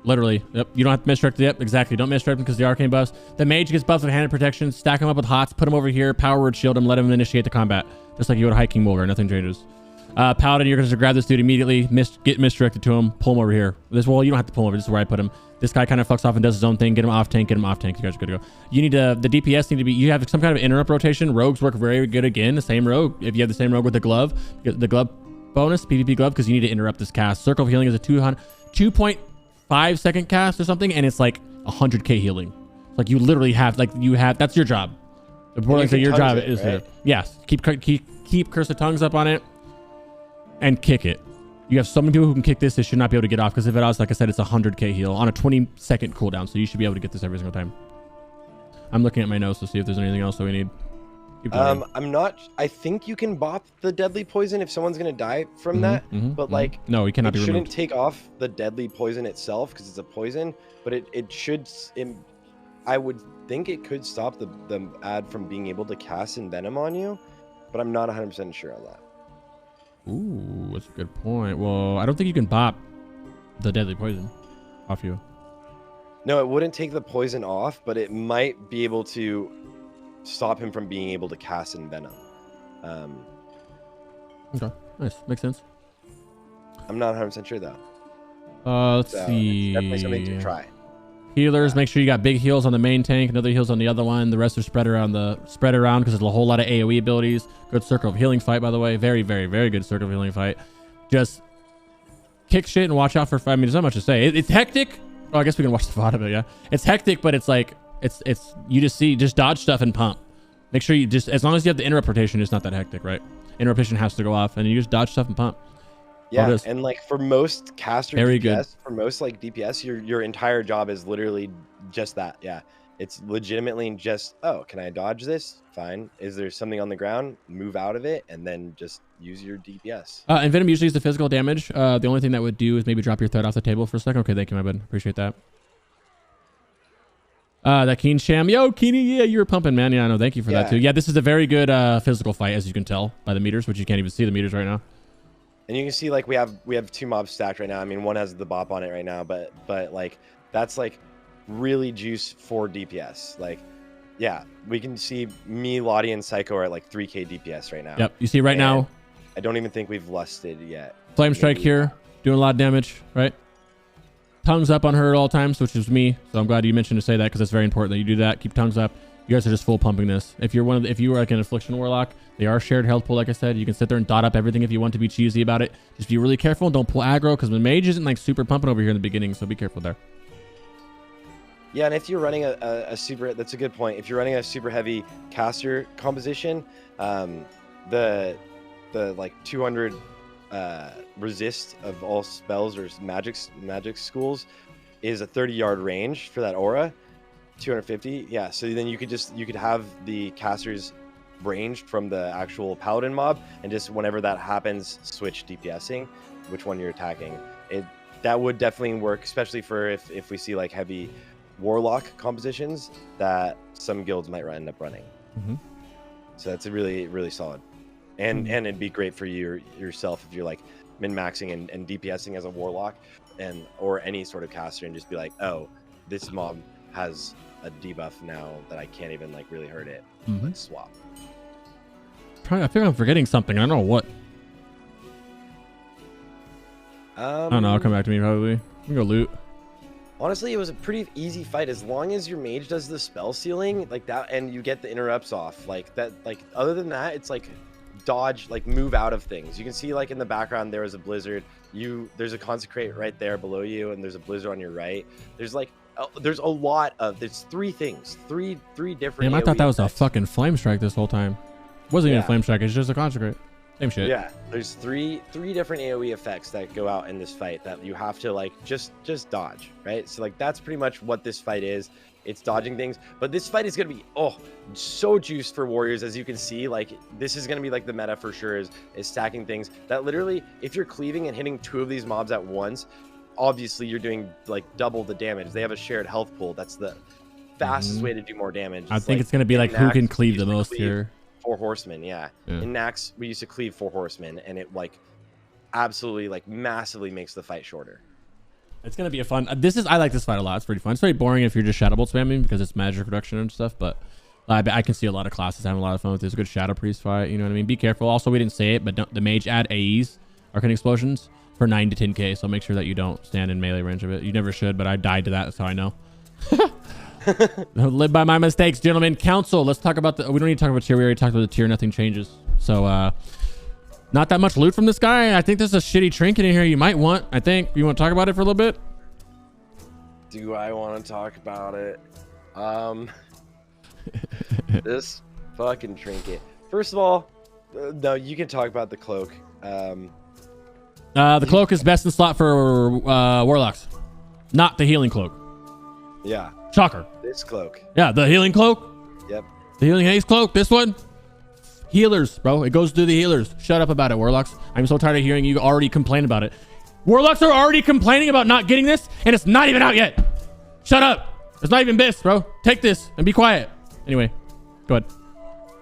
Literally. Yep. You don't have to misdirect. Yep. Exactly. Don't misdirect them because the arcane buffs. The mage gets buffed with handed protection. Stack him up with hots. Put him over here. Power word shield him. Let him initiate the combat. Just like you would hiking Mulgar. Nothing changes. Paladin, you're going to grab this dude immediately. Get misdirected to him. Pull him over here. Well, you don't have to pull him over. This is where I put him. This guy kind of fucks off and does his own thing. Get him off tank. Get him off tank. You guys are good to go. You need the DPS need to be. You have some kind of interrupt rotation. Rogues work very good again. The same rogue. If you have the same rogue with the glove bonus, PvP glove, because you need to interrupt this cast. Circle of healing is a 2.5 second cast or something, and it's like 100k healing. It's like you literally have that's your job. The important thing, your job is right? Yes. Keep Curse of Tongues up on it and kick it. You have so many people who can kick this. It should not be able to get off because if it was, like I said, it's a 100k heal on a 20-second cooldown. So you should be able to get this every single time. I'm looking at my notes to see if there's anything else that we need. I'm not. I think you can bop the deadly poison if someone's gonna die from that. But like, no, we cannot. It be shouldn't removed. take off the deadly poison itself because it's a poison. But it should. I would think it could stop the ad from being able to cast Envenom on you, but I'm not 100% sure on that. Ooh, that's a good point. Well, I don't think you can bop the deadly poison off you. No, it wouldn't take the poison off, but it might be able to stop him from being able to cast Envenom. Okay, nice. Makes sense. I'm not 100% sure though. Let's see. Definitely something to try. Healers, make sure you got big heals on the main tank, another heals on the other one. The rest are spread around because there's a whole lot of AoE abilities. Good circle of healing fight, by the way. Very, very, very good circle of healing fight. Just kick shit and watch out for. I mean, there's not much to say. It's hectic. Oh, I guess we can watch the VOD of it. Yeah, it's hectic, but it's like it's you just dodge stuff and pump. Make sure you just, as long as you have the interrupt rotation, it's not that hectic, right? Interruption has to go off, and you just dodge stuff and pump. Yeah, and like for most caster very DPS, good. For most like DPS, your entire job is literally just that. Yeah, it's legitimately just, oh, can I dodge this? Fine. Is there something on the ground? Move out of it, and then just use your DPS. And Venom usually is the physical damage. The only thing that would do is maybe drop your threat off the table for a second. Okay, thank you, my bud. Appreciate that. That Keen Sham. Yo, Keeny, yeah, you were pumping, man. Yeah, I know. Thank you for that too. Yeah, this is a very good physical fight, as you can tell by the meters, which you can't even see the meters right now. And you can see like we have two mobs stacked right now. I mean, one has the bop on it right now, but like that's like really juice for DPS. Like, yeah, we can see me, Lottie, and Psycho are at like 3k DPS right now. Yep, you see right now. I don't even think we've lusted yet. Flame Strike here, doing a lot of damage, right? Tongues up on her at all times, which is me. So I'm glad you mentioned to say that because it's very important that you do that. Keep tongues up. You guys are just full pumping this. If you were like an Affliction Warlock, they are shared health pool, like I said. You can sit there and dot up everything if you want to be cheesy about it. Just be really careful. Don't pull aggro because the mage isn't like super pumping over here in the beginning, so be careful there. Yeah, and if you're running a super, that's a good point. If you're running a super heavy caster composition, the like 200 resist of all spells or magic schools is a 30-yard range for that aura. 250, yeah. So then you could have the casters ranged from the actual paladin mob, and just whenever that happens, switch DPSing which one you're attacking. That would definitely work, especially for if we see like heavy warlock compositions that some guilds might end up running. So that's a really solid, and it'd be great for yourself if you're like min-maxing and DPSing as a warlock or any sort of caster, and just be like, oh, this mob has a debuff now that I can't even like really hurt it. Let's swap. I feel I'm forgetting something. I don't know what. I don't know. I'll come back to me probably. We can go loot. Honestly, it was a pretty easy fight as long as your mage does the spell sealing like that, and you get the interrupts off like that. Like other than that, it's like dodge, like move out of things. You can see like in the background there was a blizzard. There's a consecrate right there below you, and there's a blizzard on your right. There's like there's a lot of three things, three different. Damn, I thought that was a fucking flame strike this whole time. Wasn't even a flame strike. It's just a consecrate. Same shit. Yeah, there's three different AoE effects that go out in this fight that you have to like just dodge, right? So like that's pretty much what this fight is. It's dodging things, but this fight is gonna be so juiced for warriors. As you can see, like this is gonna be like the meta for sure is stacking things that literally, if you're cleaving and hitting two of these mobs at once, obviously you're doing like double the damage. They have a shared health pool. That's the fastest way to do more damage. I think it's gonna be like who can cleave the most here. 4 horsemen, yeah. In Nax, we used to cleave 4 horsemen, and it like absolutely like massively makes the fight shorter. It's gonna be a fun. I like this fight a lot. It's pretty fun. It's very boring if you're just Shadow Bolt spamming because it's magic reduction and stuff. But I can see a lot of classes having a lot of fun with this. It's a good Shadow Priest fight. You know what I mean? Be careful. Also, we didn't say it, but the mage add AEs, Arcane Explosions, for 9 to 10k. So make sure that you don't stand in melee range of it. You never should, but I died to that. That's how I know. Live by my mistakes, gentlemen. Council. Let's talk about the. We don't need to talk about tier. We already talked about the tier. Nothing changes. So not that much loot from this guy. I think there's a shitty trinket in here you might want. I think you want to talk about it for a little bit. Do I want to talk about it? This fucking trinket. First of all, no, you can talk about the cloak. The cloak is best in slot for warlocks, not the healing cloak. Yeah. Shocker. This cloak. Yeah, the healing cloak. Yep. The healing haze cloak. This one. Healers, bro. It goes through the healers. Shut up about it, warlocks. I'm so tired of hearing you already complain about it. Warlocks are already complaining about not getting this, and it's not even out yet. Shut up. It's not even this, bro. Take this and be quiet. Anyway, go ahead.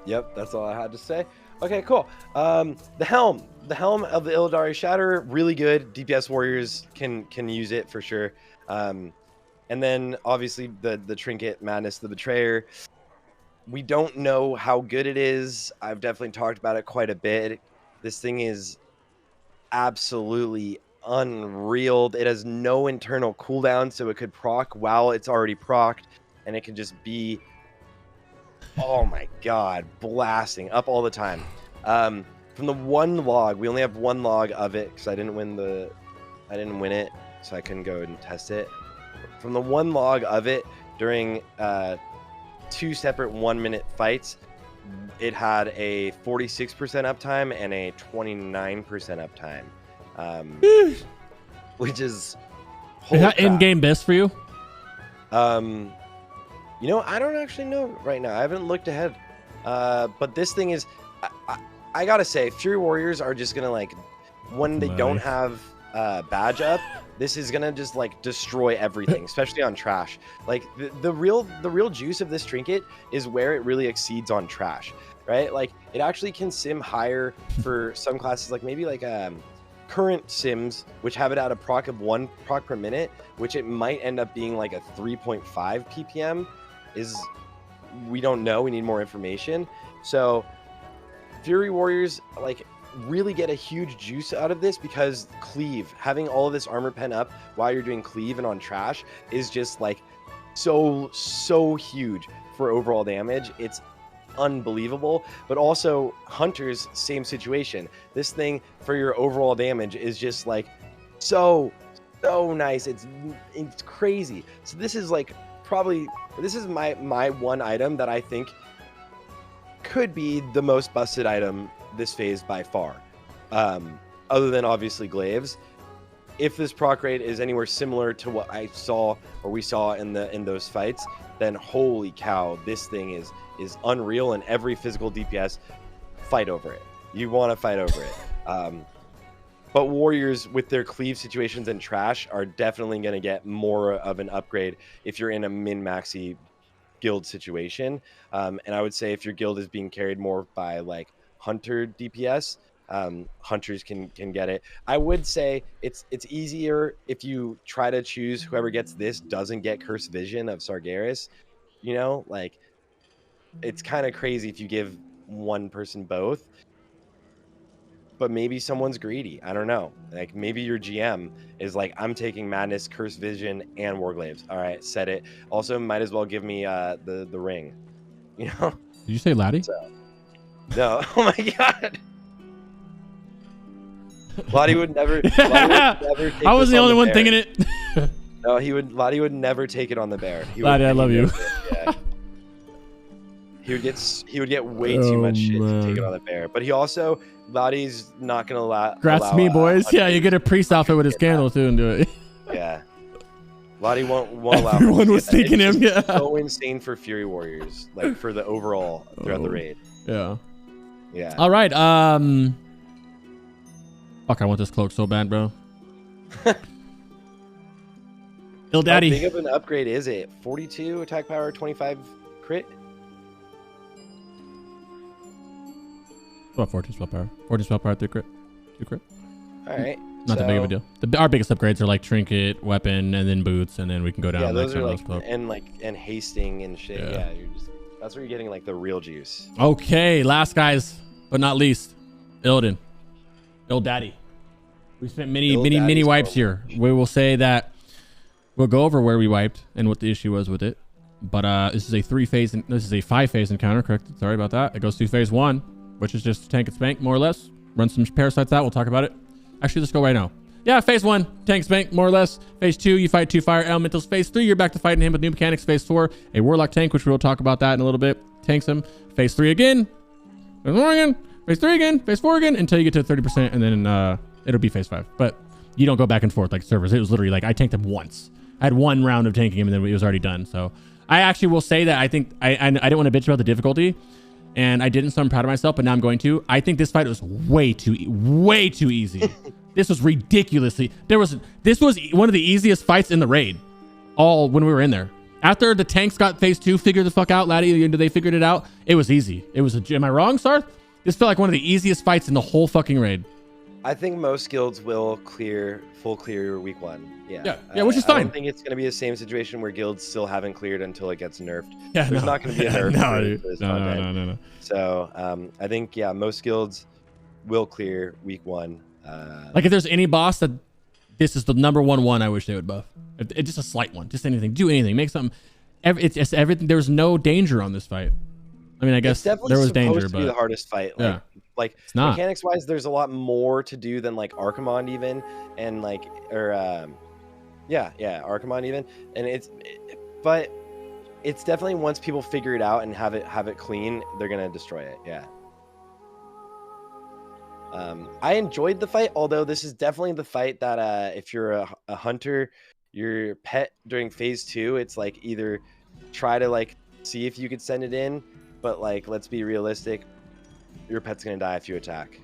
Yep, that's all I had to say. Okay, cool. The helm of the Illidari Shatter, really good. DPS warriors can use it for sure. And then obviously the trinket, Madness the Betrayer. We don't know how good it is. I've definitely talked about it quite a bit. This thing is absolutely unreal. It has no internal cooldown, so it could proc while it's already procced, and it can just be, oh my god, blasting up all the time. From the one log, we only have one log of it because I didn't win it, so I couldn't go and test it. From the one log of it during 2 separate 1-minute fights, it had a 46% uptime and a 29% uptime, which is in-game best for you. You know, I don't actually know right now. I haven't looked ahead, but this thing is, I gotta say, Fury Warriors are just gonna, like, when they don't have badge up, this is gonna just like destroy everything, especially on trash. Like the real juice of this trinket is where it really exceeds on trash, right? Like it actually can sim higher for some classes, like maybe like current sims, which have it at a proc of 1 proc per minute, which it might end up being like a 3.5 ppm. We don't know. We need more information. So Fury Warriors, like, really get a huge juice out of this because cleave, having all of this armor pen up while you're doing cleave and on trash is just like so huge for overall damage. It's unbelievable. But also hunters, same situation. This thing for your overall damage is just like so nice. It's crazy. So this is like this is my one item that I think could be the most busted item this phase by far, other than obviously glaives. If this proc rate is anywhere similar to what I saw or we saw in those fights, then holy cow, this thing is unreal. And every physical DPS, fight over it. You want to fight over it. But warriors with their cleave situations and trash are definitely going to get more of an upgrade if you're in a min-maxi guild situation. And I would say if your guild is being carried more by like hunter DPS, hunters can get it. I would say it's easier if you try to choose whoever gets this doesn't get Cursed Vision of Sargeras. You know, like it's kind of crazy if you give one person both. But maybe someone's greedy. I don't know. Like maybe your GM is like, I'm taking Madness, Cursed Vision, and Warglaives. All right, set it. Also, might as well give me the ring. You know? Did you say Laddie? So, no. Oh my god. Lottie would never. Take I was the only one thinking it. No, Lottie would never take it on the bear. Lottie, I love you. Yeah. He would get way too much shit to take it on the bear. But he also, Lottie's not gonna allow. Congrats me, boys. Yeah, you get a priest outfit with his candle too and do it. Yeah. Lottie won't allow. Everyone was thinking him. Yeah. So insane for Fury Warriors, like for the overall throughout the raid. Yeah. Yeah. All right. Fuck, I want this cloak so bad, bro. How Daddy. big of an upgrade is it? 42 attack power, 25 crit. About 14 spell power. 14 spell power, 3 crit. 2 crit. All right. Not that big of a deal. Our biggest upgrades are like trinket, weapon, and then boots, and then we can go down. Yeah, those are like close. and hasting and shit. Yeah, that's where you're getting like the real juice. Okay, last guys, but not least, Illidan, Daddy. We spent many wipes here. We will say that we'll go over where we wiped and what the issue was with it. But this is a 5-phase encounter, correct? Sorry about that. It goes through phase 1, which is just tank and spank, more or less. Run some parasites out. We'll talk about it. Actually, let's go right now. Yeah, phase 1, tank spank, more or less. Phase 2, you fight 2 fire elementals. Phase 3, you're back to fighting him with new mechanics. Phase 4, a warlock tank, which we'll talk about that in a little bit. Tanks him. Phase 3 again. Phase 4 again. Phase 3 again. Phase 4 again until you get to 30%, and then it'll be phase 5. But you don't go back and forth like servers. It was literally like I tanked him once. I had 1 round of tanking him, and then it was already done. So I actually will say that I think I didn't want to bitch about the difficulty, and I didn't, so I'm proud of myself, but now I'm going to. I think this fight was way too easy. This was ridiculously. This was one of the easiest fights in the raid, all when we were in there. After the tanks got phase 2 figured the fuck out, Laddie, they figured it out. It was easy. Am I wrong, Sarthe? This felt like one of the easiest fights in the whole fucking raid. I think most guilds will full clear week 1. Yeah, which is fine. I don't think it's going to be the same situation where guilds still haven't cleared until it gets nerfed. Yeah, there's not going to be a nerf. No. So I think most guilds will clear week 1. Like if there's any boss that this is the number one I wish they would buff. It's just a slight one, just anything, do anything, make something. It's everything. There's no danger on this fight. I mean, I guess there was danger, to but be the hardest fight. Like it's not. Mechanics wise, there's a lot more to do than like Archimond even, and like Archimond even, and but it's definitely once people figure it out and have it clean, they're gonna destroy it. Yeah. I enjoyed the fight, although this is definitely the fight that if you're a hunter, your pet during phase 2, it's like either try to like see if you could send it in, but like let's be realistic, your pet's gonna die if you attack,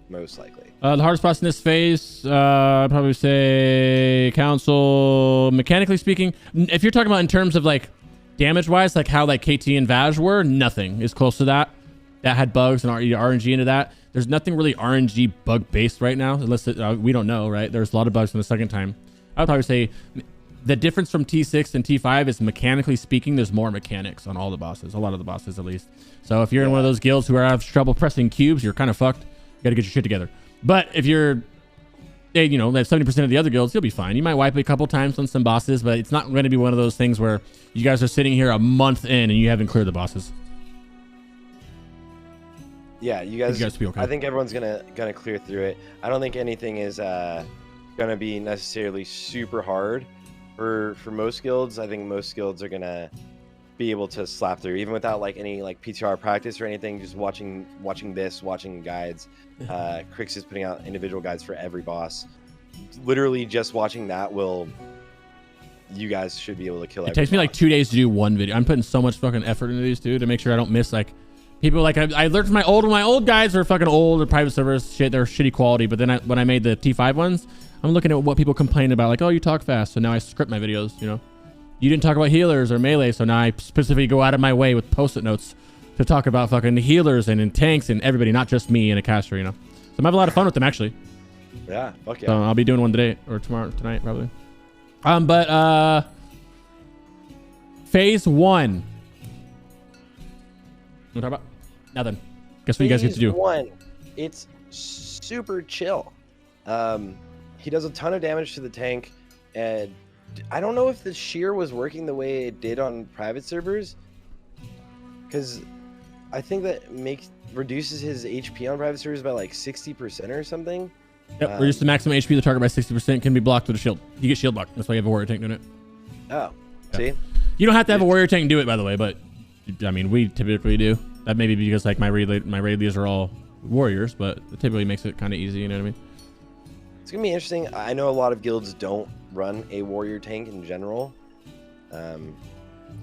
most likely. The hardest boss in this phase, I'd probably say Council. Mechanically speaking, if you're talking about in terms of like damage wise, like how like KT and Vaj were, nothing is close to that. That had bugs and RNG into that. There's nothing really RNG bug based right now, unless we don't know, right? There's a lot of bugs from the second time. I would probably say the difference from T6 and T5 is mechanically speaking, there's more mechanics on all the bosses, a lot of the bosses at least. So if you're in one of those guilds who have trouble pressing cubes, you're kind of fucked. You got to get your shit together. But if you're, like 70% of the other guilds, you'll be fine. You might wipe a couple times on some bosses, but it's not going to be one of those things where you guys are sitting here a month in and you haven't cleared the bosses. Yeah, you guys be okay. I think everyone's gonna clear through it. I don't think anything is gonna be necessarily super hard for most guilds. I think most guilds are gonna be able to slap through, even without like any like PTR practice or anything. Just watching guides. Crix is putting out individual guides for every boss. Literally, just watching that you guys should be able to kill. It takes me like 2 days to do one video. I'm putting so much fucking effort into these, dude, to make sure I don't miss like. People like I learned from my old guys are fucking old or private servers shit. They're shitty quality. But then when I made the T5 ones, I'm looking at what people complain about. Like, oh, you talk fast. So now I script my videos. You didn't talk about healers or melee. So now I specifically go out of my way with post-it notes to talk about fucking healers and tanks and everybody, not just me and a caster. So I'm having a lot of fun with them actually. Yeah, fuck yeah. So I'll be doing one today or tonight probably. But phase 1. What talk about? Nothing. Guess what you guys get to do? Phase 1, it's super chill. He does a ton of damage to the tank, and I don't know if the shear was working the way it did on private servers, because I think that reduces his HP on private servers by like 60% or something. Yep, reduce the maximum HP of the target by 60%. Can be blocked with a shield. You get shield blocked. That's why you have a warrior tank doing it. Oh, see? You don't have to have a warrior tank do it, by the way, but I mean, we typically do. That may be because like my raid leaders are all warriors, but it typically makes it kind of easy. You know what I mean? It's gonna be interesting. I know a lot of guilds don't run a warrior tank in general,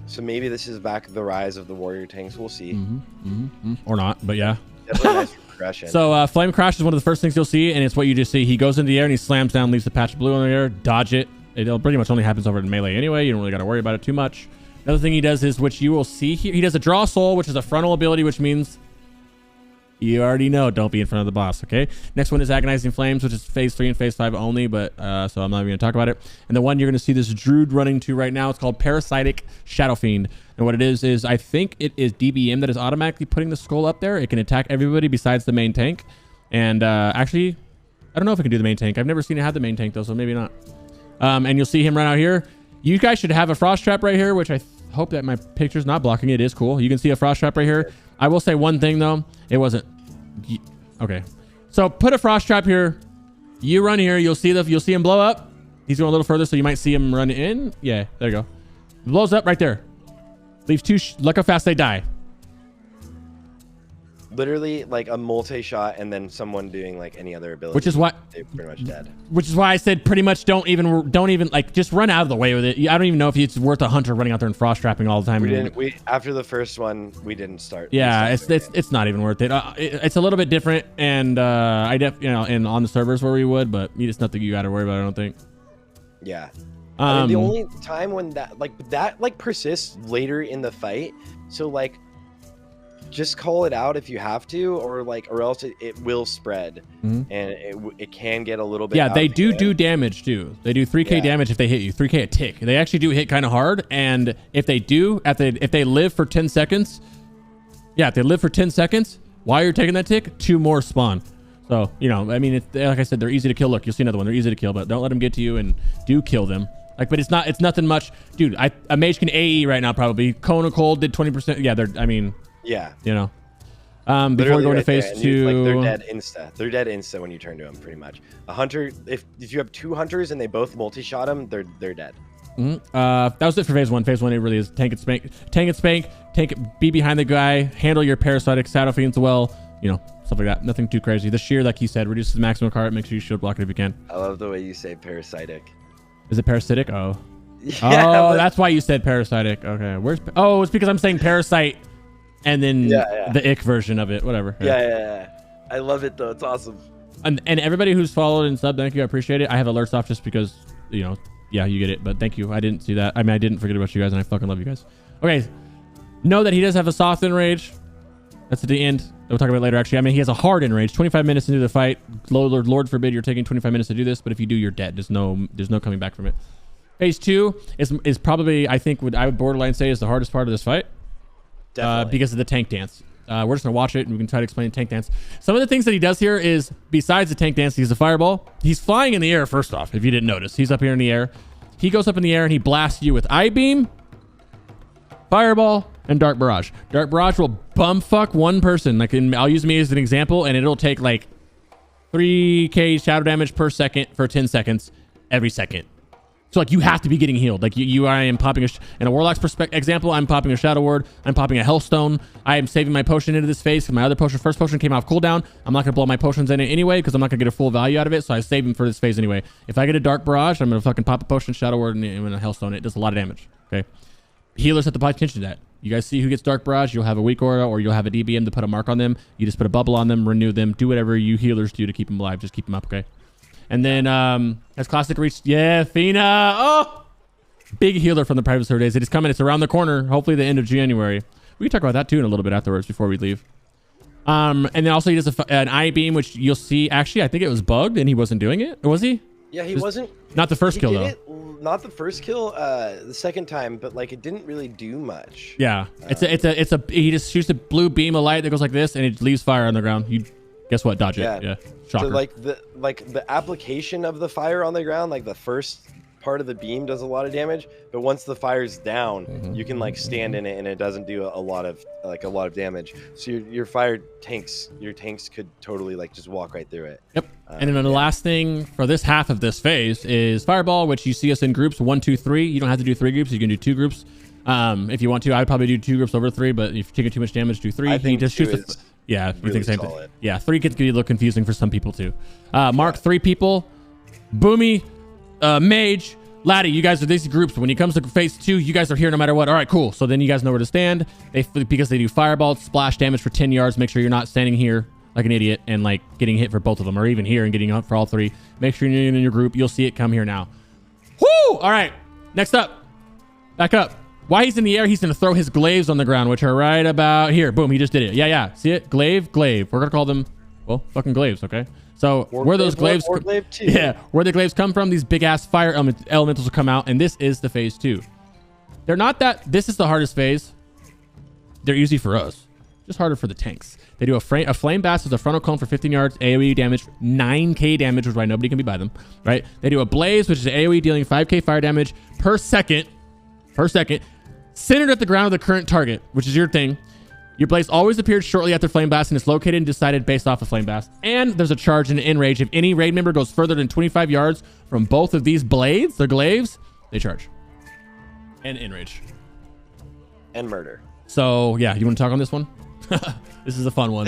so maybe this is back the rise of the warrior tanks. We'll see. Or not, but yeah. Definitely nice progression. So flame crash is one of the first things you'll see, and it's what you just see. He goes into the air and he slams down, leaves a patch of blue in the air. Dodge it. It'll pretty much only happens over in melee anyway. You don't really got to worry about it too much. Another thing he does is, which you will see here, he does a draw soul, which is a frontal ability, which means You already know. Don't be in front of the boss, okay? Next one is Agonizing Flames, which is phase 3 and phase 5 only, but so I'm not even going to talk about it. And the one you're going to see this Druid running to right now, it's called Parasitic Shadow Fiend. And what it is I think it is DBM that is automatically putting the skull up there. It can attack everybody besides the main tank. And actually, I don't know if it can do the main tank. I've never seen it have the main tank, though, so maybe not. And you'll see him run out here. You guys should have a Frost Trap right here, which I hope that my picture's not blocking it. It is cool. You can see a Frost Trap right here. I will say one thing, though. It wasn't... Okay. So put a Frost Trap here. You run here. You'll see him blow up. He's going a little further, so you might see him run in. Yeah, there you go. Blows up right there. Leaves two... Look how fast they die. Literally like a multi-shot and then someone doing like any other ability. Which is why they're pretty much dead. Which is why I said pretty much don't even like just run out of the way with it. I don't even know if it's worth a hunter running out there and frost trapping all the time. We after the first one we didn't start. Yeah, it's not even worth it. It's a little bit different, and and on the servers where we would, but it's nothing you got to worry about. I don't think. Yeah. I mean, the only time when that persists later in the fight, so like. Just call it out if you have to, or else it will spread, and it can get a little bit. Yeah, they do damage too. They do 3k damage if they hit you. 3k a tick. They actually do hit kind of hard, and if they do, if they live for 10 seconds, if they live for 10 seconds while you're taking that tick, 2 more spawn. So I mean, like I said, they're easy to kill. Look, you'll see another one. They're easy to kill, but don't let them get to you, and do kill them. But it's nothing much, dude. A mage can AE right now probably. Kona Cold did 20%. Yeah, Yeah. Before we go into phase 2, they're dead insta. They're dead insta when you turn to them, pretty much. A hunter, if you have 2 hunters and they both multi-shot them, they're dead. That was it for phase 1. Phase 1, it really is tank and spank, tank it, be behind the guy, handle your parasitic shadow fiends well, stuff like that. Nothing too crazy. The shear, like he said, reduces maximum card. Make sure you shield block it if you can. I love the way you say parasitic. Is it parasitic? Oh. Yeah, that's why you said parasitic. Okay. It's because I'm saying parasite. And then the ick version of it, whatever. Yeah. I love it though. It's awesome. And everybody who's followed and subbed, thank you. I appreciate it. I have alerts off just because, you get it. But thank you. I didn't see that. I mean, I didn't forget about you guys, and I fucking love you guys. Okay. Know that he does have a soft enrage. That's at the end. We'll talk about it later, actually. I mean, he has a hard enrage. 25 minutes into the fight. Lord forbid you're taking 25 minutes to do this, but if you do, you're dead. There's no coming back from it. Phase 2 is probably, I think, I would borderline say is the hardest part of this fight. Because of the tank dance. We're just gonna watch it and we can try to explain the tank dance. Some of the things that he does here is, besides the tank dance, he's a fireball. He's flying in the air, first off, if you didn't notice. He's up here in the air. He goes up in the air and he blasts you with Eye Beam, Fireball, and Dark Barrage. Dark Barrage will bumfuck one person. I'll use me as an example, and it'll take like 3k shadow damage per second for 10 seconds every second. So you have to be getting healed. I am popping in a Warlock's example, I'm popping a Shadow Word. I'm popping a Hellstone. I am saving my potion into this phase because my other first potion came off cooldown. I'm not going to blow my potions in it anyway because I'm not going to get a full value out of it. So I save them for this phase anyway. If I get a Dark Barrage, I'm going to fucking pop a potion, Shadow Word, and a Hellstone. It does a lot of damage. Okay. Healers have to pay attention to that. You guys see who gets Dark Barrage, you'll have a weak aura or you'll have a DBM to put a mark on them. You just put a bubble on them, renew them, do whatever you healers do to keep them alive. Just keep them up, okay? And then as Classic reached, Fina. Oh! Big healer from the private server days. It is coming. It's around the corner. Hopefully the end of January. We can talk about that too in a little bit afterwards before we leave. And then also he does an Eye Beam, which you'll see. Actually, I think it was bugged and he wasn't doing it. Or was he? Yeah, he wasn't. Not the first kill though. Not the first kill. The second time, but it didn't really do much. Yeah, he just shoots a blue beam of light that goes like this, and it leaves fire on the ground. You guess what? Dodge it. Yeah. Shocker. So the application of the fire on the ground, the first part of the beam does a lot of damage, but once the fire's down, you can stand in it and it doesn't do a lot of damage. So your tanks could totally just walk right through it. Yep. And then the last thing for this half of this phase is Fireball, which you see us in groups 1, 2, 3. You don't have to do 3 groups. You can do 2 groups if you want to. I'd probably do 2 groups over 3, but if you're taking too much damage, do 3. I think he just shoots. Yeah, really you think same solid. thing. Yeah, 3 gets a little confusing for some people too. Mark 3 people. Boomy, Mage, Laddie, you guys are these groups. When it comes to phase 2, you guys are here no matter what. All right, cool. So then you guys know where to stand. Because they do fireball, splash damage for 10 yards. Make sure you're not standing here like an idiot and getting hit for both of them, or even here and getting up for all 3. Make sure you're in your group. You'll see it come here now. Woo! All right. Next up. Back up. While he's in the air, he's going to throw his glaives on the ground, which are right about here. Boom, he just did it. Yeah. See it? Glaive. We're going to call them, well, fucking glaives, okay? So where those glaives, where the glaives come from, these big ass fire elementals will come out, and this is the phase 2. They're not that, this is the hardest phase. They're easy for us, just harder for the tanks. They do a flame blast with a frontal cone for 15 yards, AoE damage, 9k damage, which is why nobody can be by them, right? They do a blaze, which is AoE dealing 5k fire damage per second, centered at the ground of the current target, which is your thing. Your blaze always appears shortly after flame blast and is located and decided based off of flame blast. And there's a charge and an in range. If any raid member goes further than 25 yards from both of these blades, the glaives, they charge. And in range. And murder. So yeah, you want to talk on this one? This is a fun one.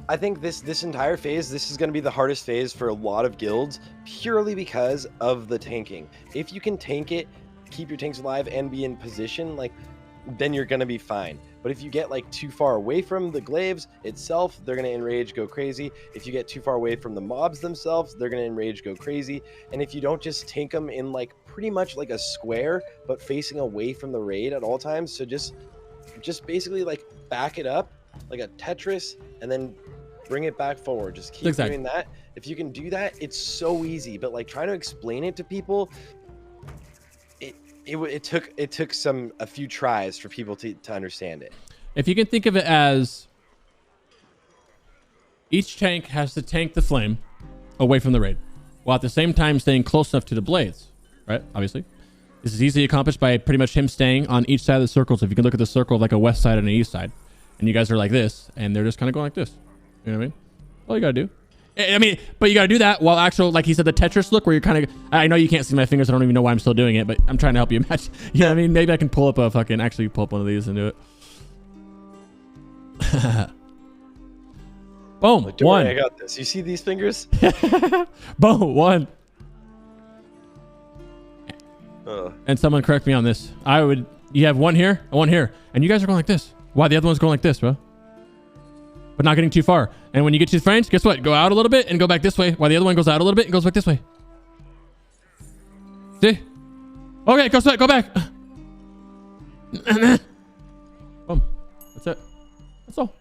I think this entire phase, this is going to be the hardest phase for a lot of guilds, purely because of the tanking. If you can tank it, keep your tanks alive, and be in position, like, then you're going to be fine. But if you get like too far away from the glaives itself, they're going to enrage, go crazy. If you get too far away from the mobs themselves, they're going to enrage, go crazy. And if you don't just tank them in like pretty much like a square, but facing away from the raid at all times, so just basically like back it up like a Tetris and then bring it back forward. Just keep doing that. If you can do that, it's so easy. But like trying to explain it to people, it took a few tries for people to understand it. If you can think of it as each tank has to tank the flame away from the raid, while at the same time staying close enough to the blades, right? Obviously, this is easily accomplished by pretty much him staying on each side of the circle. So if you can look at the circle of like a west side and an east side, and you guys are like this, and they're just kind of going like this. You know what I mean? All you gotta do. I mean, but you gotta do that while actual, like he said, the Tetris look, where you're kind of, I know you can't see my fingers. I don't even know why I'm still doing it, but I'm trying to help you imagine. You know what I mean? Maybe I can pull up actually pull up one of these and do it. Boom. Like, one. Worry, I got this. You see these fingers? Boom. One. Uh. And someone correct me on this. You have one here and one here, and you guys are going like this. Why the other one's going like this, bro? But not getting too far. And when you get to the frames, guess what? Go out a little bit and go back this way, while the other one goes out a little bit and goes back this way. See? Okay, go back. Boom. That's it. That's all.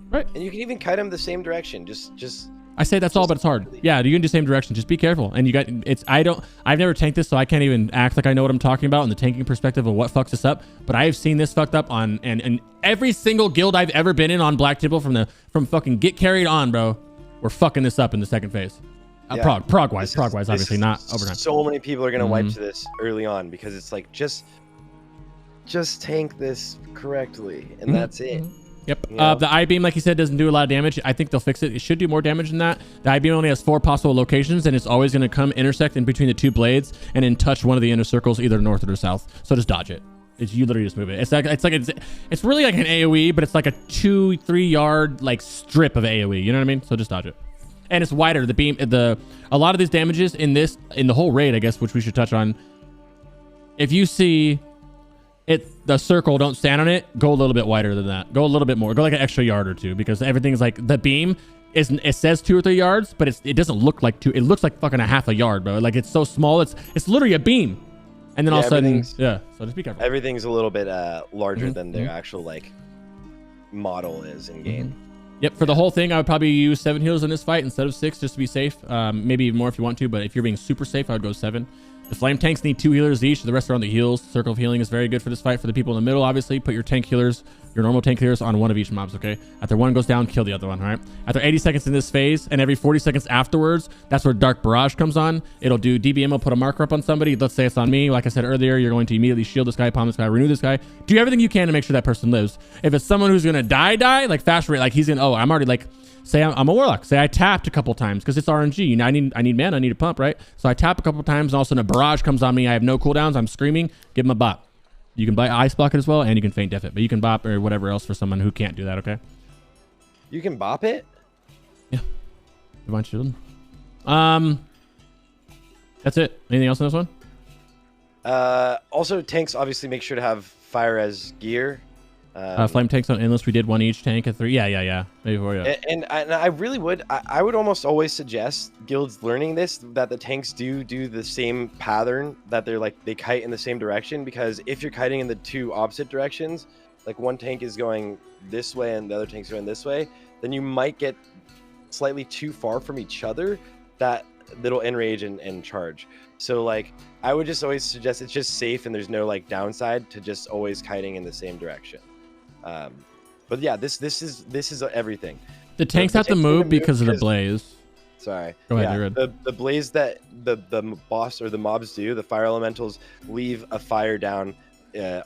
Right? And you can even kite them the same direction. Just I say that's all, but it's hard. Yeah, you can do the same direction. Just be careful. And I've never tanked this, so I can't even act like I know what I'm talking about in the tanking perspective of what fucks us up. But I have seen this fucked up on and every single guild I've ever been in on Black Temple from fucking get carried on, bro. We're fucking this up in the second phase. Yeah. Prog wise, obviously not overtime. So many people are gonna wipe to this early on because it's like just tank this correctly, and that's it. Yep. You know? The I-beam, like you said, doesn't do a lot of damage. I think they'll fix it. It should do more damage than that. The I-beam only has 4 possible locations, and it's always going to come intersect in between the 2 blades and then touch one of the inner circles, either north or south. So just dodge it. You literally just move it. It's really like an AoE, but it's like a 2-3 yard like strip of AoE. You know what I mean? So just dodge it. And it's wider. The beam, a lot of these damages in the whole raid, I guess, which we should touch on. If you see the circle, don't stand on it, go a little bit wider than that. Go a little bit more. Go like an extra yard or 2, because everything's like the beam it says 2 or 3 yards, but it doesn't look like 2. It looks like fucking a half a yard, bro. Like it's so small. It's literally a beam. And then all of a sudden, so just be careful. Everything's a little bit larger than their actual like model is in game. Yep, for the whole thing, I would probably use 7 heals in this fight instead of 6, just to be safe. Maybe even more if you want to, but if you're being super safe, I would go 7. The flame tanks need 2 healers each. The rest are on the heals. Circle of healing is very good for this fight. For the people in the middle, obviously, put your tank healers, your normal tank healers on one of each mobs, okay? After one goes down, kill the other one, all right? After 80 seconds in this phase, and every 40 seconds afterwards, that's where Dark Barrage comes on. It'll do DBM, will put a marker up on somebody. Let's say it's on me. Like I said earlier, you're going to immediately shield this guy, palm this guy, renew this guy. Do everything you can to make sure that person lives. If it's someone who's going to die, like fast rate, like he's going to, I'm already like, say I'm a warlock. Say I tapped a couple times because it's RNG. You know, I need mana. I need a pump, right? So I tap a couple times, and all of a sudden a barrage comes on me. I have no cooldowns. I'm screaming. Give him a bop. You can buy ice block it as well, and you can feint def it. But you can bop or whatever else for someone who can't do that. Okay. You can bop it. Yeah. Divine shield. That's it. Anything else on this one? Also, tanks obviously make sure to have fire as gear. Flame tanks on endless. We did one each tank at 3. Yeah. Maybe 4. Yeah. And I really would. I would almost always suggest guilds learning this, that the tanks do the same pattern, that they kite in the same direction, because if you're kiting in the 2 opposite directions, like one tank is going this way and the other tank's going this way, then you might get slightly too far from each other that'll enrage and charge. So like I would just always suggest it's just safe and there's no like downside to just always kiting in the same direction. But yeah, this is everything. The tanks have to move because of the blaze. Sorry. Go ahead. Yeah, the blaze that the boss or the mobs do, the fire elementals leave a fire down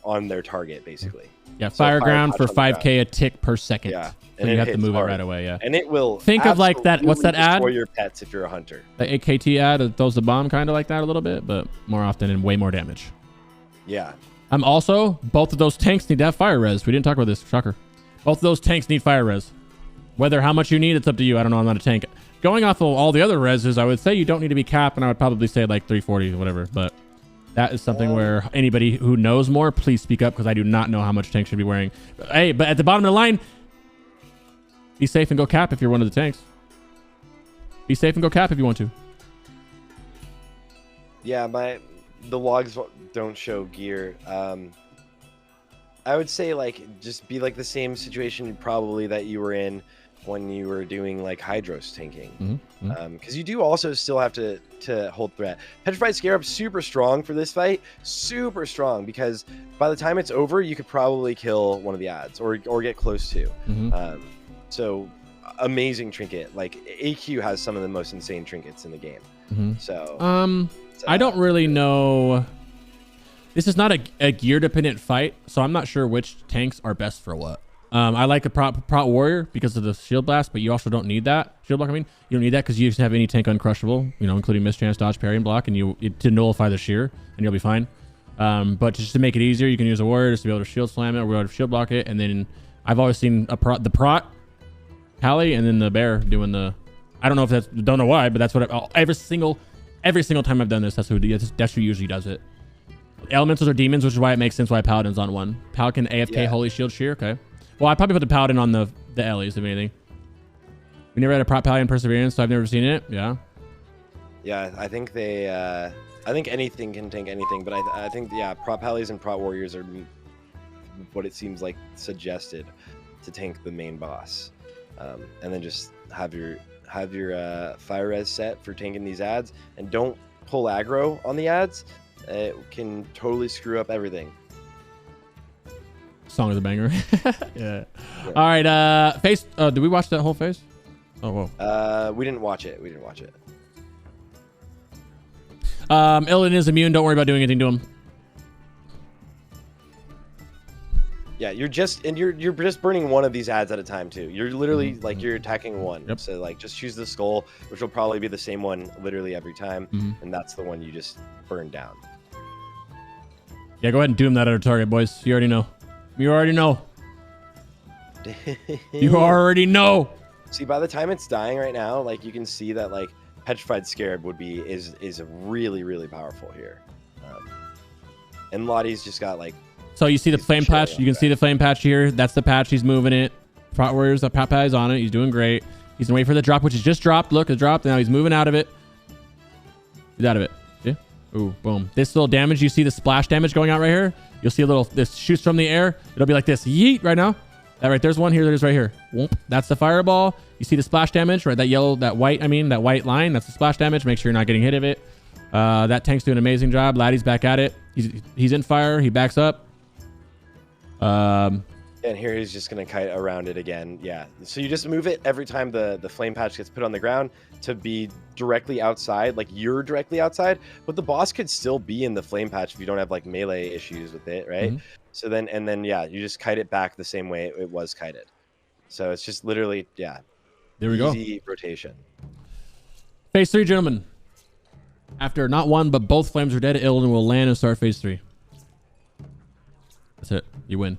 on their target basically. Yeah, so fire ground for 5k a tick per second. Yeah. And you have to move it right away, yeah. And it will think of like that, what's that ad? For your pets if you're a hunter. The AKT ad, it throws the bomb kind of like that a little bit, but more often and way more damage. Yeah. Also, both of those tanks need to have fire res. We didn't talk about this, shocker. Both of those tanks need fire res. Whether how much you need, it's up to you. I don't know, I'm not a tank. Going off of all the other reses, I would say you don't need to be capped, and I would probably say like 340 or whatever, but that is something where anybody who knows more, please speak up, because I do not know how much tanks should be wearing. Hey, but at the bottom of the line, be safe and go cap if you're one of the tanks. Be safe and go cap if you want to. Yeah, the logs don't show gear. I would say like just be like the same situation probably that you were in when you were doing like Hydros tanking. Because you do also still have to hold threat. Petrified Scarab, super strong for this fight. Super strong, because by the time it's over, you could probably kill one of the adds or get close to. So amazing trinket. Like AQ has some of the most insane trinkets in the game. So I don't really know. This is not a gear dependent fight, so I'm not sure which tanks are best for what. I like a prot warrior because of the shield blast, but you also don't need that shield block. I mean, you don't need that because you just have any tank uncrushable, you know, including mischance, dodge, parry, and block, and to nullify the shear, and you'll be fine. But just to make it easier, you can use a warrior just to be able to shield slam it or be able to shield block it. And then I've always seen the prot Pally and then the bear doing the. I don't know if don't know why, but that's what every single time I've done this, that's who usually does it. Elementals are demons, which is why it makes sense why Paladin's on one. Paladin AFK Holy Shield Shear. Okay. Well, I probably put the Paladin on the Ellies, if anything. We never had a prop Paladin Perseverance, so I've never seen it. Yeah. Yeah, I think I think anything can tank anything, but I think prop Pallies and prop warriors are what it seems like suggested to tank the main boss, and then just have your fire res set for tanking these adds, and don't pull aggro on the adds. It can totally screw up everything. Song is a banger. Yeah. All right. Face. Did we watch that whole phase? Oh, whoa. We didn't watch it. Illidan is immune. Don't worry about doing anything to him. Yeah, you're just burning one of these adds at a time too. You're literally like you're attacking one. Yep. So like just choose the skull, which will probably be the same one literally every time, and that's the one you just burn down. Yeah, go ahead and doom that other target, boys. You already know. You already know. You already know. See, by the time it's dying right now, like you can see that like Petrified Scarab is really, really powerful here. And Lottie's just got like. So you see the flame patch. You can see the flame patch here. That's the patch. He's moving it. Prot Warriors, the Pat is on it. He's doing great. He's gonna wait for the drop, which is just dropped. Look, it dropped. Now he's moving out of it. He's out of it. Yeah. Ooh, boom. This little damage. You see the splash damage going out right here. You'll see a little. This shoots from the air. It'll be like this. Yeet right now. That right there's one here. There's right here. Whoop. That's the fireball. You see the splash damage, right? That yellow, that white line. That's the splash damage. Make sure you're not getting hit of it. That tank's doing an amazing job. Laddie's back at it. He's in fire. He backs up. And here he's just gonna kite around it again. Yeah. So you just move it every time the flame patch gets put on the ground to be directly outside, like you're directly outside, but the boss could still be in the flame patch if you don't have like melee issues with it, right? So then you just kite it back the same way it was kited. So it's just literally, there we go. Easy rotation. Phase 3, gentlemen. After not one, but both flames are dead, Illidan will land and start phase 3. That's it. You win.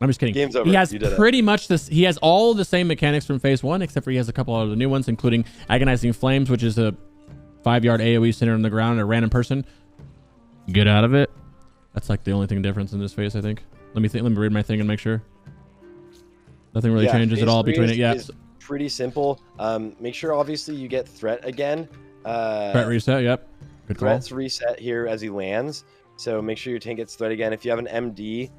I'm just kidding. Game's over. He has pretty much this. He has all the same mechanics from phase 1, except for he has a couple of the new ones, including Agonizing Flames, which is a 5-yard AoE centered on the ground, a random person. Get out of it. That's like the only thing difference in this phase, I think. Let me read my thing and make sure. Nothing really changes at all between it. Yeah. Pretty simple. Make sure obviously you get threat again. Threat reset. Yep. Good call. Threats reset here as he lands. So make sure your tank gets threat again. If you have an MD,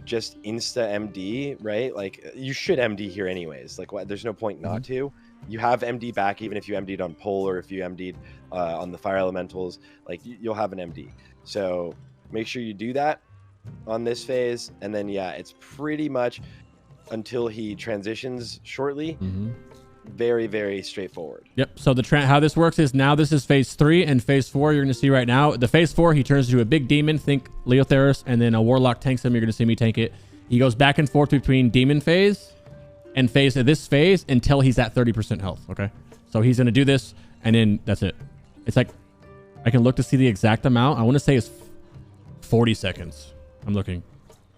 just insta MD, right? Like you should MD here anyways. Like there's no point not to. You have MD back even if you MD'd on Pole or if you MD'd on the fire elementals. Like you'll have an MD. So make sure you do that on this phase, and then yeah, it's pretty much until he transitions shortly. Very, very straightforward. Yep. So how this works is now this is phase 3 and phase 4 you're going to see right now. The phase 4, he turns into a big demon, think Leotheris, and then a warlock tanks him. You're going to see me tank it. He goes back and forth between demon phase and this phase until he's at 30% health. Okay. So he's going to do this and then that's it. It's like, I can look to see the exact amount. I want to say it's 40 seconds. I'm looking.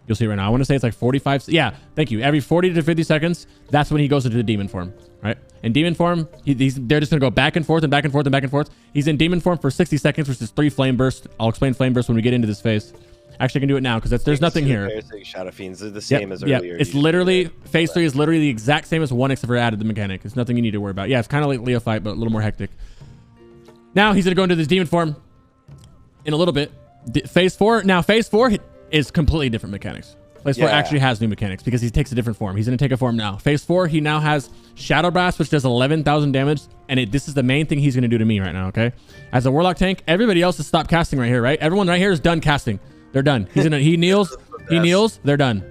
You'll see right now. I want to say it's like 45. Yeah, thank you. Every 40 to 50 seconds, that's when he goes into the demon form, right? In demon form, they're just going to go back and forth and back and forth and back and forth. He's in demon form for 60 seconds, which is 3 flame bursts. I'll explain flame bursts when we get into this phase. Actually, I can do it now because there's nothing here. Shadow Fiends are the same as earlier. It's literally, phase 3 is literally the exact same as 1 except for added the mechanic. It's nothing you need to worry about. Yeah, it's kind of like Leofight, but a little more hectic. Now he's going to go into this demon form in a little bit. Phase 4, now phase 4 is completely different mechanics. Phase 4 actually has new mechanics because he takes a different form. He's going to take a form now. Phase 4, he now has Shadow Blast, which does 11,000 damage. And this is the main thing he's going to do to me right now, okay? As a Warlock tank, everybody else has stopped casting right here, right? Everyone right here is done casting. They're done. He kneels. He kneels. They're done.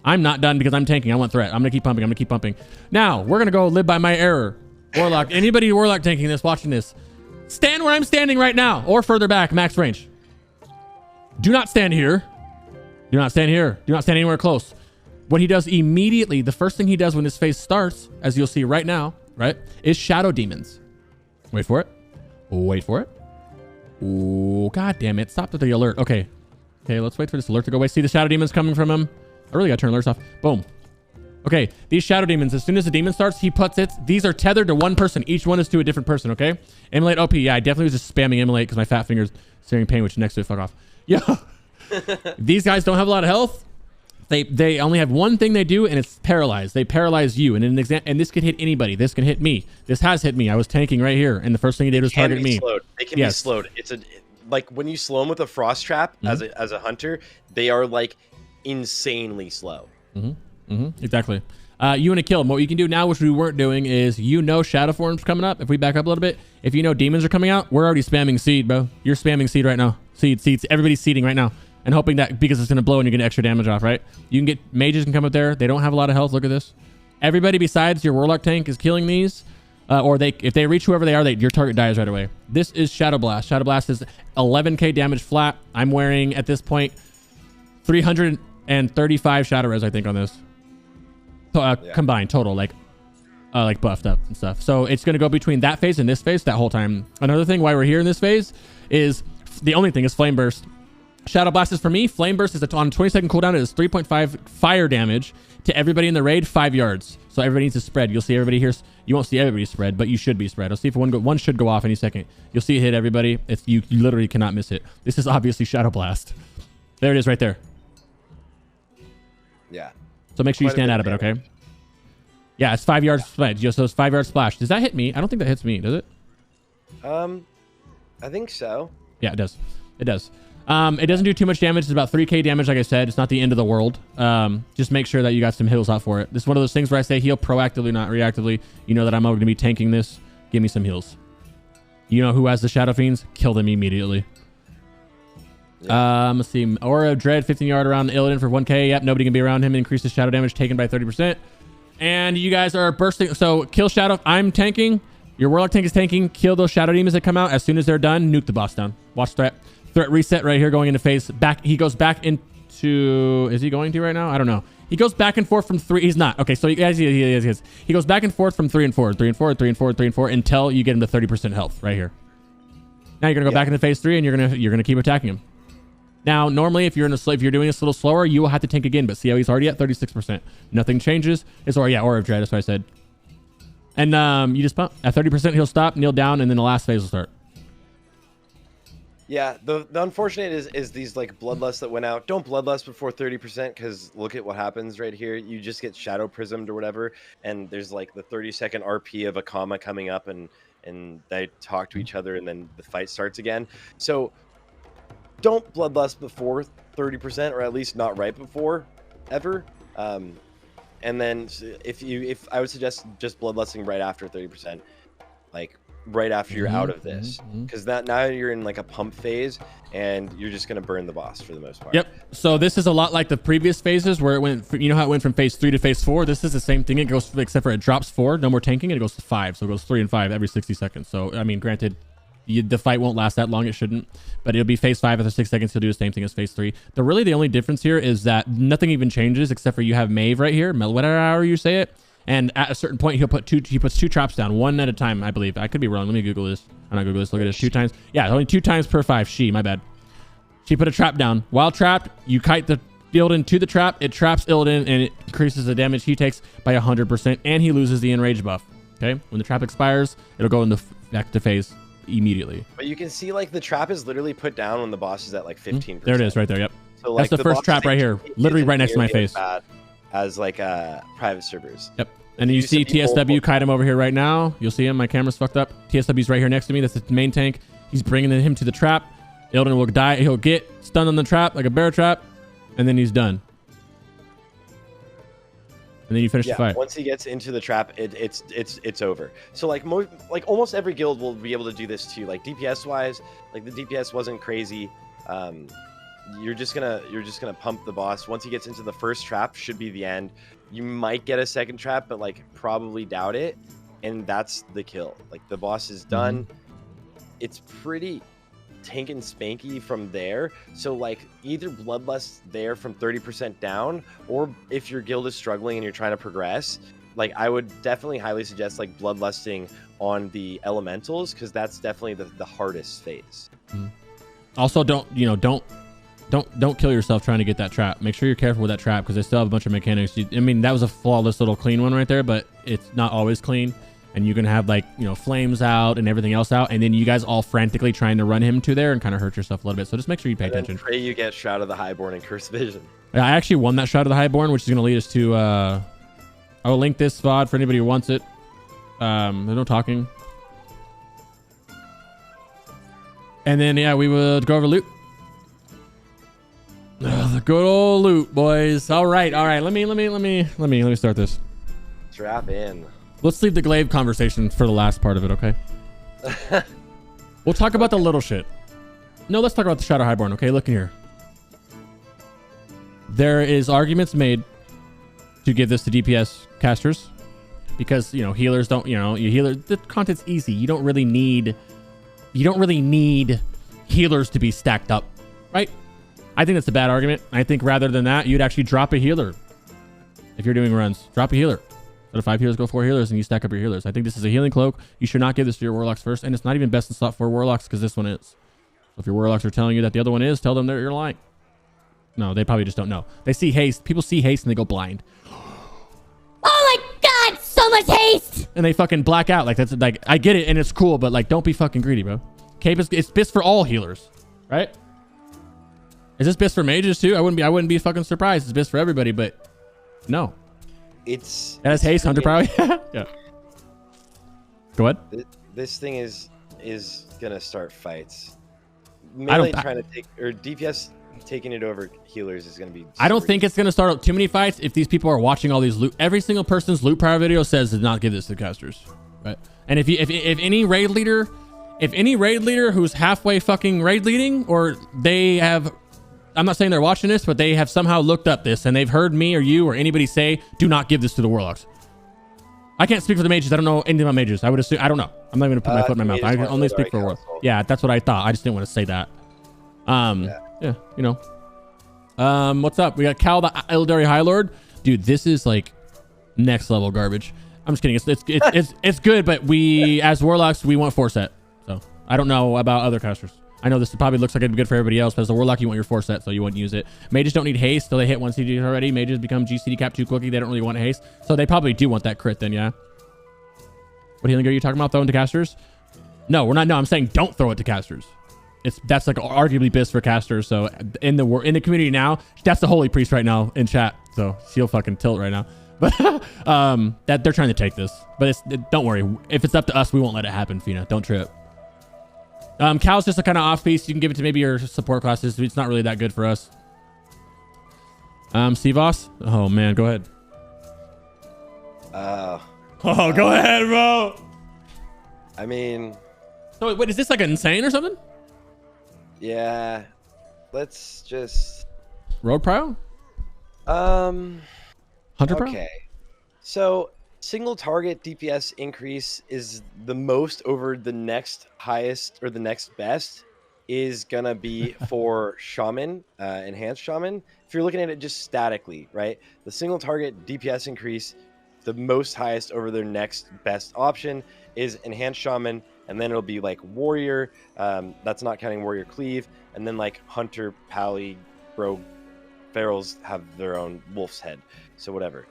I'm not done because I'm tanking. I want threat. I'm going to keep pumping. I'm going to keep pumping. Now, we're going to go live by my error. Warlock. Anybody Warlock tanking this, watching this, stand where I'm standing right now or further back, max range. Do not stand here. Do not stand here. Do not stand anywhere close. What he does immediately, the first thing he does when this phase starts, as you'll see right now, right, is Shadow Demons. Wait for it. Wait for it. Oh, God damn it. Stop with the alert. Okay. Okay, let's wait for this alert to go away. See the Shadow Demons coming from him. I really got to turn alerts off. Boom. Okay, these Shadow Demons, as soon as the demon starts, he puts it. These are tethered to one person. Each one is to a different person, okay? Immolate OP. Yeah, I definitely was just spamming Immolate because my fat finger's staring pain, which next to it. Fuck off. Yeah. These guys don't have a lot of health. They only have one thing they do, and it's paralyze. They paralyze you. And and this could hit anybody. This can hit me. This has hit me. I was tanking right here, and the first thing he did was target me. They can be slowed. It's like when you slow them with a frost trap as a hunter, they are like insanely slow. Exactly. You want to kill them. What you can do now, which we weren't doing, is Shadow Form's coming up. If we back up a little bit, if demons are coming out, we're already spamming seed, bro. You're spamming seed right now. Seeds. Everybody's seeding right now. And hoping that because it's going to blow and you're getting extra damage off, right? You can get mages can come up there. They don't have a lot of health. Look at this. Everybody besides your Warlock tank is killing these. Or if they reach whoever they are, your target dies right away. This is Shadow Blast. Shadow Blast is 11k damage flat. I'm wearing, at this point, 335 Shadow Res, I think, on this. Combined, total, like buffed up and stuff. So it's going to go between that phase and this phase that whole time. Another thing why we're here in this phase is, the only thing is Flame Burst. Shadow Blast is for me. Flame Burst is on 20-second cooldown. It is 3.5 fire damage to everybody in the raid, 5 yards. So everybody needs to spread. You'll see everybody here. You won't see everybody spread, but you should be spread. I'll see if one should go off any second. You'll see it hit everybody. You literally cannot miss it. This is obviously Shadow Blast. There it is right there. Yeah. So make sure you stand out of it, okay? Yeah, it's 5 yards spread. So it's 5 yard splash. Does that hit me? I don't think that hits me, does it? I think so. Yeah, it does. It does. It doesn't do too much damage. It's about 3k damage, like I said. It's not the end of the world. Just make sure that you got some heals out for it. This is one of those things where I say heal proactively, not reactively. You know that I'm going to be tanking this. Give me some heals. You know who has the Shadow Fiends? Kill them immediately. Yeah. Let's see. Aura of Dread, 15 yard around Illidan for 1k. Yep, nobody can be around him. Increases shadow damage taken by 30%. And you guys are bursting. So kill Shadow. I'm tanking. Your Warlock tank is tanking. Kill those Shadow Demons that come out. As soon as they're done, nuke the boss down. Watch threat. Threat reset right here going into phase back. He goes back into, is he going to right now? I don't know. He goes back and forth from 3. He's not. Okay, so he is. He goes back and forth from 3 and 4, 3 and 4, 3 and 4, 3 and 4 until you get him to 30% health right here. Now you're gonna go back into phase 3 and you're gonna keep attacking him. Now normally if you're doing this a little slower, you will have to tank again. But see how he's already at 36%. Nothing changes. It's Aura of Dread. That's what I said. And you just pump at 30%. He'll stop, kneel down, and then the last phase will start. Yeah, the unfortunate is these like bloodlusts that went out. Don't bloodlust before 30% because look at what happens right here. You just get shadow prismed or whatever, and there's like the 30-second RP of Akama coming up, and they talk to each other, and then the fight starts again. So don't bloodlust before 30%, or at least not right before, ever. And then if I would suggest just bloodlusting right after 30%, like right after you're out of this, because now you're in like a pump phase and you're just going to burn the boss for the most part. Yep. So this is a lot like the previous phases where it went, you know how it went from phase 3 to phase 4? This is the same thing. It goes, except for it drops 4, no more tanking, and it goes to 5. So it goes 3 and 5 every 60 seconds. So, I mean, granted, the fight won't last that long. It shouldn't, but it'll be phase 5 after 6 seconds. He'll do the same thing as phase 3. The only difference here is that nothing even changes except for you have Maeve right here, whatever you say it. And at a certain point, he puts 2 traps down, 1 at a time, I believe. I could be wrong. Let me Google this. I'm not Google this. Look at this. 2 times. Yeah, only 2 times per 5. My bad. She put a trap down. While trapped, you kite the Illidan to the trap. It traps Illidan and it increases the damage he takes by 100%, and he loses the enrage buff. Okay, when the trap expires, it'll go into back to phase immediately. But you can see like the trap is literally put down when the boss is at like 15%. There it is, right there. Yep. So like that's the first trap right here, literally right next to my face. As like private servers. Yep. And then you see TSW kite him over here right now. You'll see him. My camera's fucked up. TSW's right here next to me. That's the main tank. He's bringing him to the trap. Illidan will die. He'll get stunned on the trap like a bear trap, and then he's done. And then you finish the fight. Once he gets into the trap, it's over. So like almost every guild will be able to do this too. Like DPS wise, like the DPS wasn't crazy. You're just gonna pump the boss. Once he gets into the first trap, should be the end. You might get a second trap, but like probably doubt it. And that's the kill. Like the boss is done. It's pretty tank and spanky from there. So like either bloodlust there from 30% down, or if your guild is struggling and you're trying to progress, like I would definitely highly suggest like bloodlusting on the elementals, because that's definitely the hardest phase. Also, don't kill yourself trying to get that trap. Make sure you're careful with that trap, because they still have a bunch of mechanics. I mean, that was a flawless little clean one right there, but it's not always clean. And you can have like, flames out and everything else out, and then you guys all frantically trying to run him to there and kind of hurt yourself a little bit. So just make sure you pay attention. Pray you get Shroud of the Highborn and Curse Vision. I actually won that Shroud of the Highborn, which is going to lead us to, I will link this VOD for anybody who wants it. There's no talking. And then, yeah, we would go over loot. The good old loot, boys. All right. Let me start this. Strap in. Let's leave the glaive conversation for the last part of it, okay? We'll talk about the little shit. No, let's talk about the Shadow Highborn, okay? Look in here. There is arguments made to give this to DPS casters, because healers don't. The content's easy. You don't really need healers to be stacked up, right? I think that's a bad argument. I think rather than that, you'd actually drop a healer. If you're doing runs, drop a healer. Instead of 5 healers, go 4 healers, and you stack up your healers. I think this is a healing cloak. You should not give this to your warlocks first, and it's not even best in slot for warlocks, because this one is. So if your warlocks are telling you that the other one is, tell them you're lying. No, they probably just don't know. They see haste. People see haste and they go blind. Oh my god, so much haste! And they fucking black out. Like, that's like, I get it and it's cool, but like, don't be fucking greedy, bro. Cape is, it's BIS for all healers, right? Is this BIS for mages too? I wouldn't be fucking surprised. It's BIS for everybody, but no. It's haste, 100 probably. Yeah. Go ahead. This thing is gonna start fights. Melee trying to take, or DPS taking it over healers is gonna be. I don't think it's gonna start up too many fights if these people are watching all these loot. Every single person's loot power video says to not give this to casters, right? And if any raid leader who's halfway fucking raid leading, or they have, I'm not saying they're watching this, but they have somehow looked up this and they've heard me or you or anybody say, do not give this to the warlocks. I can't speak for the mages. I don't know anything about mages. I would assume, I don't know. I'm not going to put my foot in my mouth. I can only speak for warlocks. Yeah, that's what I thought. I just didn't want to say that. Yeah, what's up? We got Cal, the Illidari High Lord. Dude, this is like next level garbage. I'm just kidding. It's good, but we, as warlocks, we want 4 set. So I don't know about other casters. I know this probably looks like it'd be good for everybody else, but as a warlock, you want your 4 set, so you wouldn't use it. Mages don't need haste, so they hit 1 CD already. Mages become GCD cap too quickly. They don't really want haste, so they probably do want that crit then, yeah? What healing are you talking about throwing to casters? No, we're not. No, I'm saying don't throw it to casters. that's like arguably BIS for casters. So in the community now, that's the holy priest right now in chat. So she'll fucking tilt right now. But that they're trying to take this. But don't worry. If it's up to us, we won't let it happen, Fina. Don't trip. Cal's just a kind of off piece. You can give it to maybe your support classes. It's not really that good for us. Sivas? Oh man, go ahead. Go ahead, bro. I mean, so wait, is this like insane or something? Yeah. Let's just Road Prio? Hunter Prio? Okay. So single target DPS increase is the most over the next highest or the next best is gonna be for Shaman, enhanced Shaman. If you're looking at it just statically, right? The single target DPS increase, the most highest over their next best option is enhanced Shaman, and then it'll be like Warrior. That's not counting Warrior Cleave, and then like Hunter, Pally, Rogue, Ferals have their own Wolf's Head. So whatever.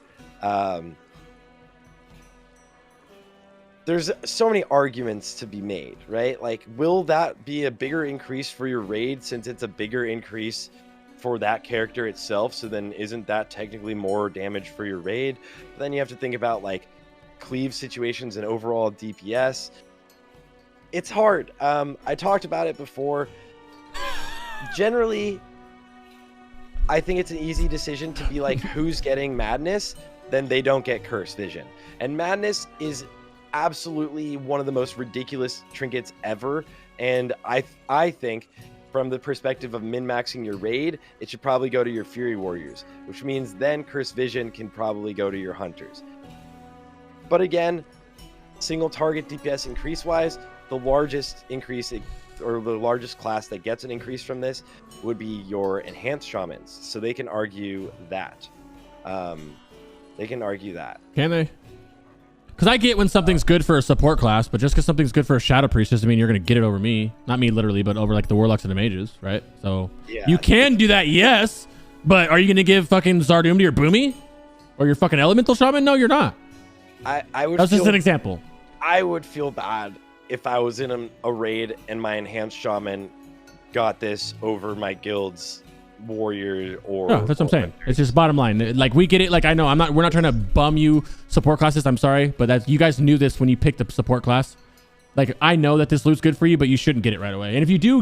There's so many arguments to be made, right? Like, will that be a bigger increase for your raid since it's a bigger increase for that character itself? So then isn't that technically more damage for your raid? But then you have to think about like cleave situations and overall DPS. It's hard. I talked about it before. Generally, I think it's an easy decision to be like, who's getting Madness? Then they don't get Curse Vision. And Madness is absolutely one of the most ridiculous trinkets ever, and I think from the perspective of min-maxing your raid, it should probably go to your Fury Warriors, which means then Curse Vision can probably go to your Hunters. But again, single target DPS increase wise, the largest increase or the largest class that gets an increase from this would be your enhanced Shamans, so they can argue that. Can they? Because I get when something's good for a support class, but just because something's good for a Shadow Priest doesn't mean you're going to get it over me. Not me literally, but over like the Warlocks and the Mages, right? So yeah, you can do that, yes. But are you going to give fucking Zardum to your Boomy? Or your fucking Elemental Shaman? No, you're not. I would. That's just an example. I would feel bad if I was in a raid and my Enhanced Shaman got this over my guild's Warrior or no, that's what I'm saying. It's just bottom line. Like, we get it. Like, I know we're not trying to bum you support classes. I'm sorry, but that you guys knew this when you picked the support class. Like, I know that this loot's good for you, but you shouldn't get it right away. And if you do,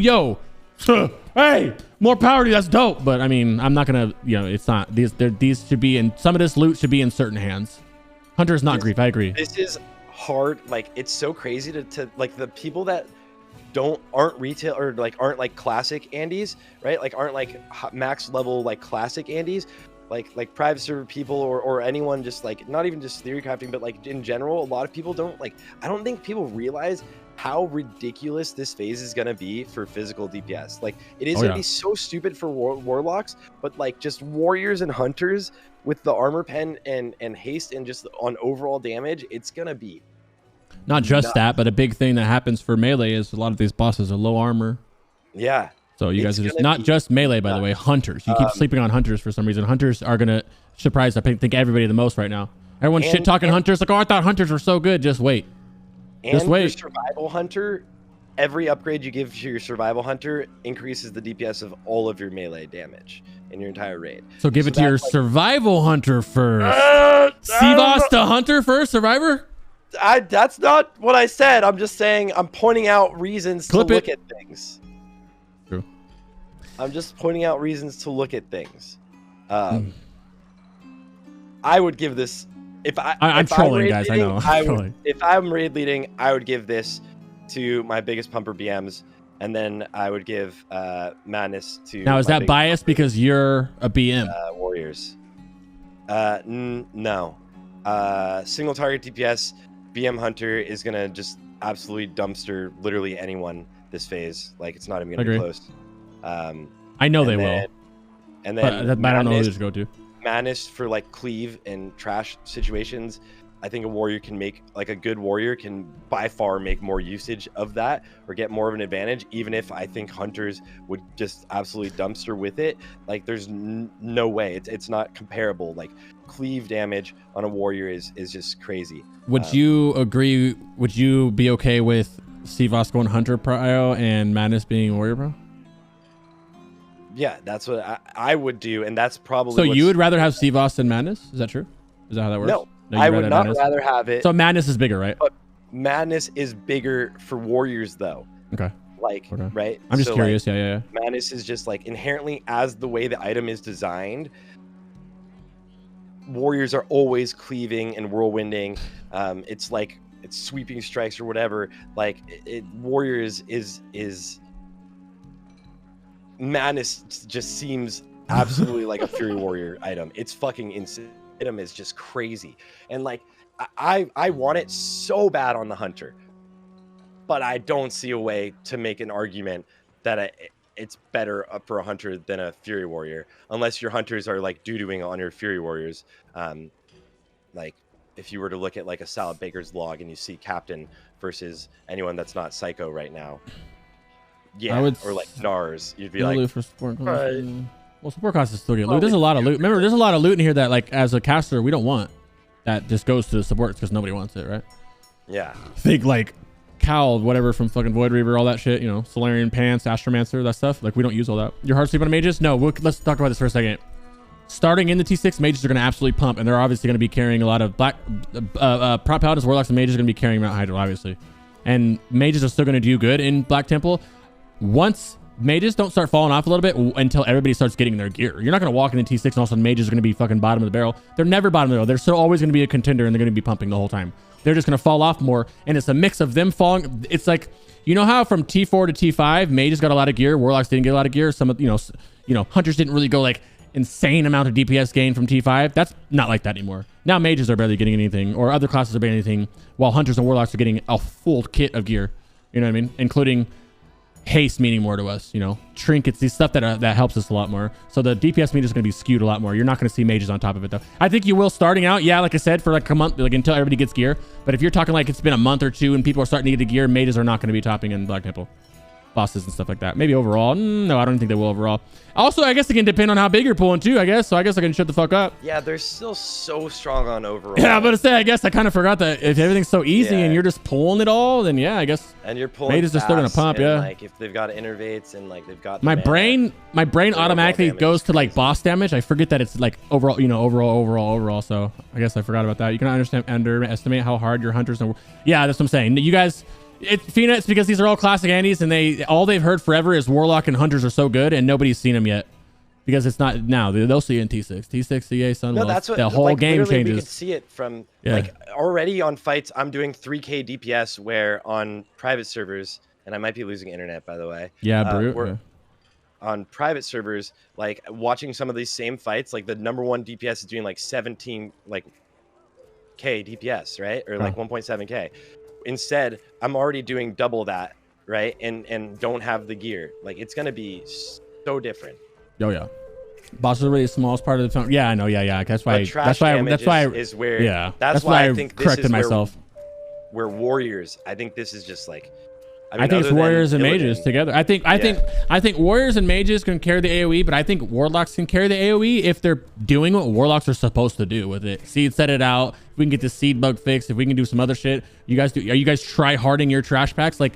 hey, more power to you. That's dope. But I mean, I'm not gonna, it's not these should be in, some of this loot should be in certain hands. Hunter is not grief. I agree. This is hard. Like, it's so crazy to like the people that aren't retail or like aren't like classic Andes, right? Like aren't like max level like classic Andes, like private server people or anyone, just like not even just theory crafting, but like in general, a lot of people don't like. I don't think people realize how ridiculous this phase is gonna be for physical DPS. Like, it is gonna be so stupid for warlocks, but like just warriors and hunters with the armor pen and haste and just on overall damage, it's gonna be not just that, but a big thing that happens for melee is a lot of these bosses are low armor. Yeah. So you guys are just not just melee, by the way, hunters. You keep sleeping on hunters for some reason. Hunters are gonna surprise, I think, everybody the most right now. Everyone's shit talking hunters, like, oh, I thought hunters were so good. Just wait. Just wait. And for survival hunter, every upgrade you give to your survival hunter increases the DPS of all of your melee damage in your entire raid. So give it to your survival hunter first. Sivas to hunter first, survivor? That's not what I said. I'm just saying, I'm pointing out reasons to look at things. True. I'm just pointing out reasons to look at things. I would give this, I'm trolling, guys. I know. If I'm raid leading, I would give this to my biggest pumper BMs, and then I would give Madness to. Now, is that biased because you're a BM? Warriors. No. Single target DPS. BM Hunter is gonna just absolutely dumpster literally anyone this phase. Like, it's not even gonna be close. I know they will. And then I don't know who to go to. Madness for like cleave and trash situations. I think a warrior can make, like, a good warrior can by far make more usage of that or get more of an advantage, even if I think hunters would just absolutely dumpster with it. Like, there's no way. It's not comparable. Like, cleave damage on a warrior is just crazy. Would you agree? Would you be okay with Sivas going Hunter Prio and Madness being Warrior Pro? Yeah, that's what I would do, and that's probably. So you would rather have Sivas than Madness? Is that true? Is that how that works? No, you'd I would not Madness? rather have it. So Madness is bigger, right? But Madness is bigger for Warriors, though. Okay. Like, okay. right? I'm just so, curious. Like, yeah. Madness is just like inherently, as the way the item is designed, Warriors are always cleaving and whirlwinding. It's like it's sweeping strikes or whatever. Like Warriors is Madness just seems absolutely like a Fury Warrior item. It's fucking insane. Item is just crazy, and like I want it so bad on the Hunter, but I don't see a way to make an argument that it's better for a Hunter than a Fury Warrior, unless your Hunters are like doo-dooing on your Fury Warriors. Like if you were to look at like a Salad Baker's log and you see Captain versus anyone that's not Psycho right now. Yeah, or like Nars, you'd be like, loot for support cost. Right. Well, support costs is still get loot. There's a lot of loot. Remember, there's a lot of loot in here that, like, as a caster, we don't want. That just goes to the supports because nobody wants it, right? Yeah. Think like Cowl, whatever from fucking Void Reaver, all that shit. You know, Solarian Pants, Astromancer, that stuff. Like, we don't use all that. Your hard sleep on mages? No. Let's talk about this for a second. Starting in the T6, mages are going to absolutely pump, and they're obviously going to be carrying a lot of black prop paladins, warlocks, and mages are going to be carrying Mount Hydro, obviously. And mages are still going to do good in Black Temple. Once mages don't start falling off a little bit until everybody starts getting their gear. You're not going to walk into T6 and all of a sudden mages are going to be fucking bottom of the barrel. They're never bottom of the barrel. They're still always going to be a contender, and they're going to be pumping the whole time. They're just going to fall off more, and it's a mix of them falling. It's like, you know how from T4 to T5, mages got a lot of gear, warlocks didn't get a lot of gear. Some of, you know, hunters didn't really go like insane amount of DPS gain from T5. That's not like that anymore. Now mages are barely getting anything, or other classes are getting anything, while hunters and warlocks are getting a full kit of gear. You know what I mean? Including haste meaning more to us, you know, trinkets, these stuff that helps us a lot more. So the DPS meter is going to be skewed a lot more. You're not going to see mages on top of it though. I think you will starting out, yeah, like I said, for like a month, like until everybody gets gear. But if you're talking like it's been a month or two and people are starting to get the gear, mages are not going to be topping in Black Temple. Bosses and stuff like that. Maybe overall. No, I don't think they will overall. Also, I guess it can depend on how big you're pulling too, I guess. So I guess I can shut the fuck up. Yeah, they're still so strong on overall. Yeah, but to say, I guess I kind of forgot that if everything's so easy and you're just pulling it all, then yeah, I guess. And you're pulling mages are still gonna pump, and, yeah. Like if they've got innervates and like they've got my brain automatically goes to like boss damage. I forget that it's like overall, you know, overall. So I guess I forgot about that. You can underestimate how hard your hunters and yeah, that's what I'm saying. You guys. Fina, it's because these are all classic Andes, and they've heard forever is Warlock and Hunters are so good, and nobody's seen them yet because it's not now. They'll see it in T6, CA, Sunwolf. No, that's what the whole like, game changes. We could see it from like already on fights. I'm doing 3K DPS, where on private servers, and I might be losing internet by the way. Yeah, brute. On private servers, like watching some of these same fights, like the number one DPS is doing like 17 like K DPS, right, or like 1.7K. Instead, I'm already doing double that, right? And don't have the gear. Like it's gonna be so different. Oh yeah, bosses are really the smallest part of the film. Yeah, I know. Yeah. That's why. That's why I think corrected myself. Where warriors, I think this is just like. I think it's warriors and mages together. I think warriors and mages can carry the AoE, but I think warlocks can carry the AoE if they're doing what warlocks are supposed to do with it. Seed set it out. If we can get the seed bug fixed, if we can do some other shit, are you guys try harding your trash packs like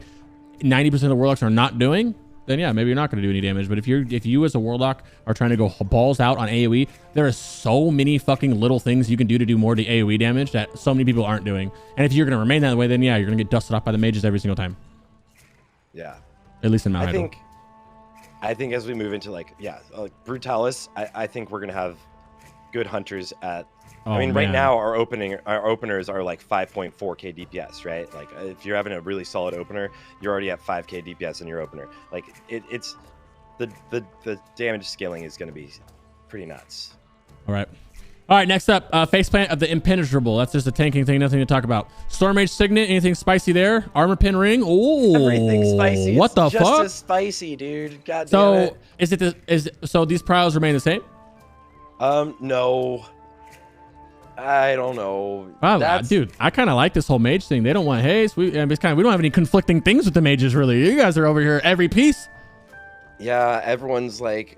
90% of the warlocks are not doing? Then yeah, maybe you're not going to do any damage. But if you as a warlock are trying to go balls out on AoE, there are so many fucking little things you can do to do more to AoE damage that so many people aren't doing. And if you're going to remain that way, then yeah, you're going to get dusted off by the mages every single time. Yeah, at least in Mount Hydro. I think as we move into like Brutalis, I think we're gonna have good hunters at. Right now our openers are like 5.4K DPS, right? Like if you're having a really solid opener, you're already at 5K DPS in your opener. Like it's the damage scaling is gonna be pretty nuts. All right, next up, faceplant of the Impenetrable. That's just a tanking thing, nothing to talk about. Stormrage Signet, anything spicy there? Armor Pin Ring. Oh, everything spicy. What the fuck? Just as spicy, dude. God damn it. So these priors remain the same? No. I don't know. Wow, dude, I kind of like this whole mage thing. They don't want haste. We don't have any conflicting things with the mages, really. You guys are over here every piece. Yeah, everyone's like.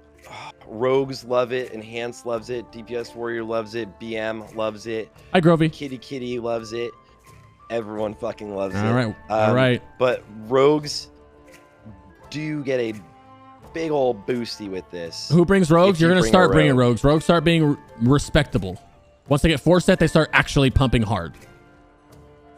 Rogues love it, Enhanced loves it, DPS Warrior loves it, BM loves it. Hi, Grovey. Kitty loves it. Everyone fucking loves it. All right. All right. But rogues do get a big old boosty with this. Who brings rogues? You're going to start bringing rogue. rogues. Rogues start being respectable. Once they get 4 set, they start actually pumping hard.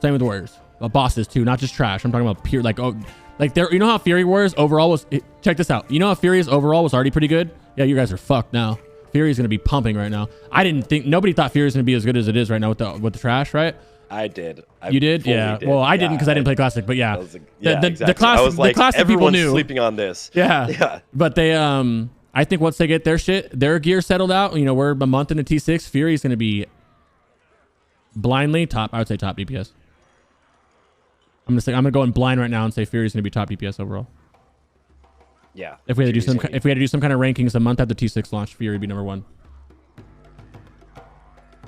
Same with warriors. Bosses too, not just trash. I'm talking about pure, like, oh, like there. You know how Fury Warriors overall was, check this out. You know how Fury's overall was already pretty good? Yeah, you guys are fucked now. Fury's going to be pumping right now. Nobody thought Fury's going to be as good as it is right now with the trash, right? I did. You did? Yeah. Did. Well, I didn't because I didn't play Classic, but yeah. Exactly. The Classic people knew. Sleeping on this. Yeah. But they, I think once they get their gear settled out, you know, we're a month into T6, Fury's going to be blindly top. I would say top DPS. I'm gonna go in blind right now and say Fury's gonna be top DPS overall. Yeah. If we had to do some kind of rankings a month after T6 launch, Fury would be number 1.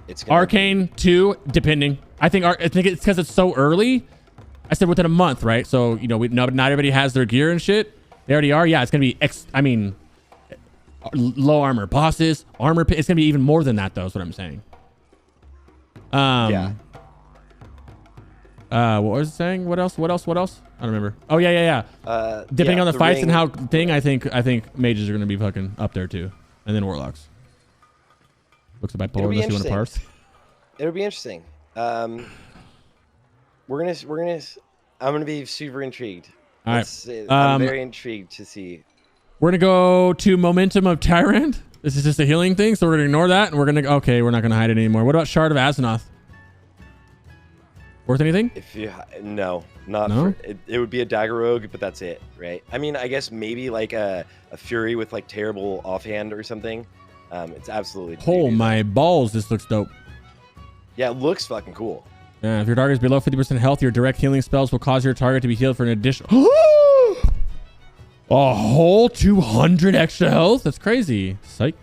It's Arcane 2, depending. I think it's because it's so early. I said within a month, right? So you know, not everybody has their gear and shit. They already are. Yeah, it's gonna be low armor bosses, armor. It's gonna be even more than that, though. Is what I'm saying. Yeah. What was it saying? What else? I don't remember. Oh yeah. Depending on the fights and how I think mages are gonna be fucking up there too, and then warlocks. Looks like bipolar unless you want to parse. It'll be interesting. I'm gonna be super intrigued. All right. I'm very intrigued to see. We're gonna go to Momentum of Tyrant. This is just a healing thing, so we're gonna ignore that, and we're not gonna hide it anymore. What about Shard of Azeroth? Worth anything? No. It would be a dagger rogue, but that's it, right? I mean, I guess maybe like a Fury with like terrible offhand or something. It's absolutely. Oh my balls! This looks dope. Yeah, it looks fucking cool. Yeah, if your target is below 50% health, your direct healing spells will cause your target to be healed for an additional a whole 200 extra health. That's crazy. Psych.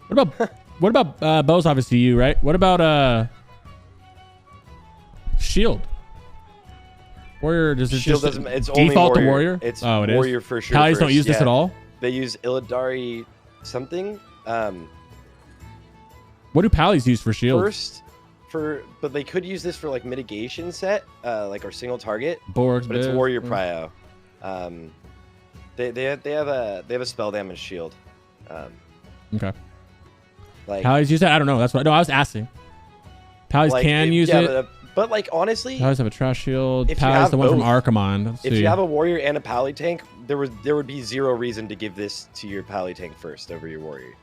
What about bows? Obviously you, right? What about shield? Warrior, does it shield just doesn't, it's default only to warrior? It's warrior for sure. Pallies don't use this at all? They use Illidari something. What do Pallies use for shield? But they could use this for like mitigation set, like our single target. Borgs, but it's warrior prio. They have a spell damage shield. Okay. Like Pallies use that? I don't know. That's what. No, I was asking. Pallies can use it. But like honestly, Pallies have a trash shield. Pallies the one from Arkamon. If you have a warrior and a pally tank, there would be zero reason to give this to your pally tank first over your warrior.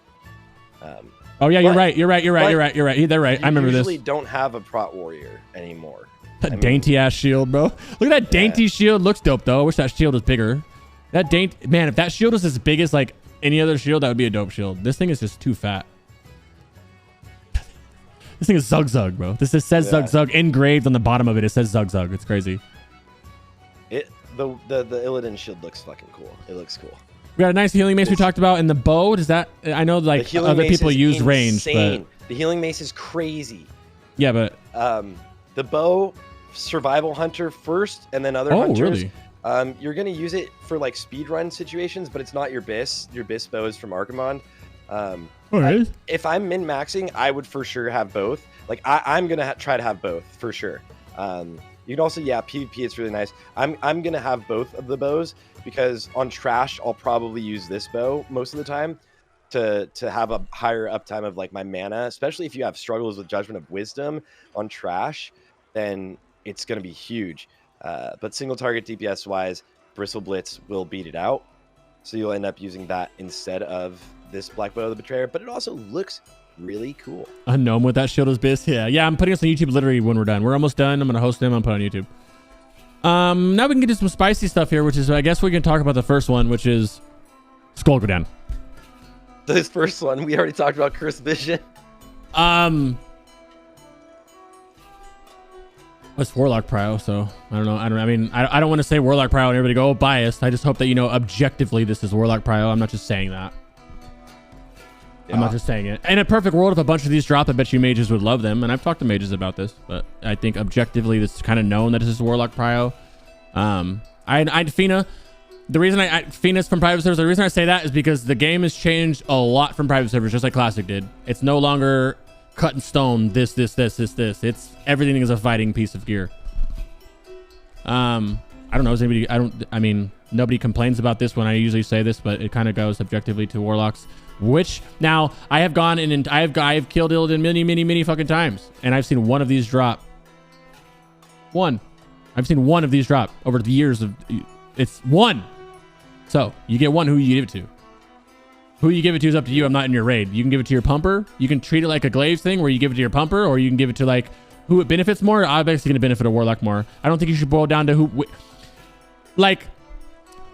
Oh yeah, you're right. They're right. I remember this. You usually don't have a prot warrior anymore. That dainty ass shield, bro. Look at that dainty shield. Looks dope though. I wish that shield was bigger. That man, if that shield was as big as like any other shield, that would be a dope shield. This thing is just too fat. This thing is Zug Zug, bro. This just says Zug Zug engraved on the bottom of it. It says Zug Zug. It's crazy. The Illidan shield looks fucking cool. It looks cool. We got a nice healing mace we talked about. And the bow, does that? I know like other people use range, but the healing mace is crazy. Yeah, but the bow, survival hunter first, and then other hunters. Really? You're gonna use it for like speedrun situations, but it's not your bis. Your bis bow is from Arkamon. If I'm min-maxing, I would for sure have both. Like I'm gonna try to have both for sure. You can also, PvP, it's really nice. I'm gonna have both of the bows because on trash I'll probably use this bow most of the time to have a higher uptime of like my mana, especially if you have struggles with Judgment of Wisdom on trash, then it's gonna be huge. But single target DPS wise, Bristle Blitz will beat it out, so you'll end up using that instead of this Black Bow of the Betrayer. But it also looks really cool. A gnome with that shield is bis. Yeah. I'm putting us on YouTube literally when we're done. We're almost done. I'm gonna host them. I'm putting on YouTube. Now we can get to some spicy stuff here, which is I guess we can talk about the first one, which is Skull Go Down. This first one we already talked about. Curse Vision. It's Warlock Prio, so I don't know. I don't want to say Warlock Prio and everybody go, oh, biased. I just hope that you know objectively this is Warlock Prio. I'm not just saying that. I'm not just saying it. In a perfect world, if a bunch of these drop, I bet you mages would love them. And I've talked to mages about this, but I think objectively, this is kind of known that this is Warlock Prio. Fina, the reason Fina's from private servers, the reason I say that is because the game has changed a lot from private servers, just like Classic did. It's no longer cut in stone, this. It's everything is a fighting piece of gear. I don't know. Is anybody? I mean, nobody complains about this when I usually say this, but it kind of goes subjectively to warlocks. Which now I have gone in and I have killed Illidan many fucking times, and I've seen one of these drop. I've seen one of these drop over the years of. It's one. So you get one. Who you give it to? Who you give it to is up to you. I'm not in your raid. You can give it to your pumper. You can treat it like a glaive thing where you give it to your pumper, or you can give it to like who it benefits more. Obviously going to benefit a warlock more. I don't think you should boil down to who. Like,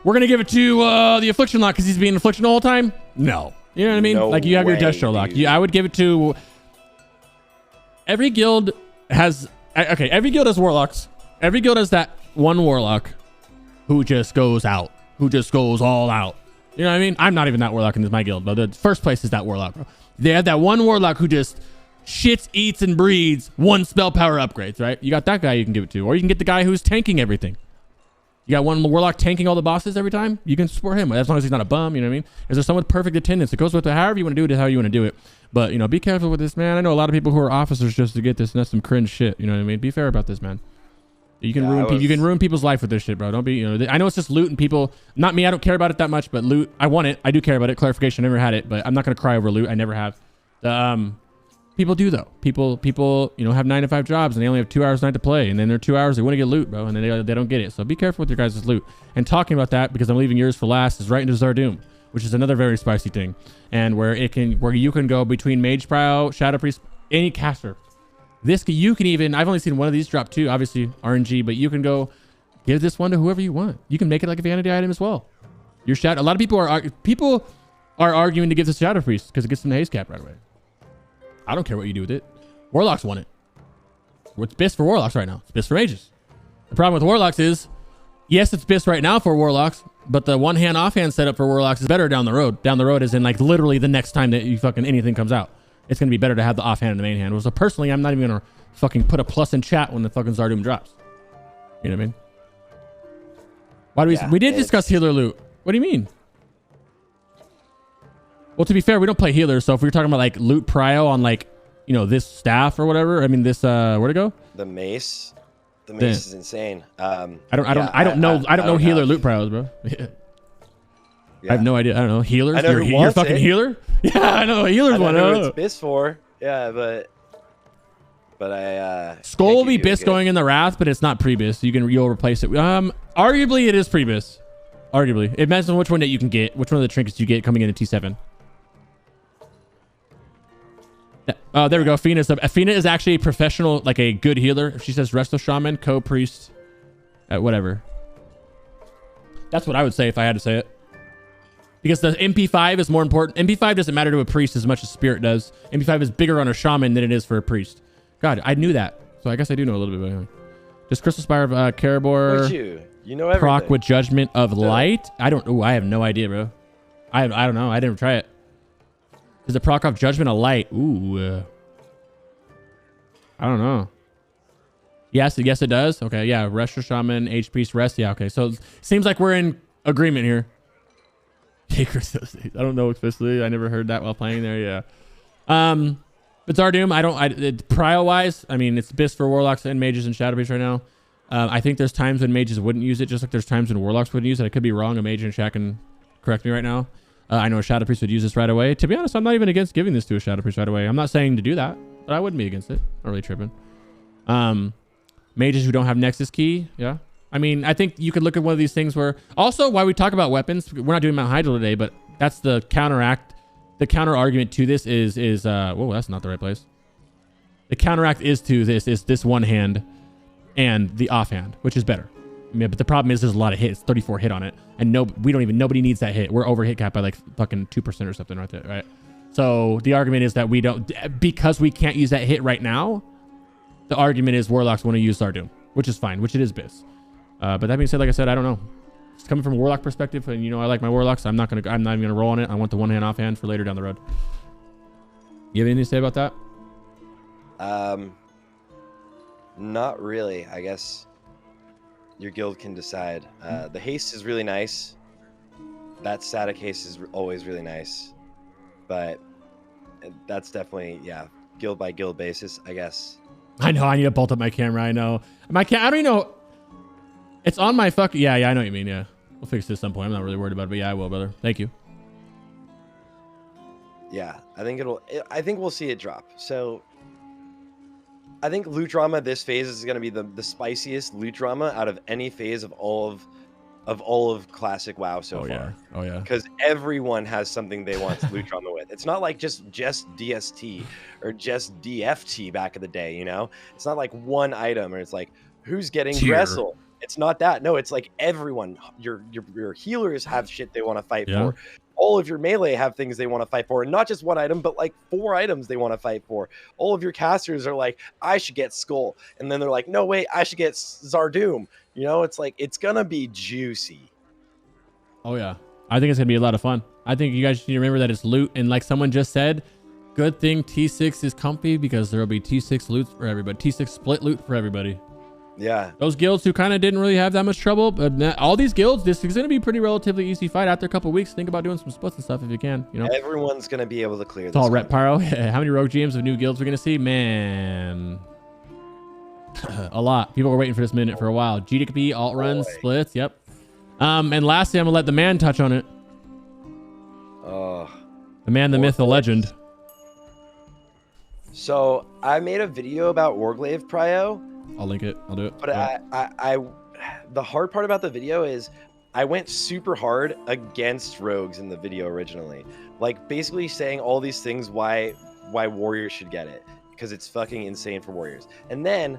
we're going to give it to the affliction lock because he's being affliction the whole time. No. You know what I mean? No like you have your way, Destro lock. I would give it to. Every guild has. Okay, every guild has warlocks. Every guild has that one warlock who just goes out, who just goes all out. You know what I mean? I'm not even that warlock in my guild, but the first place is that warlock, bro. They have that one warlock who just shits, eats, and breathes one spell power upgrades, right? You got that guy you can give it to, or you can get the guy who's tanking everything. You got one warlock tanking all the bosses every time. You can support him as long as he's not a bum. You know what I mean? Is there someone with perfect attendance? It goes with however you want to do it, how you want to do it. But you know, be careful with this, man. I know a lot of people who are officers just to get this, and that's some cringe shit. You know what I mean? Be fair about this, man. You can you can ruin people's life with this shit, bro. Don't be, you know. I know it's just loot and people. Not me. I don't care about it that much, but loot. I want it. I do care about it. Clarification. I never had it, but I'm not gonna cry over loot. I never have. People do though. People, you know, have 9 to 5 jobs and they only have 2 hours a night to play, and then they're 2 hours they want to get loot, bro, and then they don't get it. So be careful with your guys' loot. And talking about that, because I'm leaving yours for last, is right into Zardoom, which is another very spicy thing, and where you can go between Mage Prio, Shadow Priest, any caster. You can even, I've only seen one of these drop too, obviously RNG, but you can go give this one to whoever you want. You can make it like a vanity item as well. Your shadow. A lot of people are arguing to give this Shadow Priest because it gets them the haste cap right away. I don't care what you do with it. Warlocks want it. It's BIS for Warlocks right now. It's BIS for Mages. The problem with Warlocks is, yes, it's BIS right now for Warlocks, but the one hand offhand setup for Warlocks is better down the road. Down the road is in like literally the next time that you fucking anything comes out. It's going to be better to have the offhand and the main hand. So personally, I'm not even going to fucking put a plus in chat when the fucking Zardoom drops. You know what I mean? Why do we did discuss healer loot. What do you mean? Well, to be fair, we don't play healers. So if we're talking about like loot prio on like, you know, this staff or whatever, I mean, this, where'd it go? The mace. The mace is insane. I don't know healer loot prios, bro. Yeah. I have no idea. I don't know. Healers? I know you're fucking healer? Yeah, I know. Healers one. I know who it's BIS for. Yeah, but I Skull will be BIS going in the Wrath, but it's not pre-BIS. You'll replace it. Arguably it is pre-BIS. Arguably. It depends on which one that you can get, which one of the trinkets you get coming in T7. There we go. Athena is actually a professional, like a good healer. She says Resto Shaman, Co-Priest, whatever. That's what I would say if I had to say it. Because the MP5 is more important. MP5 doesn't matter to a priest as much as Spirit does. MP5 is bigger on a shaman than it is for a priest. God, I knew that. So I guess I do know a little bit. But anyway. Just Crystal Spire of Karabor. You know everything. Proc with Judgment of Light. I have no idea, bro. I don't know. I didn't try it. Is it proc off Judgment of Light? Ooh. I don't know. Yes, it does. Okay, yeah. Rest Shaman, H Priest, Rest. Yeah, okay. So it seems like we're in agreement here. I don't know especially. I never heard that while playing there. Yeah. But Zardoom, prio wise, I mean, it's BIS for Warlocks and Mages and Shadow Priest right now. I think there's times when Mages wouldn't use it, just like there's times when Warlocks wouldn't use it. I could be wrong. A Mage and Shaq can correct me right now. I know a Shadow Priest would use this right away. To be honest, I'm not even against giving this to a Shadow Priest right away. I'm not saying to do that, but I wouldn't be against it. Not really tripping. Mages who don't have Nexus Key, yeah. I mean, I think you could look at one of these things where... Also, while we talk about weapons, we're not doing Mount Hydra today, but that's the counteract. The counter argument to this is whoa, that's not the right place. The counteract is this one hand and the offhand, which is better. I mean, but the problem is there's a lot of hits, 34 hit on it, and nobody needs that hit. We're over hit cap by like fucking 2% or something right there, right? So the argument is that we don't, because we can't use that hit right now. The argument is Warlocks want to use Zardoom, which is fine, which it is BIS. But that being said, like I said, I don't know. It's coming from a Warlock perspective, and you know I like my Warlocks. I'm not even gonna roll on it. I want the one hand offhand for later down the road. You have anything to say about that? Not really. I guess your guild can decide. The haste is really nice. That static haste is always really nice, but that's definitely guild by guild basis, I guess. I know. I need to bolt up my camera. I know. I don't even know. It's on my fucking. Yeah, I know what you mean. Yeah. We'll fix it at some point. I'm not really worried about it, but yeah, I will, brother. Thank you. Yeah, I think we'll see it drop. So I think loot drama this phase is going to be the spiciest loot drama out of any phase of all of classic WoW so far. Oh yeah. Because everyone has something they want to loot drama with. It's not like just DST or just DFT back in the day, you know? It's not like one item or it's like who's getting Gressel. It's not that. No, it's like everyone. Your healers have shit they want to fight for. All of your melee have things they want to fight for, and not just one item, but like 4 items they want to fight for. All of your casters are like, I should get Skull, and then they're like, no wait, I should get Zardoom. You know, it's like it's gonna be juicy. Oh yeah, I think it's gonna be a lot of fun. I think you guys need to remember that it's loot, and like someone just said, good thing T6 is comfy because there will be T6 loot for everybody, T6 split loot for everybody. Yeah. Those guilds who kind of didn't really have that much trouble, but all these guilds, this is going to be a pretty relatively easy fight. After a couple of weeks, think about doing some splits and stuff if you can. You know, everyone's going to be able to clear this. It's all Rep Pyro. How many rogue GMs of new guilds we're going to see? Man, a lot. People were waiting for this minute for a while. GDP, alt runs, splits. Yep. And lastly, I'm going to let the man touch on it. Oh. The man, the myth, the legend. So I made a video about Warglaive Prio. I'll link it. I'll do it. But I the hard part about the video is I went super hard against rogues in the video originally. Like basically saying all these things why warriors should get it. Because it's fucking insane for warriors. And then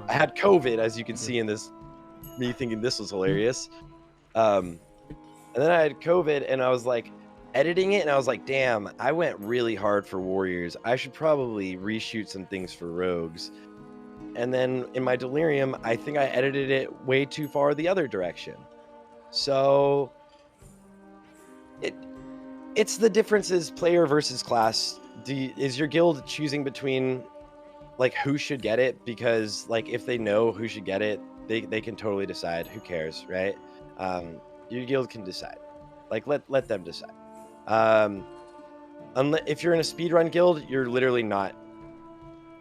I had COVID, as you can see in this, me thinking this was hilarious. And then I had COVID and I was like editing it and I was like, damn, I went really hard for warriors. I should probably reshoot some things for rogues. And then in my delirium, I think I edited it way too far the other direction. So it's the differences player versus class. Is your guild choosing between like who should get it? Because like if they know who should get it, they can totally decide. Who cares, right? Your guild can decide. Like let them decide. If you're in a speedrun guild, you're literally not.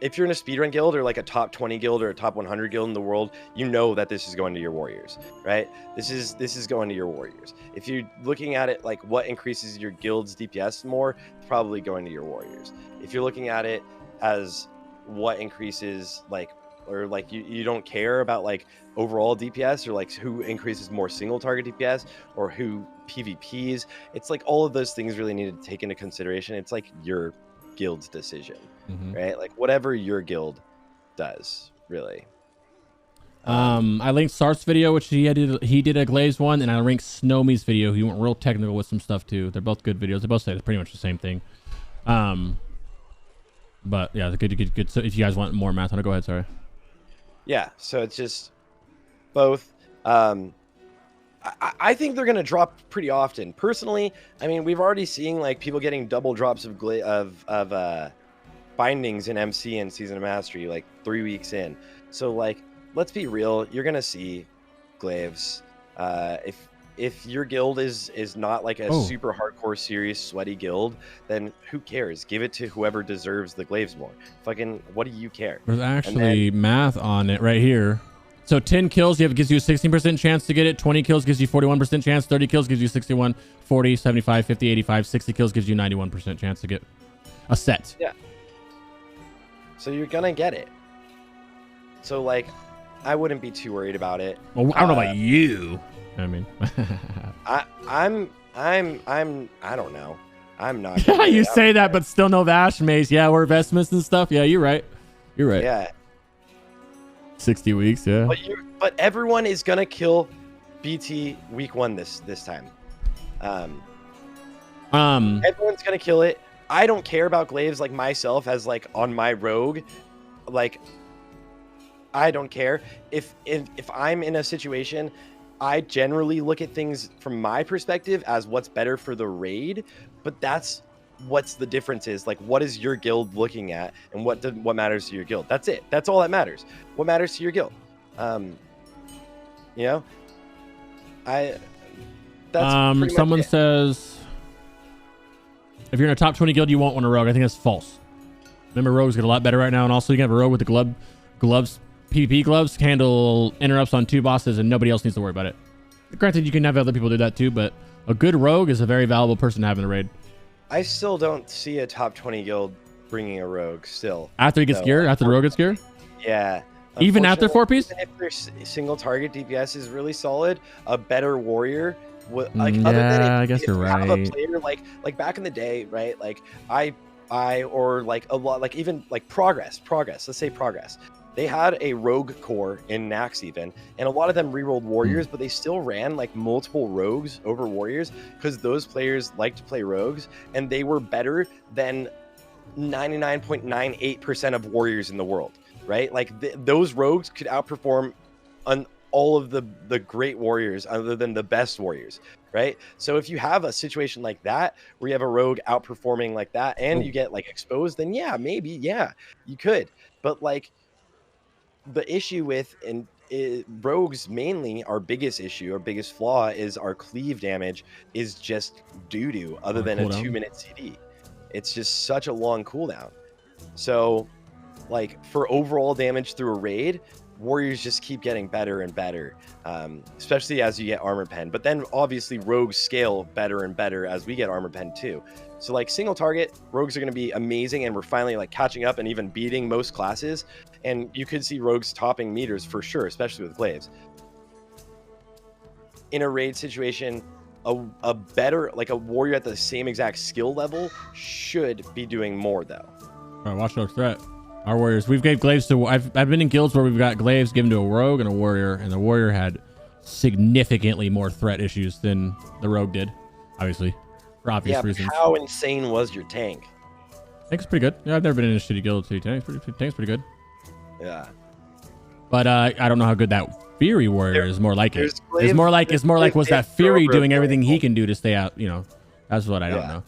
If you're in a speedrun guild or like a top 20 guild or a top 100 guild in the world, you know that this is going to your warriors, right? This is going to your warriors. If you're looking at it like what increases your guild's DPS more, it's probably going to your warriors. If you're looking at it as what increases like, or like you don't care about like overall DPS or like who increases more single target DPS or who PvPs, it's like all of those things really need to take into consideration. It's like your guild's decision, right? Like whatever your guild does, really. I linked Sarthe's video, which he did a Glaives one, and I linked Snowme's video. He went real technical with some stuff too. They're both good videos. They both say it's pretty much the same thing. But yeah, good. So if you guys want more math on it, go ahead. Sorry. Yeah. So it's just both. I think they're going to drop pretty often. Personally, I mean, we've already seen like people getting double drops of bindings in MC and Season of Mastery like 3 weeks in. So like, let's be real. You're going to see glaives. If your guild is not like a super hardcore, serious, sweaty guild, then who cares? Give it to whoever deserves the glaives more. Fucking, what do you care? There's actually math on it right here. So 10 kills gives you a 16% chance to get it. 20 kills gives you 41% chance. 30 kills gives you 61, 40, 75, 50, 85. 60 kills gives you 91% chance to get a set. Yeah. So you're going to get it. So like, I wouldn't be too worried about it. Well, I don't know about you. I mean, I don't know. I'm not. Yeah, you say that, but still no Vash Mace. Yeah, we're investments and stuff. Yeah, you're right. You're right. Yeah. 60 weeks, yeah. But everyone is gonna kill BT week 1 this time. Everyone's gonna kill it. I don't care about glaives like myself as like on my rogue. Like I don't care. If I'm in a situation, I generally look at things from my perspective as what's better for the raid, but that's what's the difference is like what is your guild looking at and what matters to your guild. That's it. That's all that matters. What matters to your guild. You know, that's someone says if you're in a top 20 guild, you won't want a rogue. I think that's false. Remember, rogues get a lot better right now, and also you can have a rogue with the gloves, PvP gloves, handle interrupts on 2 bosses, and nobody else needs to worry about it. Granted, you can have other people do that too, but a good rogue is a very valuable person to have in the raid. I still don't see a top 20 guild bringing a rogue still. After he gets gear? After the rogue gets gear? Yeah. Even after 4-piece? If their single target DPS is really solid, a better warrior would I guess you're right. Have a player like back in the day, right? Like I or like a lot, like even like progress. Let's say progress. They had a rogue core in Nax even, and a lot of them rerolled warriors, but they still ran like multiple rogues over warriors because those players like to play rogues, and they were better than 99.98% of warriors in the world, right? Like those rogues could outperform on all of the great warriors other than the best warriors, right? So if you have a situation like that where you have a rogue outperforming like that and you get like exposed, then yeah, maybe, yeah, you could. But like the issue with rogues, mainly our biggest issue, our biggest flaw is our cleave damage is just doo-doo other than a 2-minute CD. It's just such a long cooldown. So like for overall damage through a raid, warriors just keep getting better and better, especially as you get armor pen. But then obviously rogues scale better and better as we get armor pen too. So like single target, rogues are going to be amazing, and we're finally like catching up and even beating most classes. And you could see rogues topping meters for sure, especially with glaives. In a raid situation, a better, like a warrior at the same exact skill level should be doing more though. All right, watch out threat. Our warriors, we've gave glaives to, I've been in guilds where we've got glaives given to a rogue and a warrior, and the warrior had significantly more threat issues than the rogue did, obviously, for obvious reasons. How insane was your tank? Tank's pretty good. Yeah, I've never been in a shitty guild. So tank's pretty good. Yeah. But I don't know how good that Fury warrior is. More like it. It's more like was that Fury doing everything he can do to stay out? You know, that's what I don't know.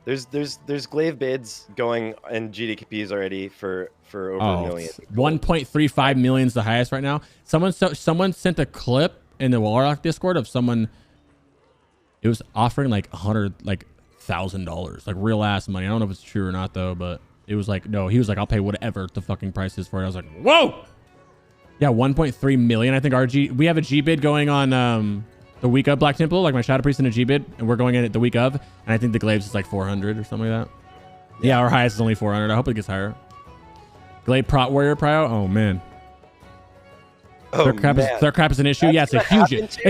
There's glaive bids going in GDPs already for over a million. 1.35 million is the highest right now. Someone sent a clip in the Warlock Discord of someone. It was offering like $100,000, like real ass money. I don't know if it's true or not though, but it was like, no, he was like, I'll pay whatever the fucking price is for it. I was like, whoa. Yeah, 1.3 million. I think we have a G bid going on the week of Black Temple, like my Shadow Priest in a G bid, and we're going in at the week of, and I think the glaives is like 400 or something like that. Yeah, our highest is only 400. I hope it gets higher. Glaive Prot Warrior Prio. Oh man. Third crap is an issue. Yeah, it's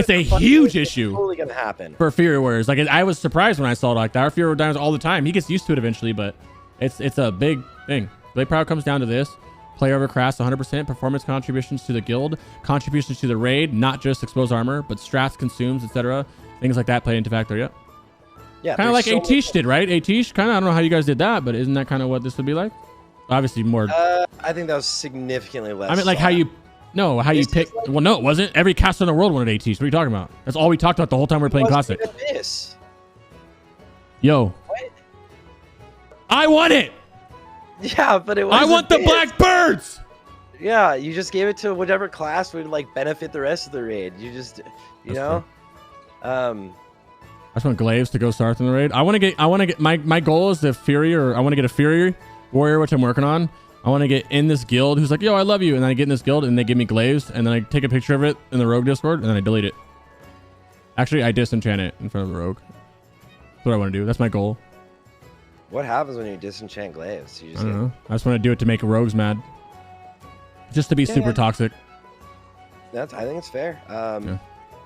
a huge issue. Totally gonna happen for Fury Warriors. Like I was surprised when I saw it like that. Our Fury Warriors all the time. He gets used to it eventually, but it's a big thing. Glaive Prio comes down to this: player over craft 100%, performance contributions to the guild, contributions to the raid, not just exposed armor, but strats, consumes, etc. Things like that play into factor. Yep. Yeah. Kind of like Atish did, right? Atish, kind of. I don't know how you guys did that, but isn't that kind of what this would be like? Obviously more. I think that was significantly less. I mean, like how you pick. Like, well, no, it wasn't. Every caster in the world wanted Atish. What are you talking about? That's all we talked about the whole time we were playing Classic. Yo. What? I want it. Yeah, but it was. I want the black birds. Yeah, you just gave it to whatever class would like benefit the rest of the raid. You just, you know. I just want glaives to go Sarthe in the raid. I want to get my goal is the Fury, or I want to get a Fury warrior, which I'm working on. I want to get in this guild who's like, yo, I love you, and then I get in this guild and they give me glaives, and then I take a picture of it in the rogue Discord, and then I delete it. Actually, I disenchant it in front of the rogue. That's what I want to do. That's my goal. What happens when you disenchant glaives? You just I don't know. I just want to do it to make rogues mad. Just to be super toxic. I think it's fair.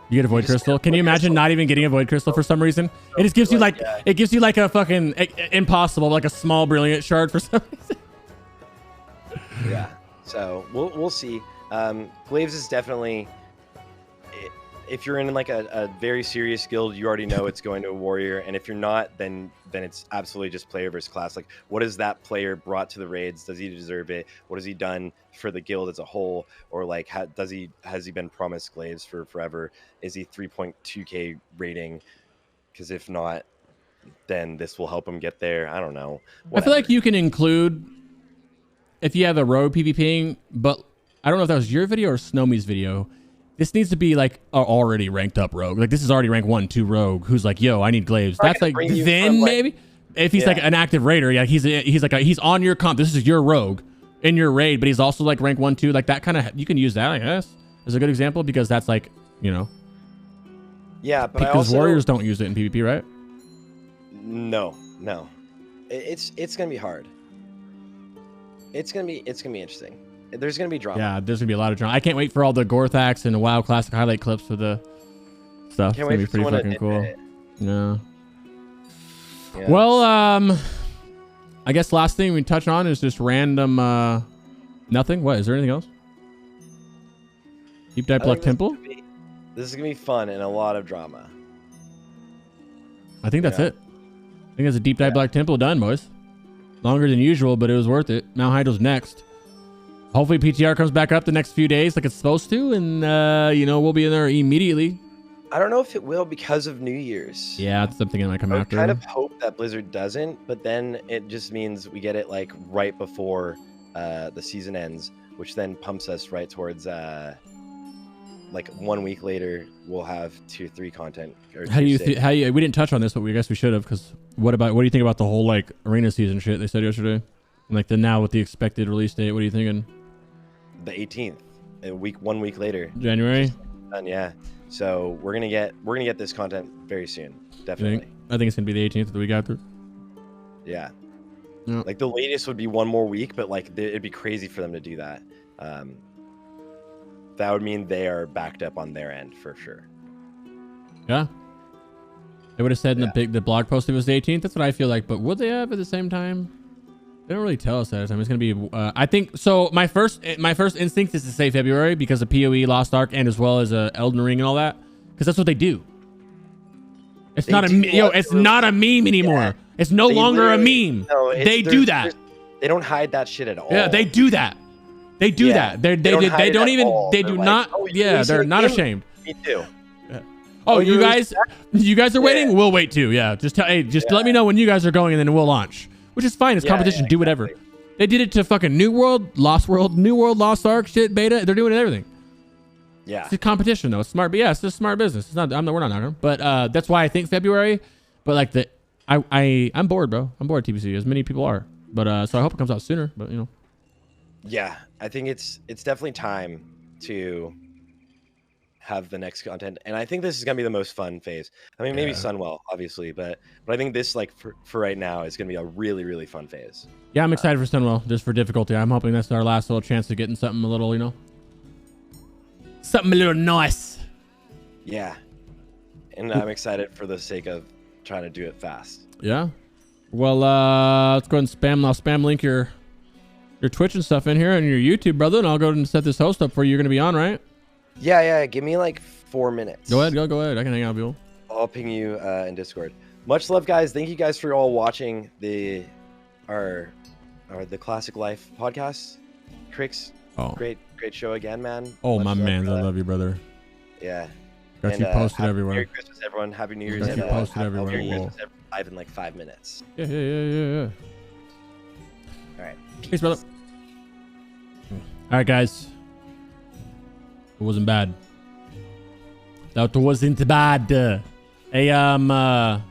You get a void crystal. Can you imagine not even getting a void crystal for some reason? It just gives you like it gives you like a fucking impossible, like a small brilliant shard for some reason. Yeah. So we'll see. Glaives is definitely, if you're in like a very serious guild, you already know it's going to a warrior, and if you're not, then it's absolutely just player versus class. Like, what has that player brought to the raids? Does he deserve it? What has he done for the guild as a whole? Or like, has he been promised glaives for forever? Is he 3.2k rating? Because if not, then this will help him get there. I don't know. Whatever. I feel like you can include if you have a rogue PvPing, but I don't know if that was your video or Snowme's video. This needs to be like an already ranked up rogue. Like this is already rank 1, 2 rogue who's like, yo, I need glaives. That's like then maybe. if he's like an active raider, yeah, he's on your comp. This is your rogue in your raid, but he's also like rank 1, 2, like that kind of. You can use that, I guess, as a good example because that's like, you know. Yeah, but because warriors don't use it in PvP, right? No. It's gonna be hard. It's gonna be interesting. There's gonna be drama. Yeah, there's gonna be a lot of drama. I can't wait for all the Gorthax and the WoW Classic highlight clips for the stuff. It's gonna be pretty fucking cool. Yeah. Well, I guess last thing we touch on is just random nothing. What is there anything else? Deep Dive Black Temple. This is gonna be fun and a lot of drama. I think that's it. I think it's a Deep Dive Black Temple done, boys. Longer than usual, but it was worth it. Mount Hydro's next. Hopefully PTR comes back up the next few days like it's supposed to, and you know, we'll be in there immediately. I don't know if it will because of New Year's. Yeah, that's something that might come after. I kind of hope that Blizzard doesn't, but then it just means we get it like right before the season ends, which then pumps us right towards like 1 week later we'll have 2 or 3 content. How do you think? We didn't touch on this, but we guess we should have. Because what do you think about the whole like arena season shit they said yesterday? And, like now with the expected release date, what are you thinking? The 18th, 1 week later. January. Done, yeah. So we're gonna get this content very soon, definitely. I think it's gonna be the 18th of the week after. Yeah. Like the latest would be 1 more week, but like it'd be crazy for them to do that. That would mean they are backed up on their end for sure. Yeah. They would have said in the blog post it was the 18th. That's what I feel like. But would they have at the same time? They don't really tell us that time. It's gonna be. I think so. My first instinct is to say February because of PoE, Lost Ark, and as well as Elden Ring and all that, because that's what they do. It's not a meme anymore. Yeah. It's no longer a meme. No, they do that. They don't hide that shit at all. Yeah, they do that. They do that. They don't even. They do not. Yeah, they're not ashamed. Me too. Yeah. Oh, you guys are waiting. We'll wait too. Yeah, just let me know when you guys are going, and then we'll launch. Which is fine. It's competition. Do whatever. They did it to fucking New World, Lost Ark shit, beta. They're doing everything. Yeah. It's a competition though. It's smart. But yeah, it's just smart business. It's not. We're not knocking. But that's why I think February. But like I'm bored, bro. I'm bored. TBC, as many people are. But so I hope it comes out sooner. But you know. Yeah, I think it's definitely time to have the next content, and I think this is gonna be the most fun phase. I mean, maybe Sunwell, obviously, but I think this, like for right now, is gonna be a really, really fun phase. Yeah, I'm excited for Sunwell, just for difficulty. I'm hoping that's our last little chance of getting something a little, you know, something a little nice. Yeah, and I'm excited for the sake of trying to do it fast. Yeah. Well, let's go ahead and spam link your Twitch and stuff in here and your YouTube, brother, and I'll go ahead and set this host up for you. You're gonna be on, right? Yeah. Give me like 4 minutes. Go ahead. I can hang out with you. I'll ping you in Discord. Much love, guys. Thank you guys for all watching the Classic Life podcast. Crix, great show again, man. Oh, my man, I love you, brother. Yeah. Got you posted everywhere. Merry Christmas, everyone. Happy New Year's. Got you posted everywhere. Merry Christmas, live in like 5 minutes. Yeah. All right. Peace, brother. All right, guys. It wasn't bad. That wasn't bad. Hey, I'm gonna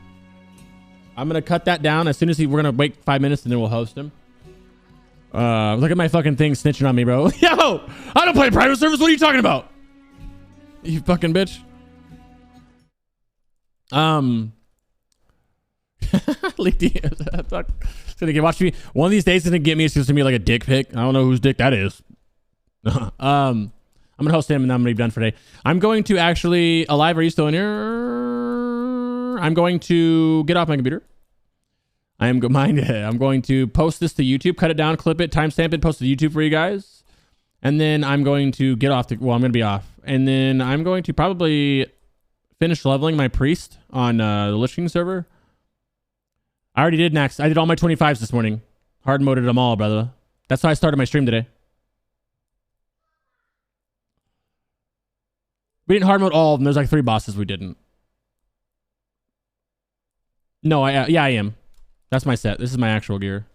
cut that down as soon as we're gonna wait 5 minutes and then we'll host him. Look at my fucking thing snitching on me, bro. Yo, I don't play private service. What are you talking about? You fucking bitch. It's gonna get watch me. One of these days, it's gonna get me. It's gonna be like a dick pic. I don't know whose dick that is. I'm gonna host him and then I'm gonna be done for today. I'm going to actually alive. Are you still in here? I'm going to get off my computer. I'm going to post this to YouTube, cut it down, clip it, timestamp it, post it to YouTube for you guys, and then I'm going to get off. I'm gonna be off, and then I'm going to probably finish leveling my priest on the Lich King server. I already did next. I did all my 25s this morning. Hard moded them all, brother. That's how I started my stream today. We didn't hard mode all of them. There's like 3 bosses we didn't. No, I am. That's my set. This is my actual gear.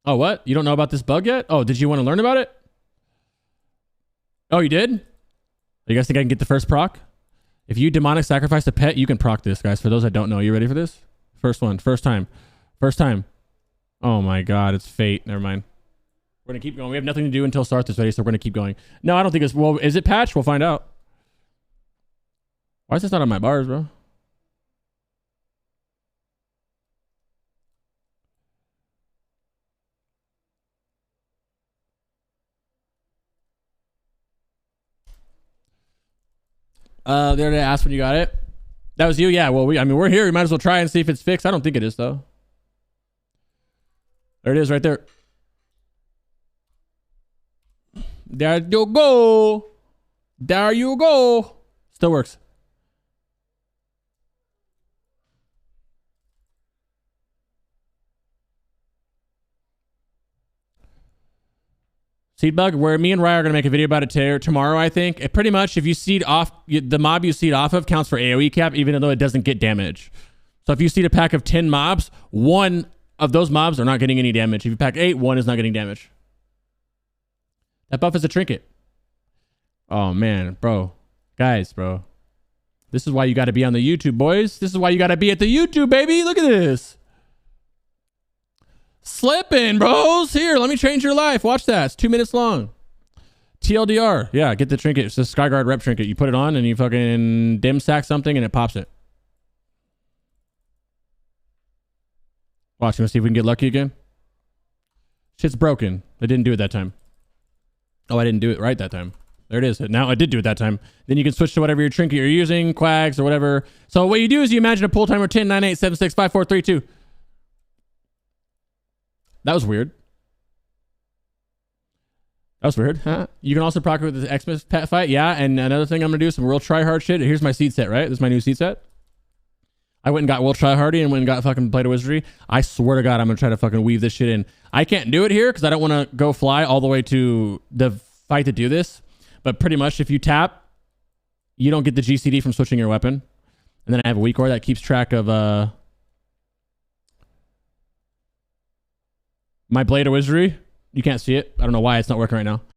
Oh, what? You don't know about this bug yet? Oh, did you want to learn about it? Oh, you did? You guys think I can get the first proc? If you demonic sacrifice a pet, you can proc this, guys. For those that don't know, you ready for this? First one, first time. Oh my god, it's fate. Never mind. We're gonna keep going. We have nothing to do until Sarthe is ready, so we're gonna keep going. No, I don't think it's... Well, is it patched? We'll find out. Why is this not on my bars, bro? There to ask when you got it. That was you? Yeah, well, we're here. We might as well try and see if it's fixed. I don't think it is, though. There it is right there. There you go. There you go. Still works. Seed bug, where me and Rye are going to make a video about it tomorrow, I think. It pretty much, if you seed off, the mob you seed off of counts for AoE cap, even though it doesn't get damage. So if you seed a pack of 10 mobs, 1 of those mobs are not getting any damage. If you pack 8, 1 is not getting damage. That buff is a trinket. Oh, man, bro. Guys, bro. This is why you got to be on the YouTube, boys. This is why you got to be at the YouTube, baby. Look at this. Slipping, bros. Here, let me change your life. Watch that. It's 2 minutes long. TLDR. Yeah, get the trinket. It's the Skyguard rep trinket. You put it on and you fucking dim sack something and it pops it. Watch, let's see if we can get lucky again. Shit's broken. I didn't do it that time. Oh, I didn't do it right that time. There it is. Now I did do it that time. Then you can switch to whatever your trinket you're using, quags or whatever. So what you do is you imagine a pull timer 10, 9, 8, 7, 6, 5, 4, 3, 2. That was weird. That was weird. Huh? You can also proc it with the Xmas pet fight. Yeah, and another thing I'm going to do, some real try hard shit. Here's my seed set, right? This is my new seed set. I went and got Will Try Hardy and went and got fucking Blade of Wizardry. I swear to God, I'm going to try to fucking weave this shit in. I can't do it here because I don't want to go fly all the way to the fight to do this. But pretty much if you tap, you don't get the GCD from switching your weapon. And then I have a weak ore that keeps track of my Blade of Wizardry. You can't see it. I don't know why it's not working right now.